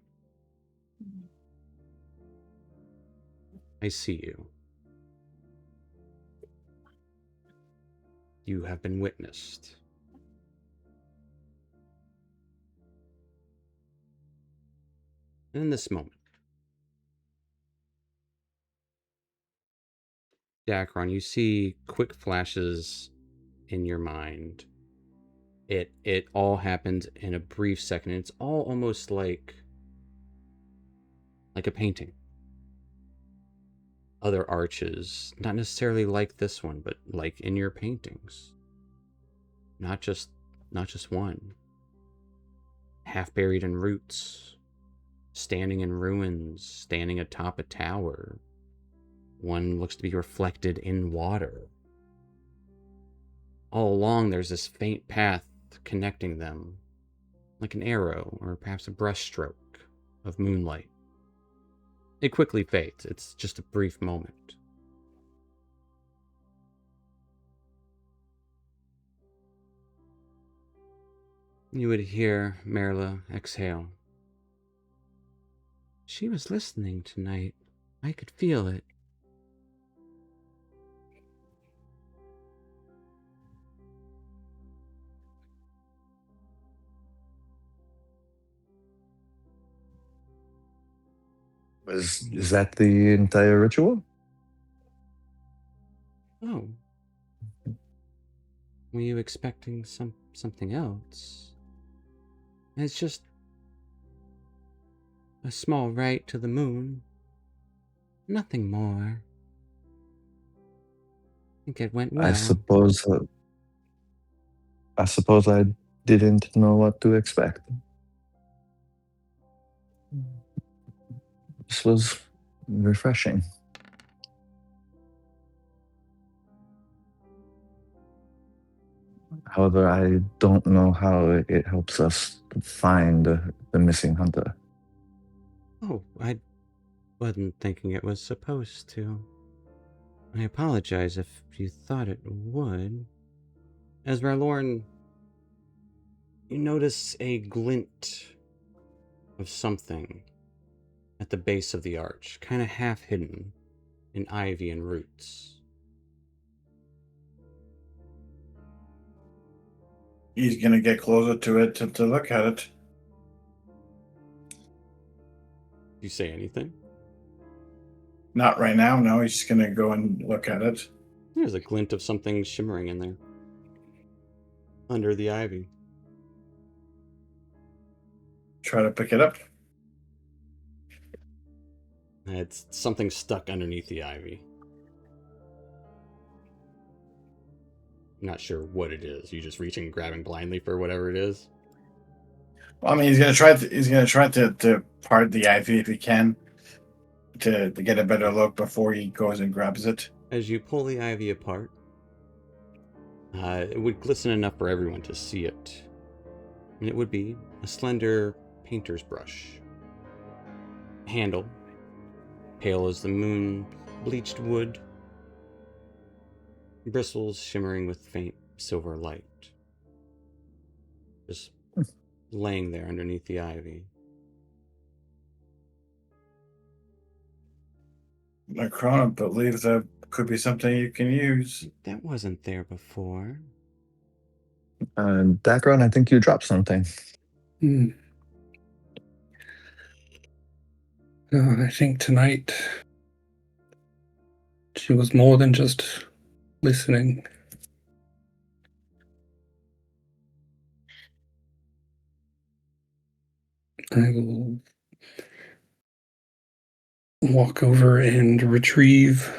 I see you. You have been witnessed. And in this moment, Dacron, you see quick flashes in your mind. It all happens in a brief second. It's all almost like a painting. Other arches, not necessarily like this one, but like in your paintings. Not just one. Half buried in roots, standing in ruins, standing atop a tower. One looks to be reflected in water. All along, there's this faint path connecting them, like an arrow or perhaps a brushstroke of moonlight. It quickly fades. It's just a brief moment. You would hear Merla exhale. She was listening tonight. I could feel it. Is that the entire ritual? Oh. Were you expecting something else? It's just a small rite to the moon. Nothing more. I think it went well. I suppose I didn't know what to expect. This was refreshing. However, I don't know how it helps us find the missing hunter. Oh, I wasn't thinking it was supposed to. I apologize if you thought it would. As Ralorn, you notice a glint of something at the base of the arch, kind of half hidden in ivy and roots. He's gonna get closer to it to look at it. Do you say anything? Not right now, no. He's just gonna go and look at it. There's a glint of something shimmering in there. Under the ivy. Try to pick it up. It's something stuck underneath the ivy. I'm not sure what it is. You just reaching and grabbing blindly for whatever it is? Well, I mean, he's gonna try to part the ivy if he can to get a better look before he goes and grabs it. As you pull the ivy apart, it would glisten enough for everyone to see it. And it would be a slender painter's brush. Handle, pale as the moon, bleached wood, bristles shimmering with faint silver light. Just laying there underneath the ivy. Macron believes that could be something you can use. That wasn't there before. Dacron, I think you dropped something. I think tonight she was more than just listening. I will walk over and retrieve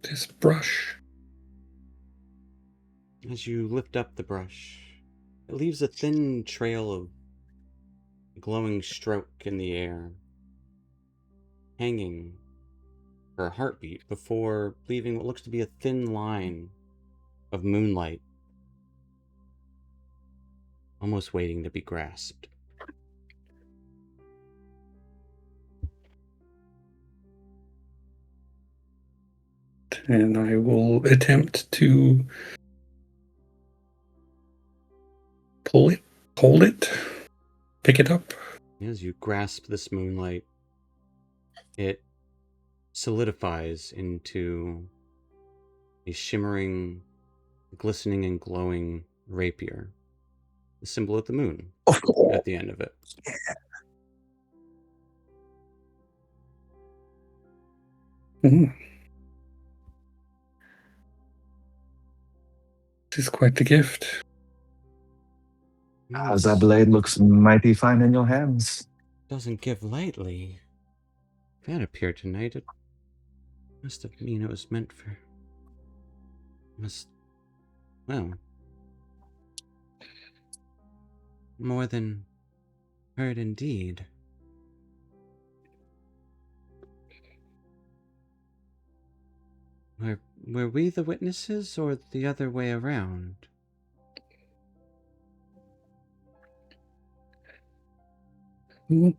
this brush. As you lift up the brush, it leaves a thin trail of glowing stroke in the air, hanging for a heartbeat before leaving what looks to be a thin line of moonlight, almost waiting to be grasped. And I will attempt to pull it, hold it, pick it up. As you grasp this moonlight, it solidifies into a shimmering, glistening, and glowing rapier, the symbol of the moon at the end of it. Mm. This is quite the gift. That blade looks mighty fine in your hands. Doesn't give lightly. If that appeared tonight, it must have mean it was meant for... Well... more than heard indeed. Were we the witnesses, or the other way around? It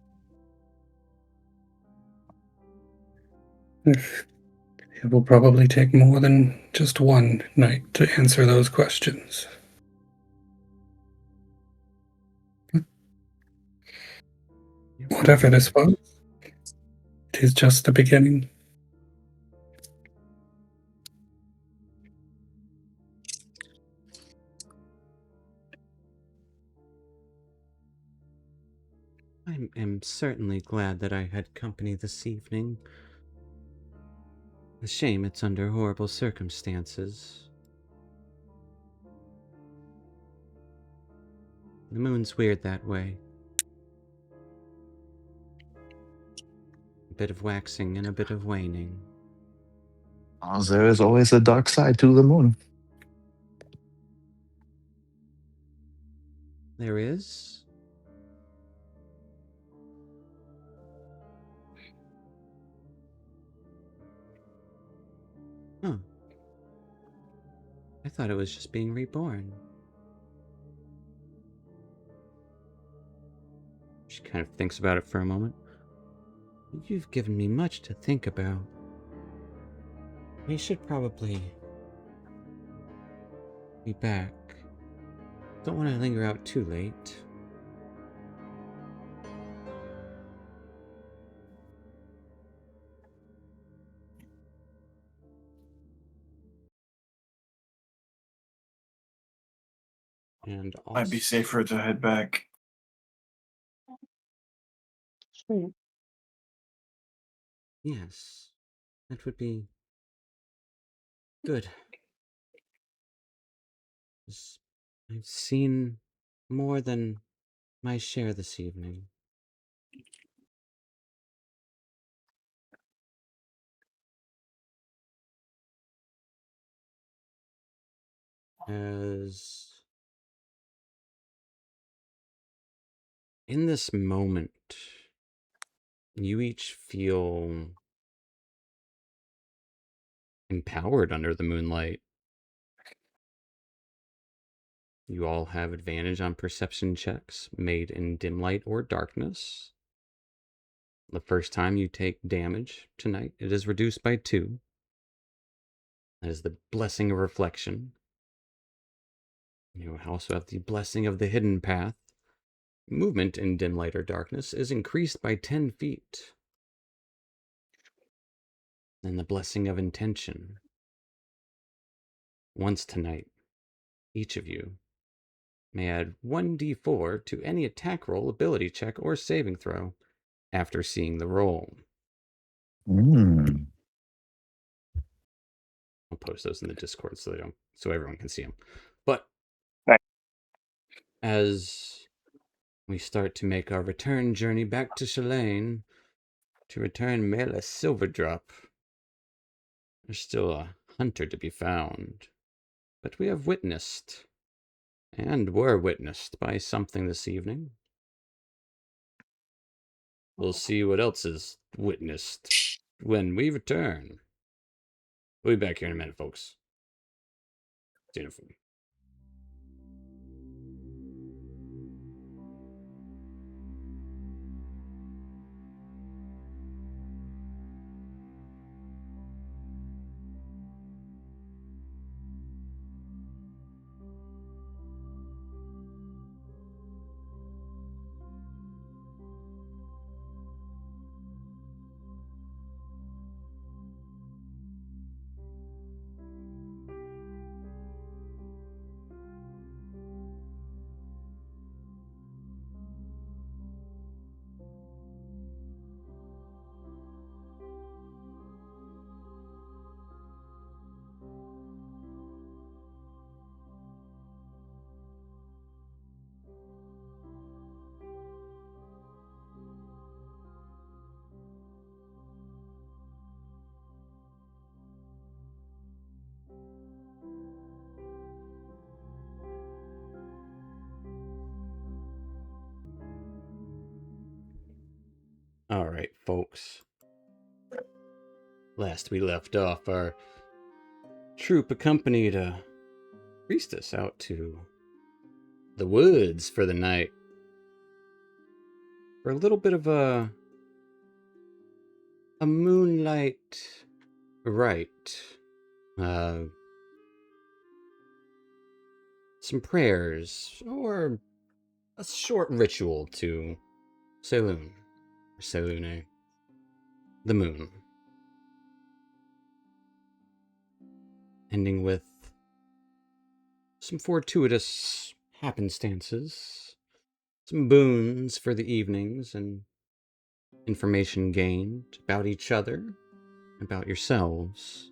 will probably take more than just one night to answer those questions. Whatever this was, it is just the beginning. I am certainly glad that I had company this evening. A shame it's under horrible circumstances. The moon's weird that way. A bit of waxing and a bit of waning. Oh, there is always a dark side to the moon. There is? thought it was just being reborn. She kind of thinks about it for a moment. You've given me much to think about. We should probably be back. Don't want to linger out too late. And Might be also, safer to head back. Sweet. yes, that would be good. I've seen more than my share this evening. As in this moment, you each feel empowered under the moonlight. You all have advantage on perception checks made in dim light or darkness. The first time you take damage tonight, it is reduced by 2. That is the blessing of reflection. You also have the blessing of the hidden path. Movement in dim light or darkness is increased by 10 feet. And the blessing of intention. Once tonight, each of you may add 1d4 to any attack roll, ability check, or saving throw after seeing the roll. Mm. I'll post those in the Discord so everyone can see them. But Right. as we start to make our return journey back to Selune to return Mela Silverdrop, there's still a hunter to be found. But we have witnessed, and were witnessed by something this evening. We'll see what else is witnessed when we return. We'll be back here in a minute, folks. See you in a few. All right, folks. Last we left off, our troop accompanied a priestess out to the woods for the night for a little bit of a moonlight rite. Some prayers, or a short ritual to selune, or selune, the moon. Ending with some fortuitous happenstances, some boons for the evenings, and information gained about each other, about yourselves,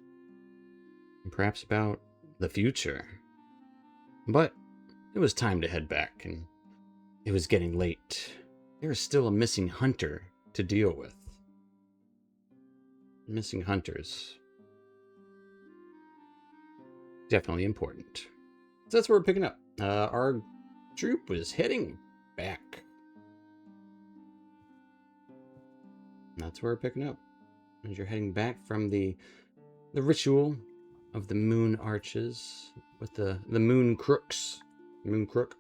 and perhaps about the future. But it was time to head back, and it was getting late. There was still a missing hunter to deal with. Missing hunters. Definitely important. So that's where we're picking up. Our troop was heading back. That's where we're picking up. As you're heading back from the ritual of the moon arches with the moon crooks. Moon crook.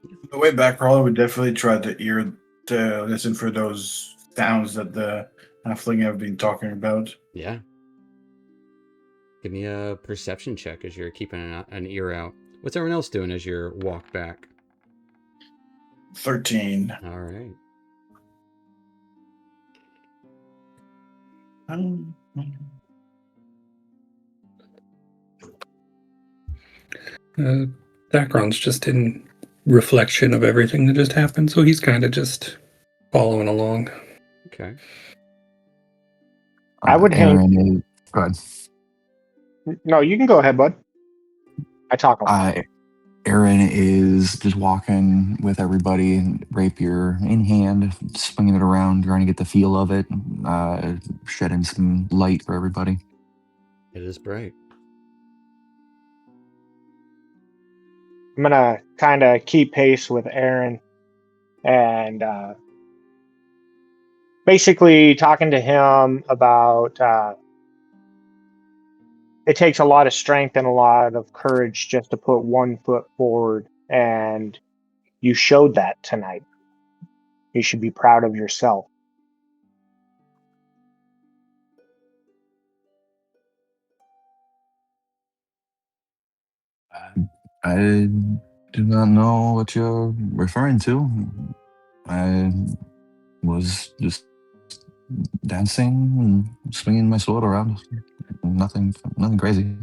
On the way back, Carla would definitely try to listen for those sounds that the halfling have been talking about. Yeah. Give me a perception check as you're keeping an ear out. What's everyone else doing as you walk back? 13. All right. Background's just in reflection of everything that just happened, so he's kind of just following along. Okay. I would hang. Aaron is, go ahead. No, you can go ahead, bud. I talk a lot. Aaron is just walking with everybody, rapier in hand, swinging it around, trying to get the feel of it, shedding some light for everybody. It is bright. I'm gonna kind of keep pace with Aaron and basically talking to him about it takes a lot of strength and a lot of courage just to put one foot forward, and you showed that tonight. You should be proud of yourself. I do not know what you're referring to. I was just dancing and swinging my sword around. Nothing crazy.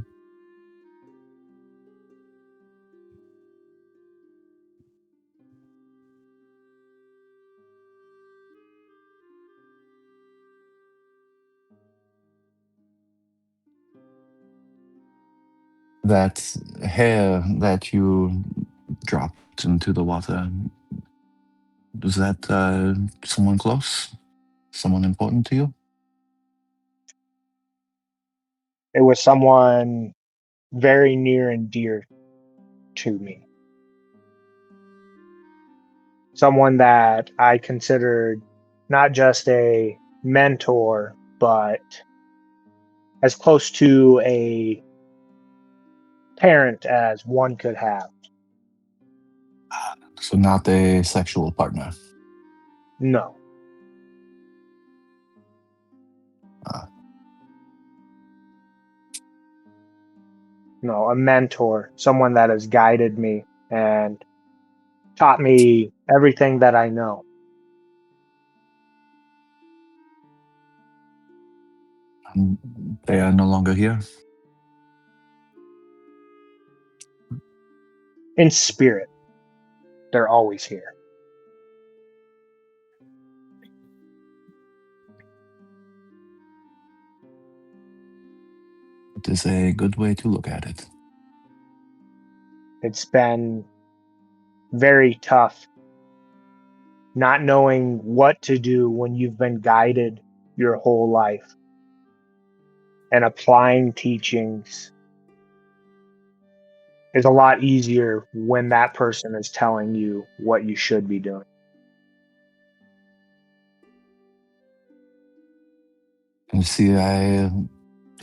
That hair that you dropped into the water, is that someone close? Someone important to you? It was someone very near and dear to me. Someone that I considered not just a mentor, but as close to a parent as one could have. So not a sexual partner. No. Uh, No, a mentor, someone that has guided me and taught me everything that I know. they are no longer here. In spirit, they're always here. It is a good way to look at it. It's been very tough not knowing what to do when you've been guided your whole life and applying teachings is a lot easier when that person is telling you what you should be doing. You see, I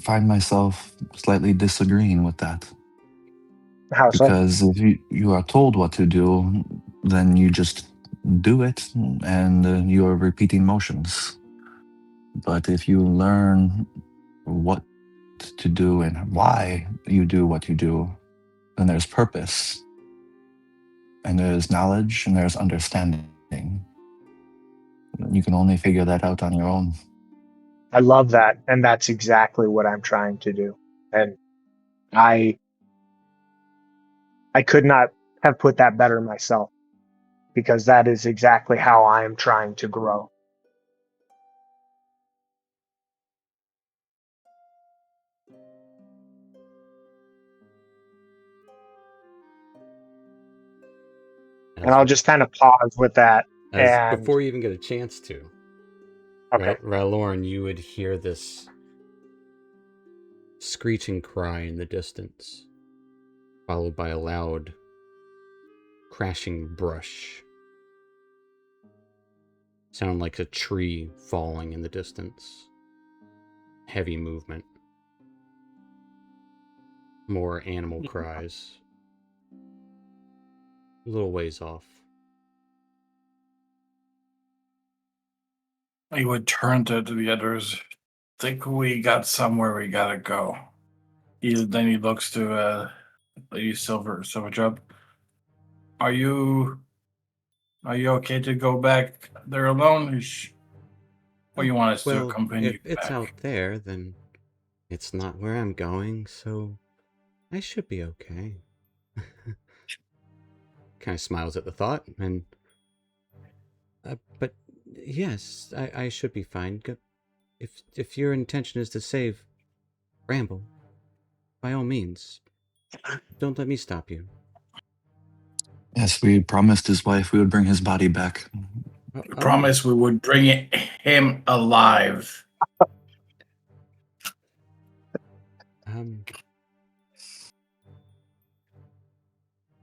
find myself slightly disagreeing with that. How so? Because if you are told what to do, then you just do it and you are repeating motions. But if you learn what to do and why you do what you do, then there's purpose and there's knowledge and there's understanding. You can only figure that out on your own. I love that, and that's exactly what I'm trying to do. And I could not have put that better myself, because that is exactly how I am trying to grow. And I'll just kind of pause with that. As And before you even get a chance to, okay, Ralorn, you would hear this screeching cry in the distance, followed by a loud crashing brush. Sound like a tree falling in the distance. heavy movement. More animal cries. A little ways off. He would turn to the others. Think we got somewhere we gotta go. Then he looks to Lady Silvertrap. Are you okay to go back there alone? Or you want us to Well, accompany if you it's back? out there, then it's not where I'm going, so I should be okay. Kind of smiles at the thought, and but yes, I should be fine. If your intention is to save Bramble, by all means, don't let me stop you. Yes, we promised his wife we would bring his body back. Oh, We promised we would bring him alive.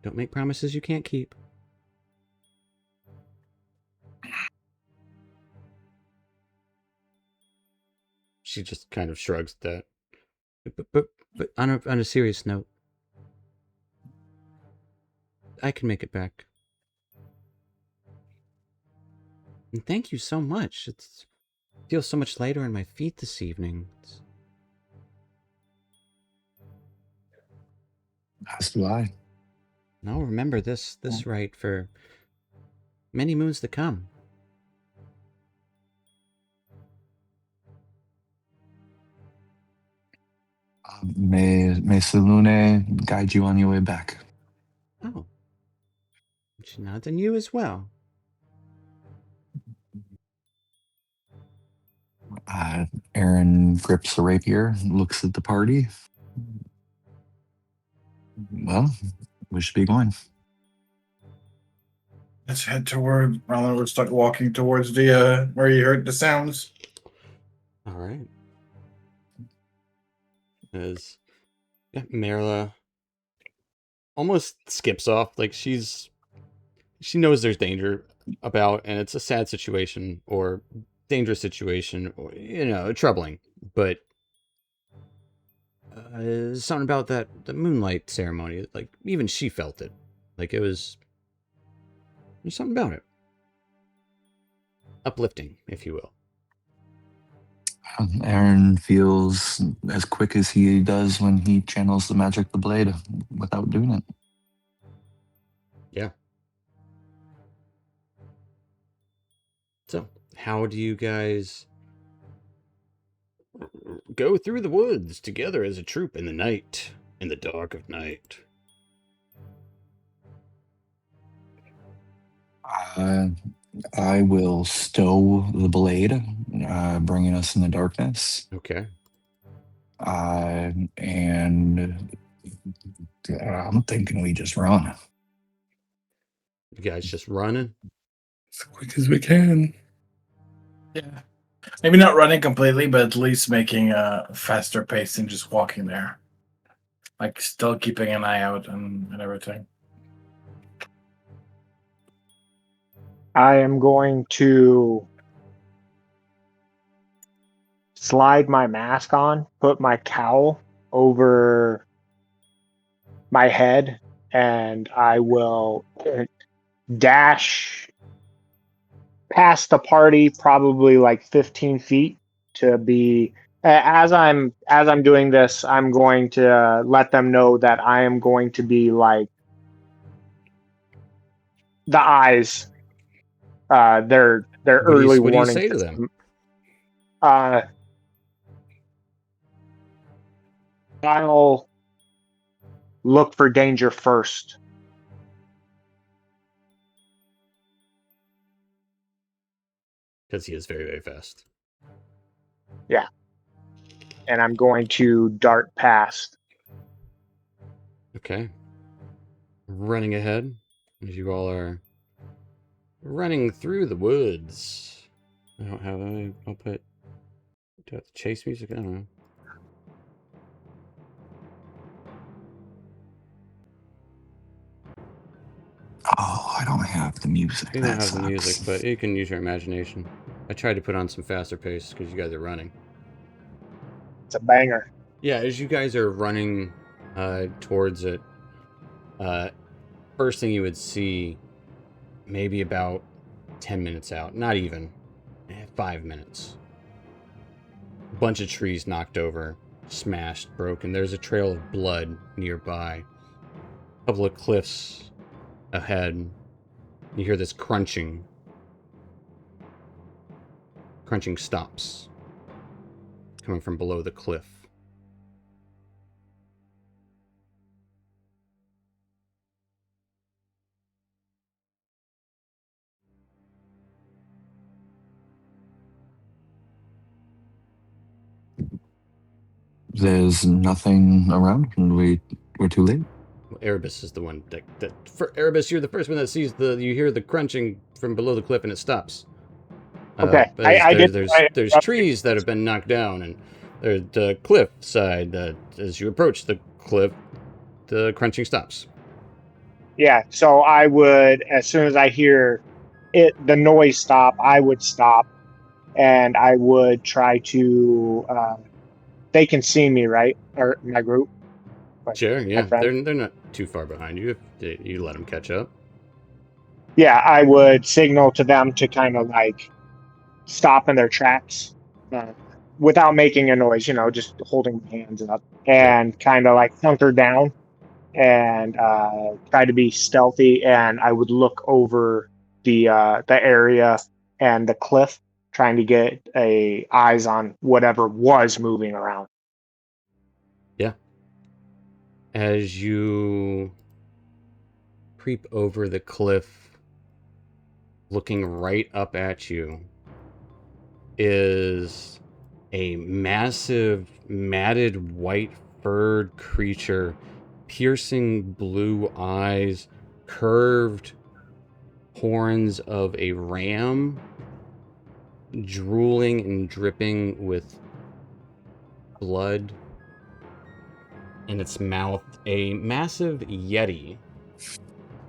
Don't make promises you can't keep. She just kind of shrugs at that. But on a serious note, I can make it back. And thank you so much. It feels so much lighter on my feet this evening. As do I. And I'll remember this rite for many moons to come. May Selune guide you on your way back. Oh. She nods, and you as well. Aaron grips the rapier, looks at the party. Well, we should be going. Let's head toward. Rather, we're stuck walking towards the where you heard the sounds. All right. As Marla almost skips off, like she knows there's danger about, and it's a sad situation or dangerous situation, or troubling. But something about the moonlight ceremony, like even she felt it. Like there's something about it, uplifting, if you will. Aaron feels as quick as he does when he channels the magic of the blade without doing it. Yeah. So, how do you guys go through the woods together as a troop in the night, in the dark of night? I will stow the blade, bringing us in the darkness. Okay. And I'm thinking we just run. You guys just running? As quick as we can. Yeah, maybe not running completely, but at least making a faster pace than just walking there. Like still keeping an eye out and everything. I am going to slide my mask on, put my cowl over my head, and I will dash past the party probably like 15 feet to be as I'm doing this, I'm going to let them know that I am going to be like the eyes, their early What do you warning say to system. them? I'll look for danger first. Because he is very, very fast. Yeah. And I'm going to dart past. Okay. Running ahead, as you all are running through the woods. I don't have I'll put... Do I have to chase music? I don't know. Oh, I don't have the music. You don't That have the music, sucks. but you can use your imagination. I tried to put on some faster pace because you guys are running. It's a banger. Yeah, as you guys are running towards it, first thing you would see, maybe about 10 minutes out, not even, 5 minutes. A bunch of trees knocked over, smashed, broken. There's a trail of blood nearby. A couple of cliffs ahead. You hear this crunching. Crunching stops. Coming from below the cliff. There's nothing around, and we're too late. Well, Erebus is the one that for Erebus, you're the first one that sees you hear the crunching from below the cliff and it stops. Okay, But I did. there's trees that have been knocked down, and there's the cliff side. As you approach the cliff, the crunching stops. Yeah, so I would, as soon as I hear the noise stop, I would stop, and I would try to. They can see me, right? Or my group. Sure, My yeah, friend. they're not too far behind you if you let them catch up. Yeah, I would signal to them to kind of like stop in their tracks without making a noise. Just holding my hands up and kind of like hunker down and try to be stealthy. And I would look over the area and the cliff, trying to get eyes on whatever was moving around. Yeah. As you creep over the cliff, looking right up at you, is a massive, matted, white-furred creature, piercing blue eyes, curved horns of a ram, drooling and dripping with blood in its mouth, a massive yeti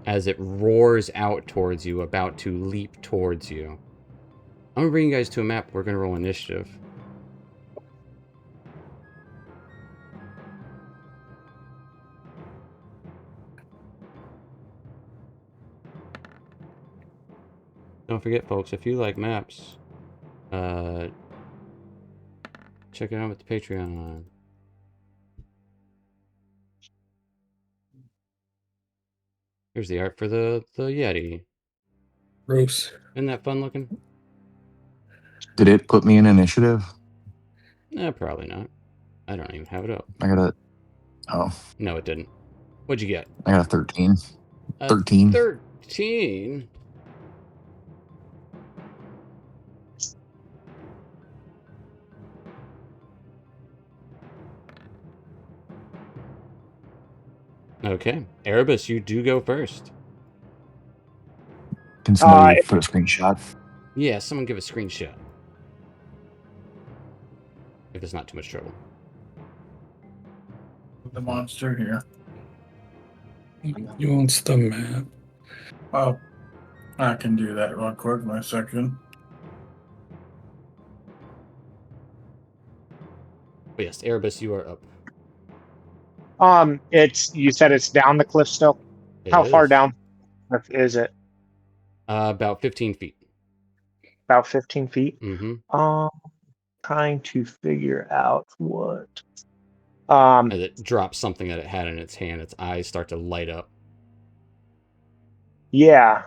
as it roars out towards you, about to leap towards you. I'm gonna bring you guys to a map. We're gonna roll initiative. Don't forget, folks, if you like maps, check it out with the Patreon on. Here's the art for the Yeti. Gross. Isn't that fun looking? Did it put me in initiative? Probably not. I don't even have it up. I got a. Oh, No, it didn't. What'd you get? I got a 13. A 13. 13? Okay. Erebus, you do go first. Can somebody put a screenshot? Yeah, someone give a screenshot. If it's not too much trouble. The monster here. You want the map? Oh, I can do that real quick in a second. But yes, Erebus, you are up. You said it's down the cliff still. How far down is it? About 15 feet. About 15 feet. Mm-hmm. Trying to figure out what. As it drops something that it had in its hand, its eyes start to light up. Yeah.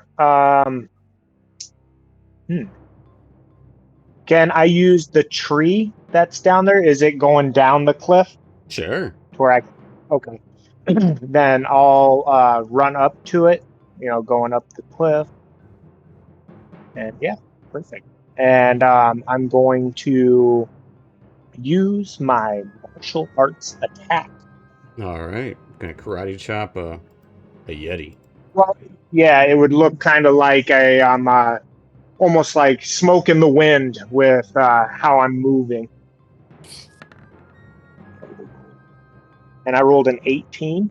Can I use the tree that's down there? Is it going down the cliff? Sure. Okay. Then I'll run up to it, going up the cliff. And yeah, perfect. And I'm going to use my martial arts attack. All right. Gonna karate chop a Yeti. Well, yeah, it would look kind of like I'm almost like smoke in the wind with how I'm moving. And I rolled an 18.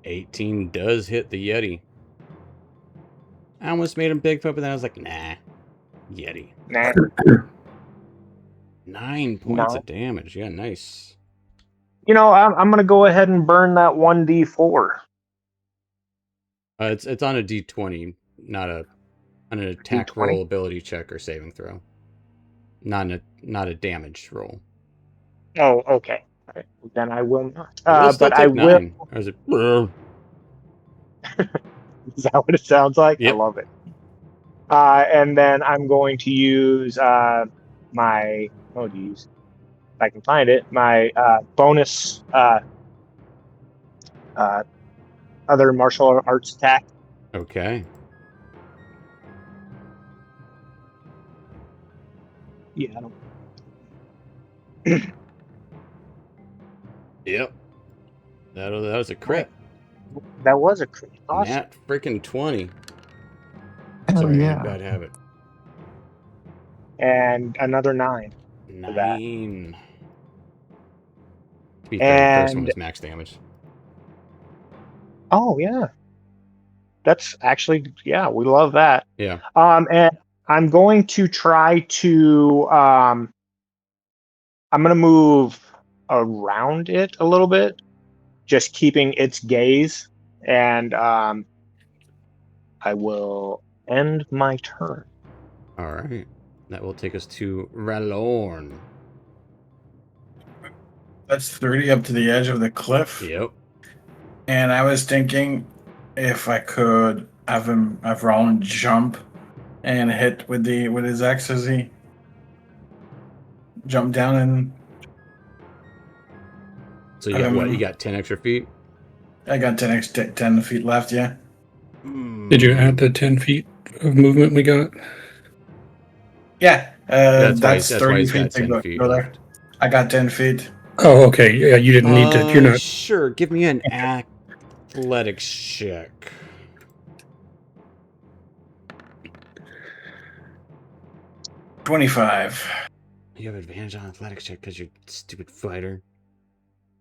18 does hit the Yeti. I almost made him Bigfoot, but then I was like, nah, Yeti. Nah. 9 points No. of damage. Yeah, nice. You know, I'm going to go ahead and burn that 1d4. It's on a d20, not an attack D20? roll, ability check, or saving throw. Not a damage roll. Oh, okay. All right. Then I will not. It will still But I take will. 9. Or is it? Is that what it sounds like? I Yep. love it. And then I'm going to use my, if I can find it, my bonus other martial arts attack. Okay. Yeah, I don't. Yep. That was a crit. That was a crit. Awesome. Nat freaking 20. Hell Sorry, I yeah. had a bad habit. And another 9. 9. To be fair, the first one And was max damage. oh yeah, that's actually, yeah, we love that. Yeah. And I'm going to try to I'm going to move around it a little bit, just keeping its gaze, and I will end my turn. All right. That will take us to Ralorn. That's 30 up to the edge of the cliff. Yep. And I was thinking if I could have Roland jump and hit with his axe as he jump down and So you got what? You got 10 extra feet? I got 10 feet left, yeah. Did you add the 10 feet of movement we got? Yeah. That's why 30 he's got feet to 10 go feet there. left. I got 10 feet. Oh, okay. Yeah, you didn't need to. You're not. Sure. Give me an athletics check. $25. You have advantage on athletics check because you're a stupid fighter.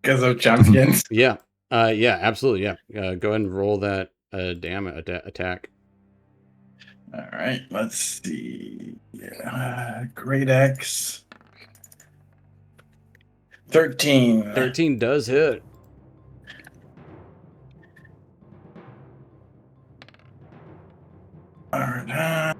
Because of champions. Yeah. Yeah, absolutely. Yeah. Go ahead and roll that attack. All right, let's see. Yeah, Great X. 13. 13 does hit. All right.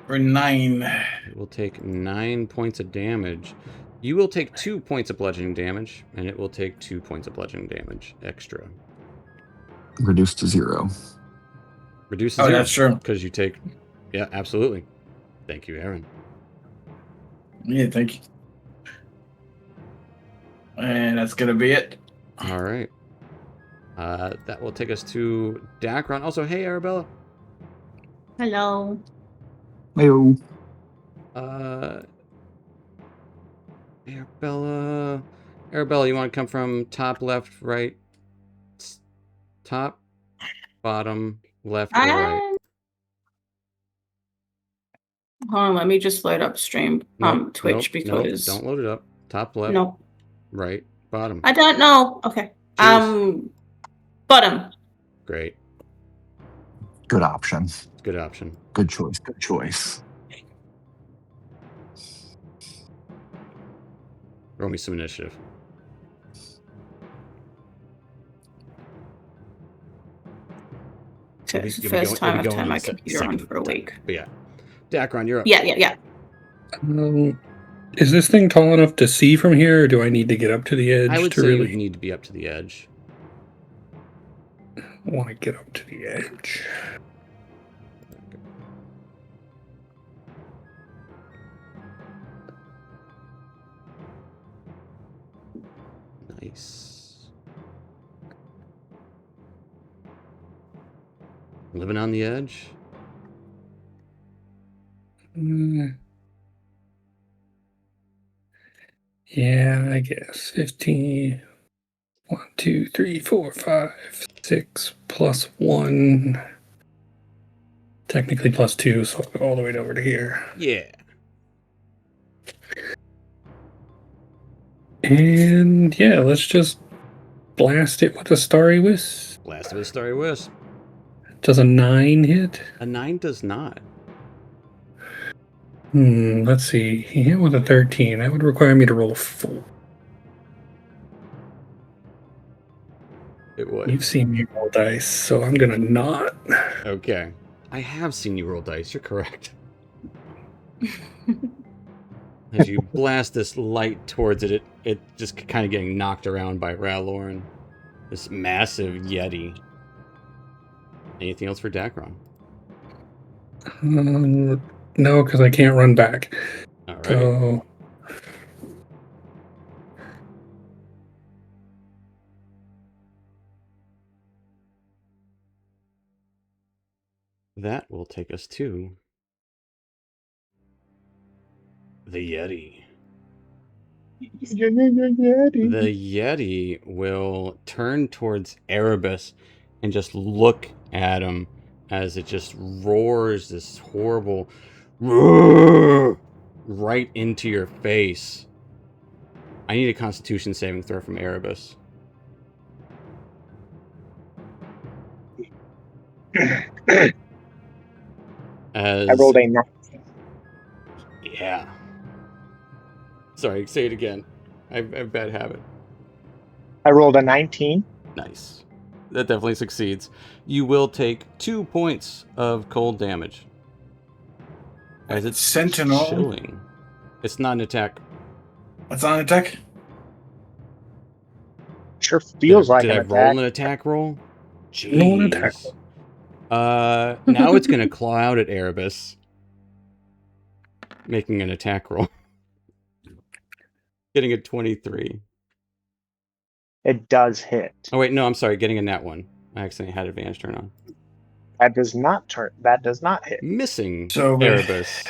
For 9. It will take 9 points of damage. You will take 2 points of bludgeoning damage, and it will take 2 points of bludgeoning damage extra. Reduced to 0. Reduces Oh, 0. that's true. Because you take... Yeah, absolutely. Thank you, Aaron. Yeah, thank you. And that's going to be it. All right. That will take us to Dacron. Also, hey, Arabella. Hello. Heyo. Arabella, you want to come from top, left, right? Top, bottom, left, or right? Hold on, let me just load up stream Twitch because don't load it up. Top, left, no, right, bottom. I don't know. Okay. Choose. Bottom. Great. Good option. Good option. Good choice. Good choice. Roll me some initiative. So it's the first time I've turned my computer on for a week. But yeah. Dacron, you're up. Yeah. Is this thing tall enough to see from here, or do I need to get up to the edge I would to say really you need to be up to the edge. want to get up to the edge? Nice. Living on the edge? Yeah, I guess 15. 1, 2, 3, 4, 5, 6 plus 1. Technically plus 2, so I'll go all the way over to here. Yeah. And yeah, let's just blast it with a starry wisp. Blast with a starry wisp. Does a 9 hit? A 9 does not. Let's see. He hit with a 13. That would require me to roll a 4. It would. You've seen me roll dice, so I'm gonna not. Okay. I have seen you roll dice. You're correct. As you blast this light towards it, it just kind of getting knocked around by Raloran. This massive Yeti. Anything else for Dacron? No, because I can't run back. All right. So That will take us to the Yeti. The Yeti will turn towards Erebus and just look at him as it just roars this horrible roar right into your face. I need a Constitution saving throw from Erebus. I rolled a 9. Yeah. Sorry, say it again. I have a bad habit. I rolled a 19. Nice. That definitely succeeds. You will take 2 points of cold damage. As it's Sentinel. chilling. It's not an attack. That's on attack. Sure feels like Did an I attack. roll an attack roll? roll an attack. Jeez. Now it's going to claw out at Erebus. Making an attack roll. Getting a 23. It does hit. Oh, wait, no, I'm sorry. Getting a nat 1. I accidentally had advantage turn on. That does not hit. Missing So Erebus.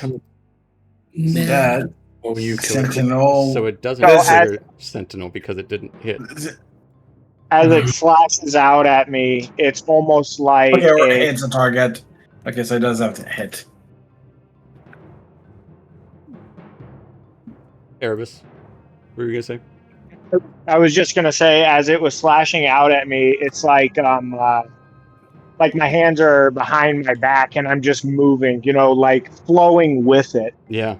that Oh, you killed Sentinel. So it doesn't So trigger Sentinel because it didn't hit. As it slashes out at me, it's almost like Okay, or hits a target. Okay, so it does have to hit. Erebus, what were you going to say? I was just gonna say, as it was slashing out at me, it's like my hands are behind my back and I'm just moving, like flowing with it. Yeah.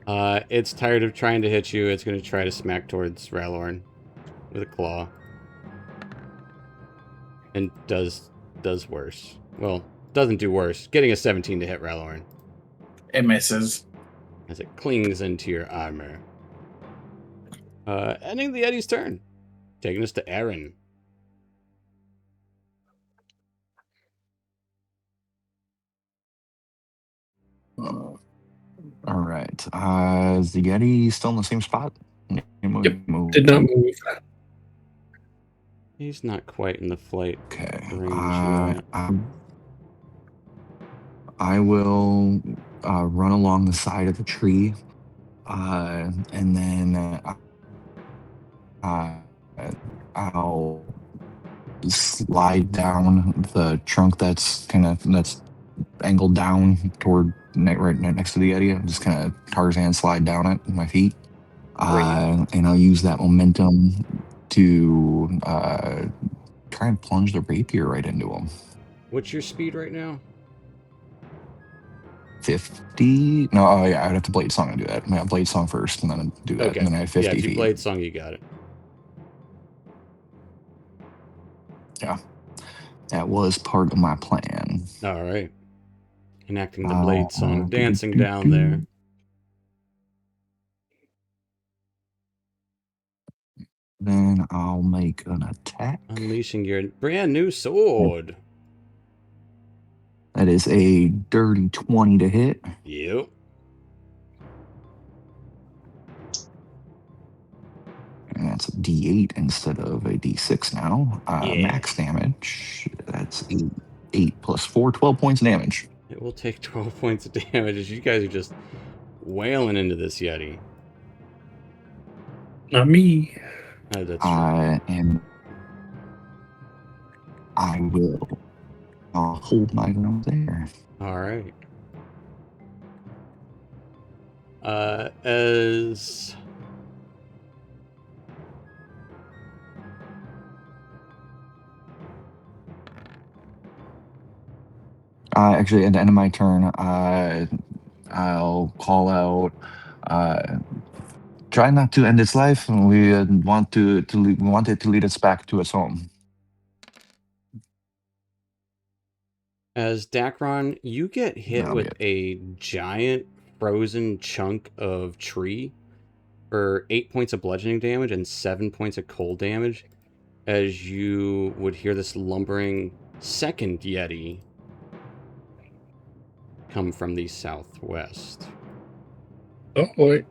It's tired of trying to hit you. It's going to try to smack towards Raloran with a claw. And does worse. Well, doesn't do worse. Getting a 17 to hit Raloran. It misses. As it clings into your armor. Ending the Yeti's turn. Taking us to Aaron. All right. Is the Yeti still in the same spot? Yep. Did not move. He's not quite in the flight Okay. range yet. I will run along the side of the tree, and then I'll slide down the trunk that's angled down toward right next to the Yeti. I'm just kind of Tarzan slide down it with my feet, and I'll use that momentum to try and plunge the rapier right into him. What's your speed right now? 50. No, oh yeah, I'd have to blade song to do that. I blade song first, and then do that, Okay. and then I have 50 yeah, if you feet. blade song, you got it. Yeah, that was part of my plan. All right. Enacting the blade song, dancing down there. Then I'll make an attack. Unleashing your brand new sword. That is a dirty 20 to hit. Yep. And that's a D8 instead of a D6 now. Max damage. That's 8 plus 4, 12 points of damage. It will take 12 points of damage as you guys are just wailing into this Yeti. Not me. Oh, that's true. And I will hold my ground there. All right. As Actually, at the end of my turn, I'll call out. Try not to end its life. We want we want it to lead us back to its home. As Dacron, you get hit That'll be with it. a giant frozen chunk of tree for 8 points of bludgeoning damage and 7 points of cold damage, as you would hear this lumbering second Yeti come from the southwest. Oh boy.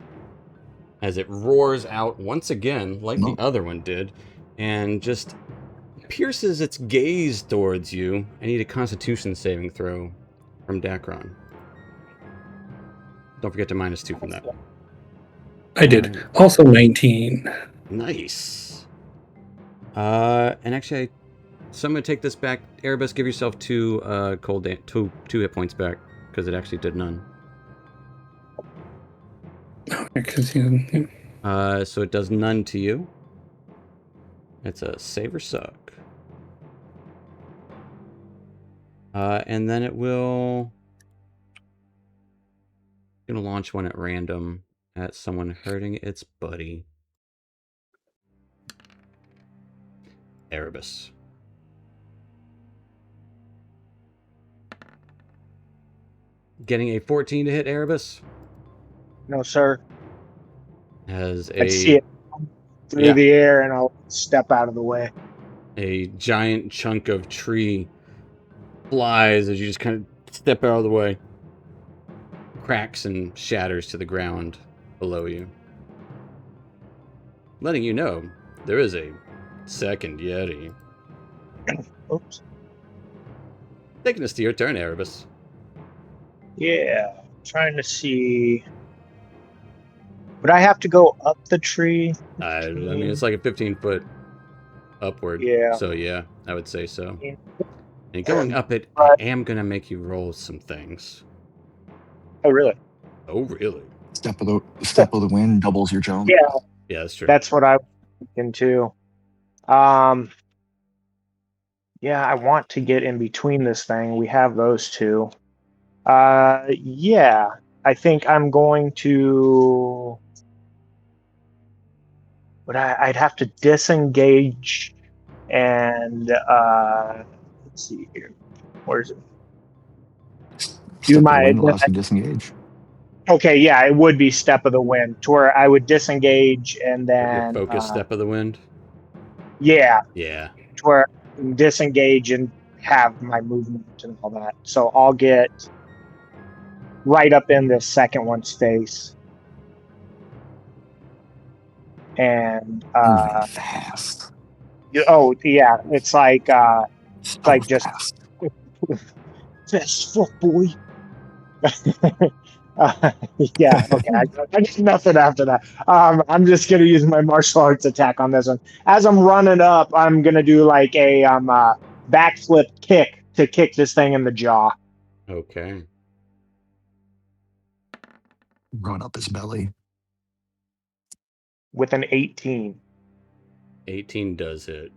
As it roars out once again, like the other one did, and just pierces its gaze towards you. I need a Constitution saving throw from Dacron. Don't forget to -2 from that. I did. Also 19. Nice. And actually, so I'm gonna take this back. Erebus, give yourself two two hit points back because it actually did none. Because So it does none to you. It's a save or suck. And then it will gonna launch one at random at someone hurting its buddy. Erebus. Getting a 14 to hit Erebus. No, sir. Has I see a it through the air, and I'll step out of the way. a giant chunk of tree flies as you just kind of step out of the way. Cracks and shatters to the ground below you. Letting you know there is a second Yeti. Oops. Taking us to your turn, Erebus. Yeah, trying to see. Would I have to go up the tree? I mean, it's like a 15-foot upward. Yeah. So yeah, I would say so. Yeah. And going up it, I am gonna make you roll some things. Oh, really? Oh, really? Step of the wind doubles your jump. Yeah. Yeah, that's true. That's what I was thinking too. Yeah, I want to get in between this thing. We have those two. Yeah, I think I'm going to. But I'd have to disengage and let's see here. Where's it? Step of the wind allows you to disengage. Okay, yeah, it would be step of the wind, to where I would disengage and Your then focus step of the wind. Yeah, Yeah. to where I can disengage and have my movement and all that. So I'll get right up in the second one's face. And Moving fast. oh yeah, it's like just fast. fast foot boy. Yeah, okay. I got nothing after that. I'm just gonna use my martial arts attack on this one. As I'm running up, I'm gonna do like a backflip kick to kick this thing in the jaw. Okay. Run up his belly. With an 18. 18 does hit.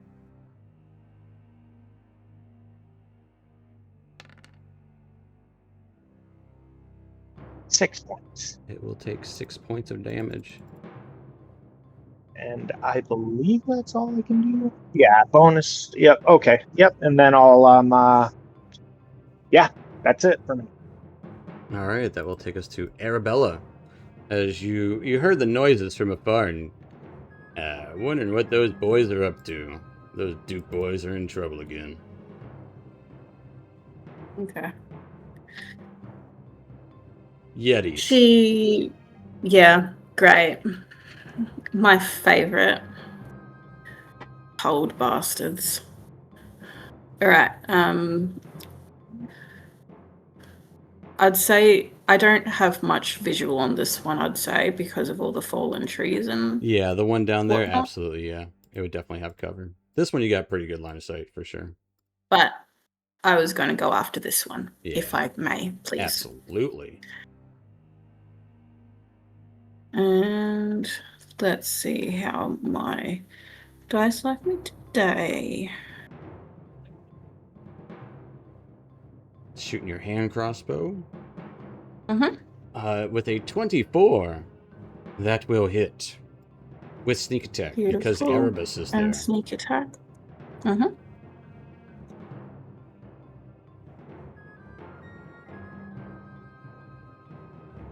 Six points. It will take 6 points of damage. And I believe that's all I can do. Yeah, bonus. Yep. Okay. Yep. And then I'll yeah, that's it for me. All right, that will take us to Arabella. As you heard the noises from afar and wondering what those boys are up to. Those Duke boys are in trouble again. Okay. Yetis. Yeah, great. My favorite. Cold bastards. All right. I'd say I don't have much visual on this one, I'd say, because of all the fallen trees and... Yeah, the one down there, whatnot. absolutely, yeah. It would definitely have cover. This one you got pretty good line of sight, for sure. But I was going to go after this one, Yeah. if I may, please. Absolutely. And let's see how my dice like me today. Shooting your hand crossbow. Mm-hmm. With a 24, that will hit. With sneak attack, because Beautiful. Erebus is there. And sneak attack. Mm-hmm.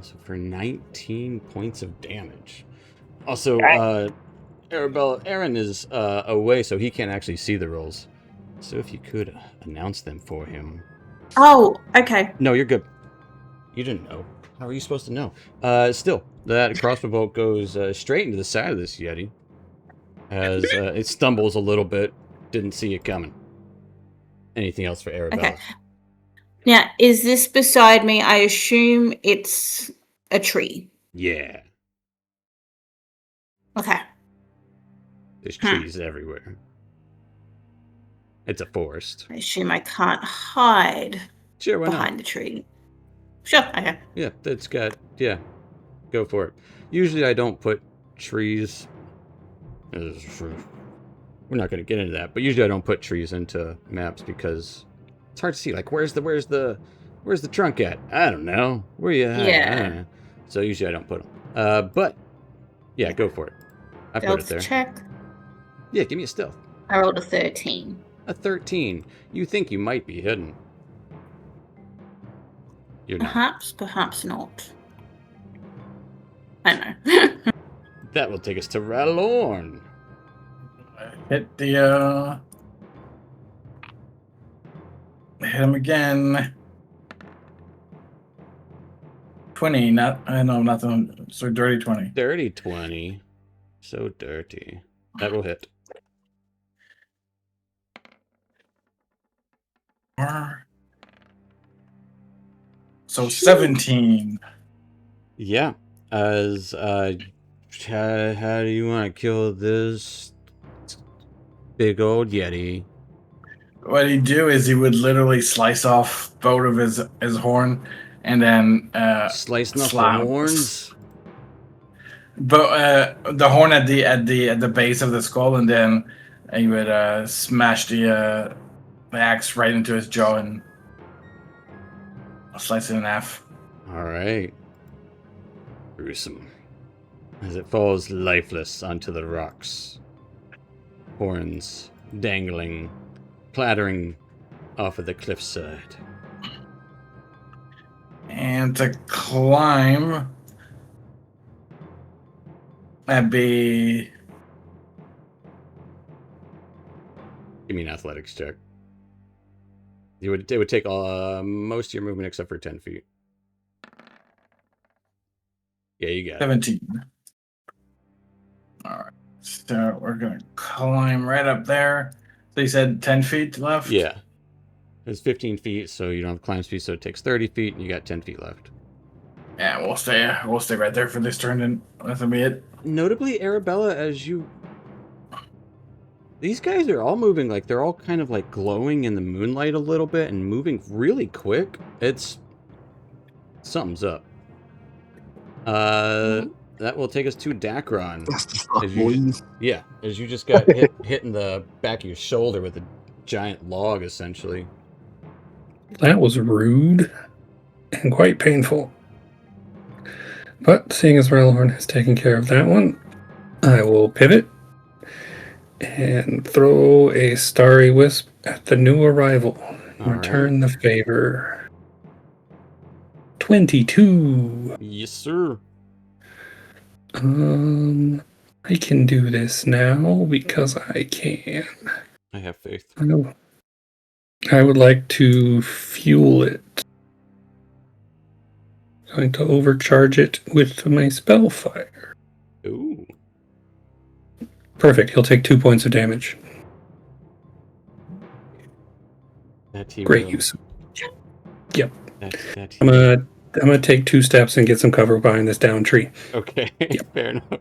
So for 19 points of damage. Also, Aaron is away, so he can't actually see the rolls. So if you could announce them for him. Oh, okay. No, you're good. You didn't know. How are you supposed to know? Still, that crossbow bolt goes straight into the side of this Yeti. As it stumbles a little bit. Didn't see it coming. Anything else for Arabella? Okay. Now, is this beside me? I assume it's a tree. Yeah. Okay. There's trees everywhere. It's a forest. I assume I can't hide Sure, why behind not? the tree. Sure, okay. Yeah, that's got... Yeah, go for it. Usually I don't put trees... We're not going to get into that, but usually I don't put trees into maps because it's hard to see. Like, where's the trunk at? I don't know. Where you at? Yeah. I don't know. So usually I don't put them. But, yeah, go for it. I put it Stealth there. check. Yeah, give me a stealth. I rolled a 13. A 13. You think you might be hidden. You're not. Perhaps not. I know. That will take us to Rattlorn. Hit the hit him again. 20, not nothing. So dirty 20. Dirty 20. So dirty. That will hit. So 17. Yeah. As how do you want to kill this big old Yeti? What he'd do is he would literally slice off both of his horn and then Slicing off the slap- horns? But the horn at the base of the skull, and then he would smash the axe right into his jaw and slice it in half. Alright. Gruesome. As it falls lifeless onto the rocks. Horns dangling, clattering off of the cliffside. And to climb, that'd be Give me an athletics check. It would take most of your movement except for 10 feet. Yeah, you got it. 17. All right, so we're gonna climb right up there. So you said 10 feet left? Yeah. It's 15 feet, so you don't have climb speed, so it takes 30 feet, and you got 10 feet left. Yeah, we'll stay right there for this turn, and that'll be it. Notably, Arabella, as you... These guys are all moving, like, they're all kind of, like, glowing in the moonlight a little bit and moving really quick. It's... Something's up. That will take us to Dacron. As you just got hit in the back of your shoulder with a giant log, essentially. That was rude and quite painful. But seeing as Rattlehorn has taken care of that one, I will pivot and throw a Starry Wisp at the new arrival. Return the favor. 22. Yes, sir. I can do this now because I can. I have faith. I would like to fuel it. Going to overcharge it with my spellfire. Ooh. Perfect. He'll take 2 points of damage. Great use. Yep. I'm gonna take 2 steps and get some cover behind this down tree. Okay. Yep. Fair enough.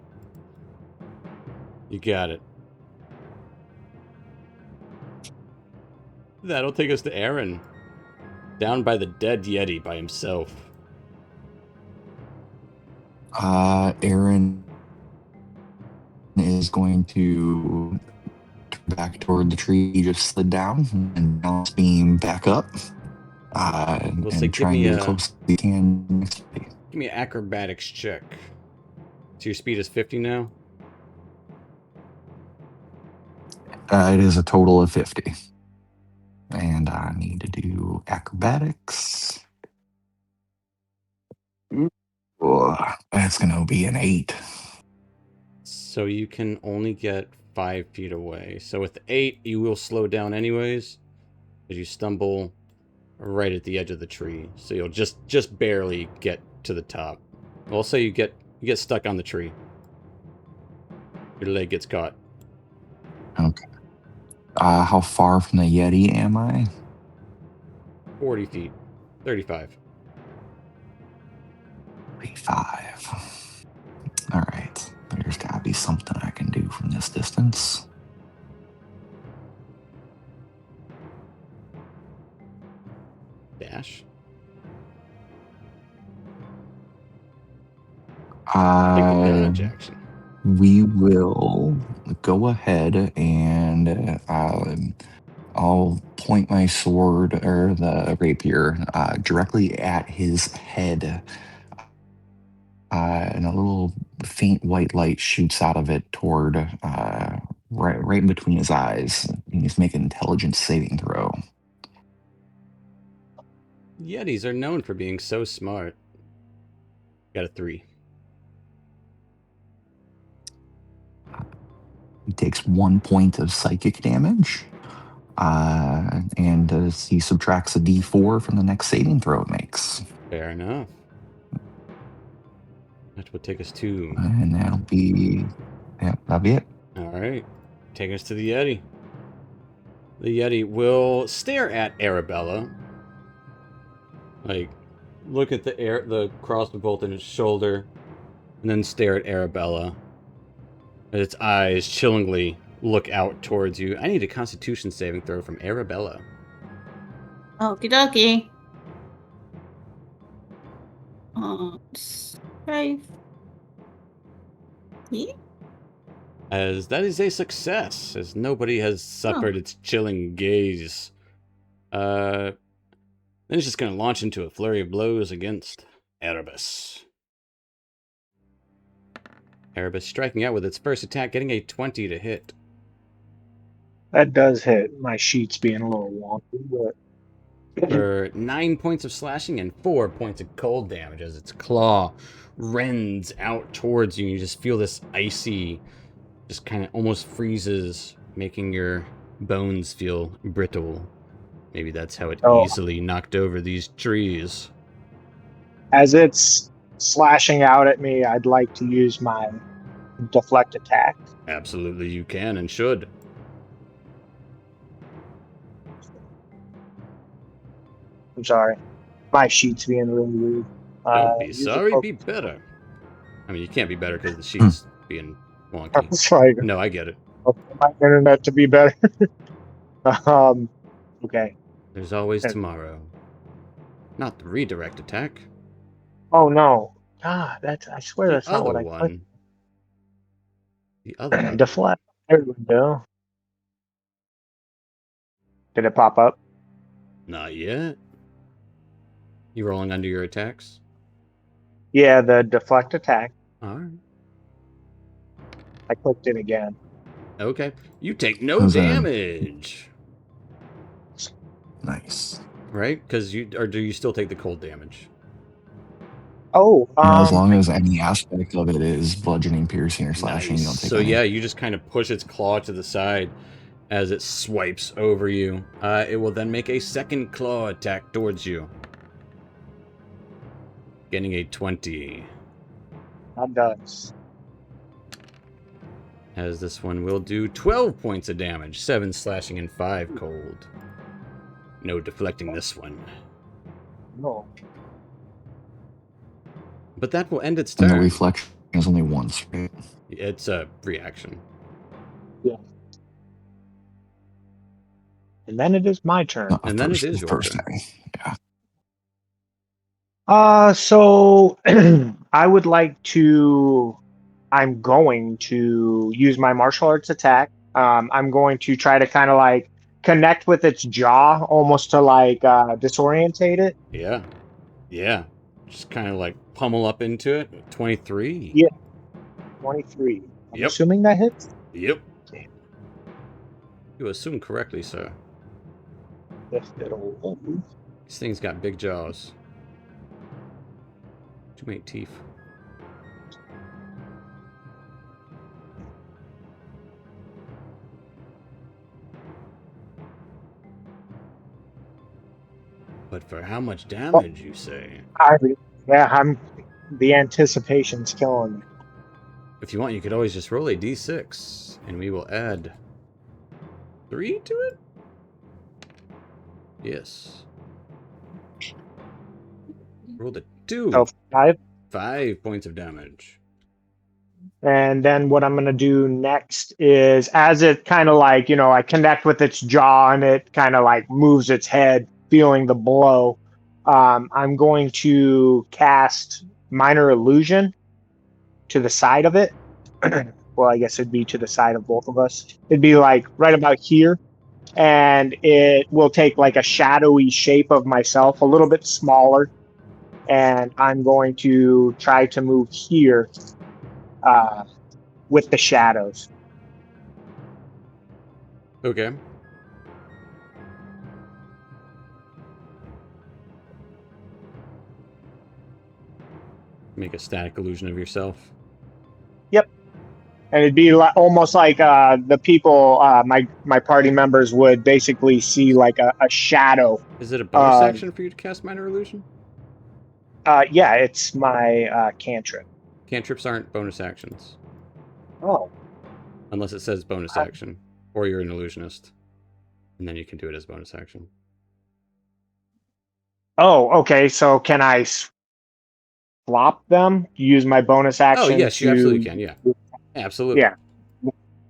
You got it. That'll take us to Aaron. Down by the dead Yeti by himself. Aaron is going to turn back toward the tree he just slid down and bounce beam back up. We'll say, And try and get as close as he can next to me. Give me an acrobatics check. So your speed is 50 now? It is a total of 50. And I need to do acrobatics. Oh, that's going to be an 8. So you can only get 5 feet away. So with 8, you will slow down anyways. As you stumble right at the edge of the tree. So you'll just barely get to the top. We'll say you get stuck on the tree. Your leg gets caught. Okay. How far from the Yeti am I? 40 feet. 35. 35. All right. There's got to be something I can do from this distance. Dash. Take advantage action. We will go ahead and I'll point my sword or the rapier directly at his head. And a little faint white light shoots out of it toward right in between his eyes. And he's making an intelligence saving throw. Yetis are known for being so smart. Got a 3. He takes 1 point of psychic damage. And he subtracts a d4 from the next saving throw it makes. Fair enough. That would take us to... And that'll be it. Alright. Take us to the Yeti. The Yeti will stare at Arabella. Like, look at the crossbow in its shoulder, and then stare at Arabella. Its eyes chillingly look out towards you. I need a Constitution saving throw from Arabella. Okie dokie. Save. Yeah. As that is a success, as nobody has suffered its chilling gaze. Then it's just going to launch into a flurry of blows against Erebus. Erebus striking out with its first attack, getting a 20 to hit. That does hit. My sheet's being a little wonky, but For 9 points of slashing and 4 points of cold damage as its claw rends out towards you. And you just feel this icy, just kind of almost freezes, making your bones feel brittle. Maybe that's how it easily knocked over these trees. As it's slashing out at me, I'd like to use my deflect attack. Absolutely, you can and should. I'm sorry. My sheet's being really weird. Don't be sorry, be better. I mean, you can't be better because the sheet's being wonky. It's like, No, I get it. my internet to be better. Okay. There's always tomorrow. Not the redirect attack. Oh no. God, I swear that's not what I one. clicked. The other one. Deflect. There we go. Did it pop up? Not yet. You rolling under your attacks? Yeah, the deflect attack. Alright. I clicked it again. Okay. You take no damage. Nice. Right? Because do you still take the cold damage? Oh, as long as any aspect of it is bludgeoning, piercing, or slashing, nice. You don't take so any. Yeah, you just kind of push its claw to the side as it swipes over you. It will then make a second claw attack towards you. Getting a 20. That does. As this one will do 12 points of damage, 7 slashing and 5 cold. No deflecting this one. No. But that will end its turn. And the reflection is only once, right? It's a reaction. Yeah. And then it is my turn. And then it is your turn. Yeah. So I'm going to use my martial arts attack. I'm going to try to kind of like connect with its jaw, almost to like disorientate it. Yeah. Yeah. just kind of like pummel up into it. 23. Yeah. 23. I'm Yep. assuming that hits. Yep. Okay. You assume correctly, sir. If it'll. These things got big jaws. Too many teeth. But for how much damage, you say? The anticipation's killing me. If you want, you could always just roll a d6, and we will add 3 to it? Yes. Rolled a 2. So 5. 5 points of damage. And then what I'm going to do next is, as it kind of like, I connect with its jaw and it kind of like moves its head, feeling the blow. I'm going to cast Minor Illusion to the side of it. Well, I guess it'd be to the side of both of us. It'd be like right about here. And it will take like a shadowy shape of myself, a little bit smaller. And I'm going to try to move here with the shadows. Okay. Make a static illusion of yourself. Yep. And it'd be almost like the people, my party members would basically see like a shadow. Is it a bonus action for you to cast Minor Illusion? Yeah, it's my cantrip. Cantrips aren't bonus actions. Oh. Unless it says bonus action. Or you're an illusionist. And then you can do it as bonus action. Oh, okay. So can I swap them? Use my bonus action? Oh, yes, you absolutely can. Yeah. Absolutely. Yeah.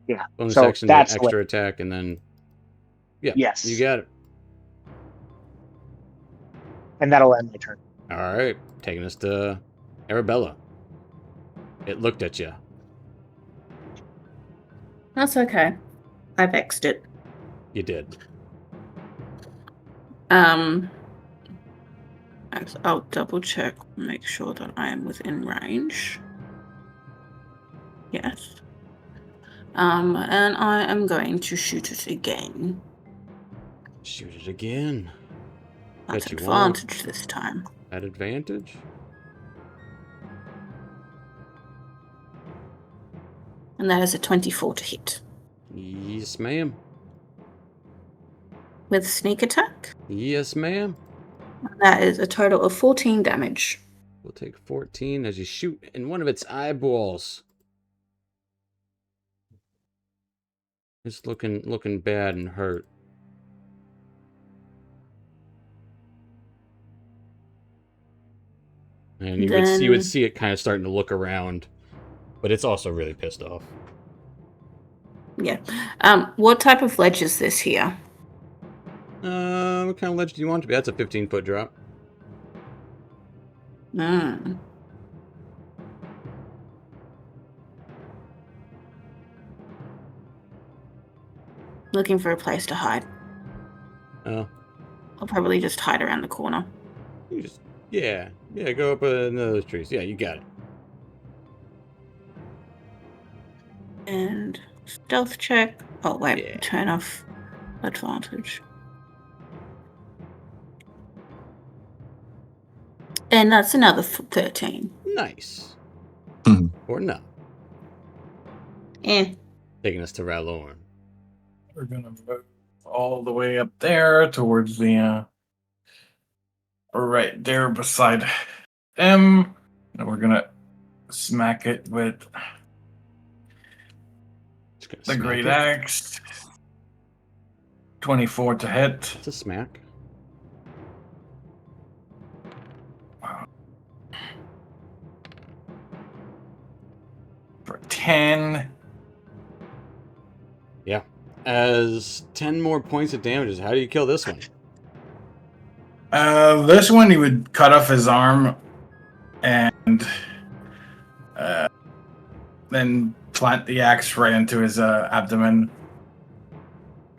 Yeah. Bonus so action to extra attack, and then... Yeah. Yes. You got it. And that'll end my turn. All right. Taking us to Arabella. It looked at you. That's okay. I vexed it. You did. I'll double check, make sure that I am within range. Yes. And I am going to shoot it again. Shoot it again. At Bet you advantage this time. At advantage? And that is a 24 to hit. Yes, ma'am. With sneak attack? Yes, ma'am. That is a total of 14 damage. We'll take 14 as you shoot in one of its eyeballs. It's looking bad and hurt. And you would see it kind of starting to look around, but it's also really pissed off. Yeah. What type of ledge is this here? What kind of ledge do you want to be? That's a 15-foot drop. Looking for a place to hide. Oh. I'll probably just hide around the corner. You just, yeah, go up in those trees. Yeah, you got it. And stealth check. Oh, wait, Yeah. turn off advantage. And that's another 13. Nice. Mhm. Or no. Taking us to Ralorn. We're gonna move all the way up there towards the right there beside them. And we're gonna smack it with the great axe. 24 to hit. It's a smack. For 10. Yeah. As 10 more points of damage. How do you kill this one? This one you would cut off his arm and then plant the axe right into his abdomen.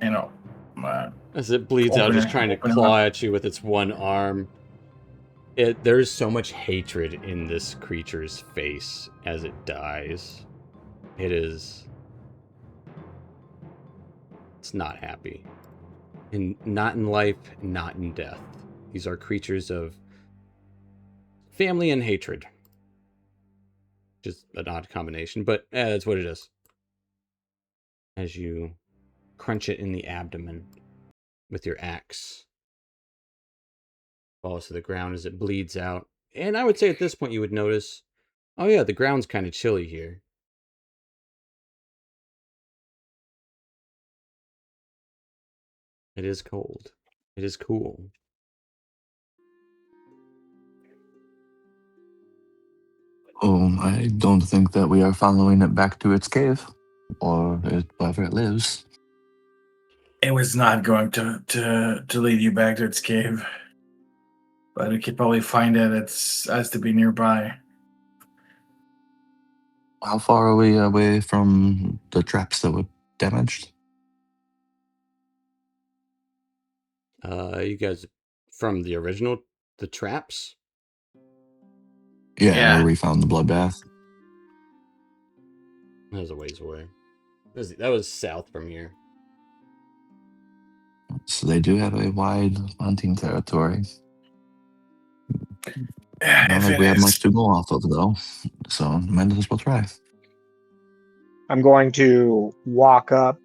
You know. As it bleeds out, just trying to claw at you with its one arm. There's so much hatred in this creature's face as it dies. It's not happy. And not in life, not in death. These are creatures of family and hatred. Just an odd combination, but that's what it is. As you crunch it in the abdomen with your axe, falls to the ground as it bleeds out. And I would say at this point you would notice, oh yeah, the ground's kind of chilly here. It is cold. It is cool. I don't think that we are following it back to its cave, or wherever it lives. It was not going to lead you back to its cave, but we could probably find it. It has to be nearby. How far are we away from the traps that were damaged? You guys from the original, the traps? Yeah, where Yeah. we found the bloodbath. That was a ways away. That was south from here. So they do have a wide hunting territory. Not If like it we have much is, to go off of, though. So might as well try. I'm going to walk up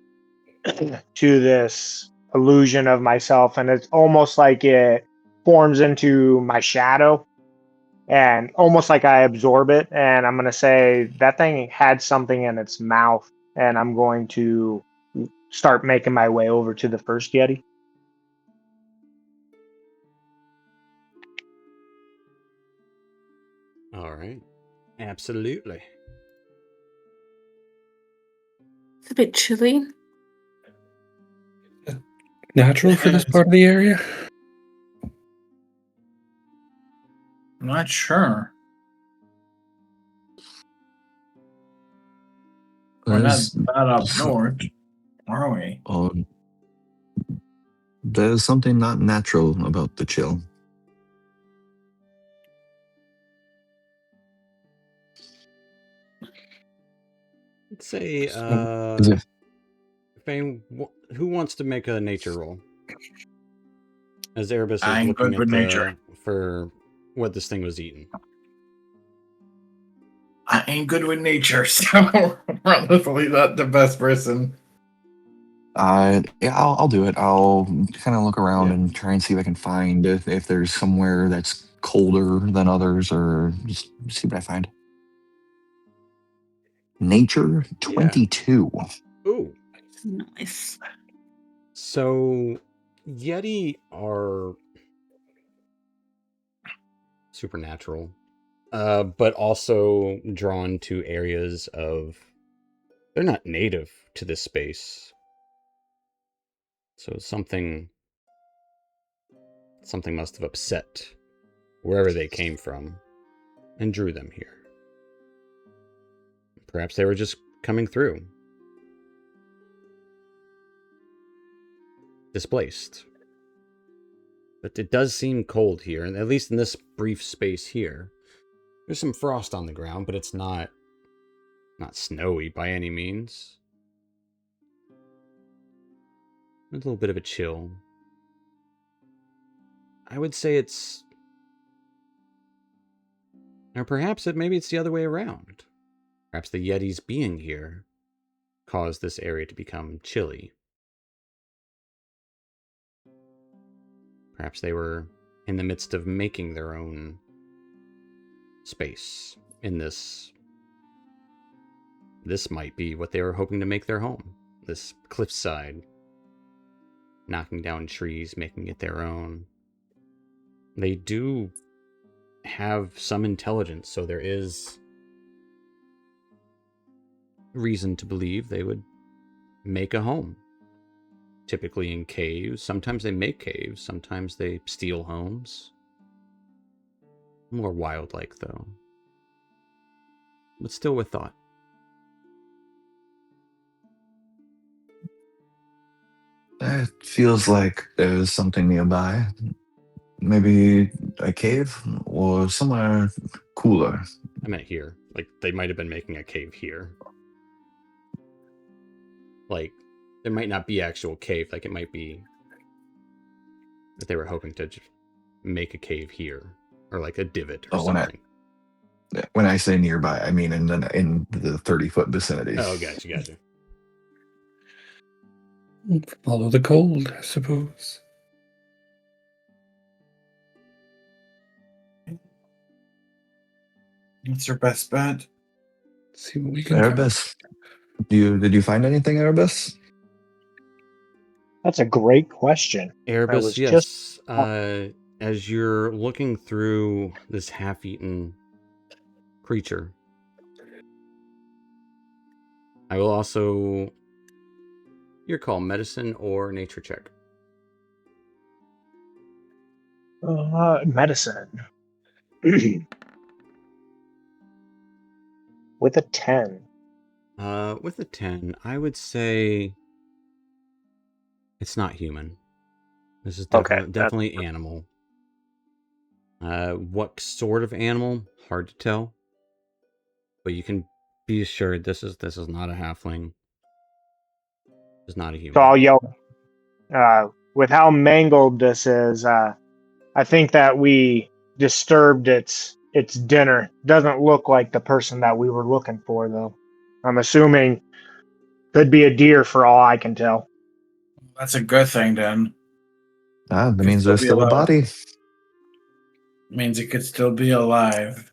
to this illusion of myself, and it's almost like it forms into my shadow, and almost like I absorb it. And I'm going to say that thing had something in its mouth, and I'm going to start making my way over to the first Yeti. All right. Absolutely. It's a bit chilly. Natural for this part of the area? I'm not sure. We're not There's, that up north, are we? there's something not natural about the chill. Let's say, Is it- Fane, who wants to make a nature roll? As Erebus is I'm looking good at with nature. for what this thing was eating. I ain't good with nature, so probably not the best person. Yeah, I'll do it. I'll kind of look around Yeah. and try and see if I can find if there's somewhere that's colder than others, or just see what I find. Nature 22. Ooh. Nice. So, Yeti are supernatural, but also drawn to areas of. They're not native to this space, so something must have upset wherever they came from and drew them here. Perhaps they were just coming through, displaced. But it does seem cold here, and at least in this brief space here. There's some frost on the ground, but it's not snowy by any means. A little bit of a chill. I would say it's, or perhaps maybe it's the other way around. Perhaps the Yeti's being here caused this area to become chilly. Perhaps they were in the midst of making their own space in this. This might be what they were hoping to make their home. This cliffside. Knocking down trees, making it their own. They do have some intelligence, so there is reason to believe they would make a home. Typically in caves. Sometimes they make caves, sometimes they steal homes. More wild-like, though. But still with thought. It feels like there's something nearby. maybe a cave or somewhere cooler. I meant here. Like, they might have been making a cave here. Like, there might not be actual cave. Like, it might be that they were hoping to just make a cave here. Or, like, a divot or Oh, something. when I say nearby, I mean in the 30-foot vicinity. Oh, gotcha. Follow the cold, I suppose. What's your best bet? See what we can find. Erebus, did you find anything, Erebus? That's a great question. Erebus, was yes. As you're looking through this half-eaten creature, I will also... Your call, medicine or nature check. Medicine. With a 10. With a 10, I would say it's not human. This is Okay, definitely animal. What sort of animal? Hard to tell. But you can be assured this is not a halfling. It's not a human. So I'll yell, with how mangled this is, I think that we disturbed its dinner. Doesn't look like the person that we were looking for, though. I'm assuming could be a deer for all I can tell. That's a good thing, then. That Could means still there's be still a alive. body. Means it could still be alive.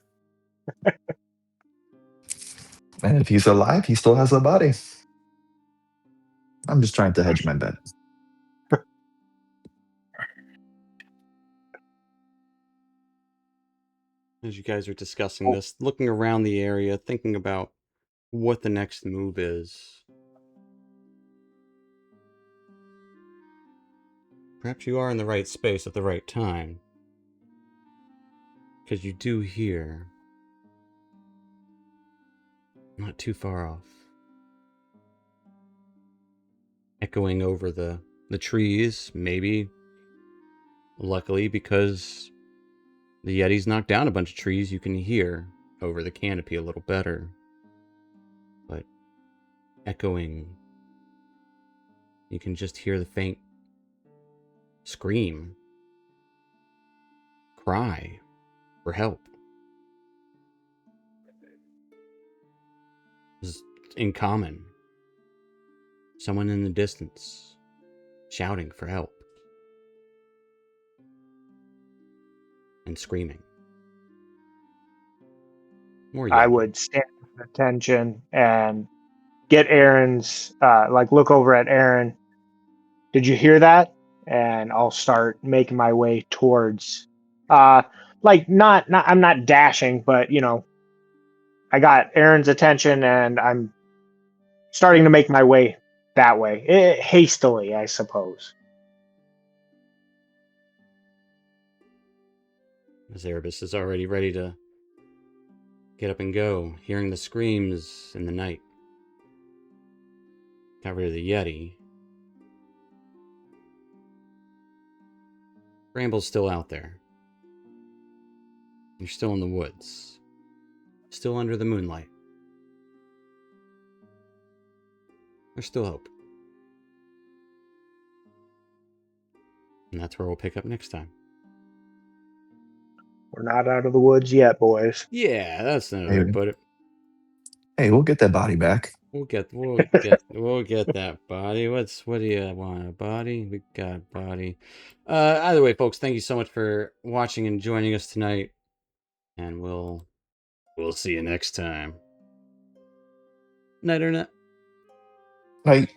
And if he's alive, he still has a body. I'm just trying to hedge my bet. As you guys are discussing this, looking around the area, thinking about what the next move is. Perhaps you are in the right space at the right time. Because you do hear, not too far off, echoing over the trees, maybe, luckily, because the Yeti's knocked down a bunch of trees, you can hear over the canopy a little better. But echoing, you can just hear the faint scream, cry for help. This is in common. Someone in the distance shouting for help and screaming. More I yelling. would stand with attention and get Aaron's, look over at Aaron. Did you hear that? And I'll start making my way towards, not I'm not dashing, but I got Aaron's attention and I'm starting to make my way that way, hastily, I suppose. As Erebus is already ready to get up and go, hearing the screams in the night. Got rid of the Yeti. Bramble's still out there. You're still in the woods. Still under the moonlight. There's still hope. And that's where we'll pick up next time. We're not out of the woods yet, boys. Yeah, that's another way to put it. Hey, we'll get that body back. We'll get that body. What do you want? A body? We got a body. Either way, folks, thank you so much for watching and joining us tonight. And we'll see you next time. Night or not. Right.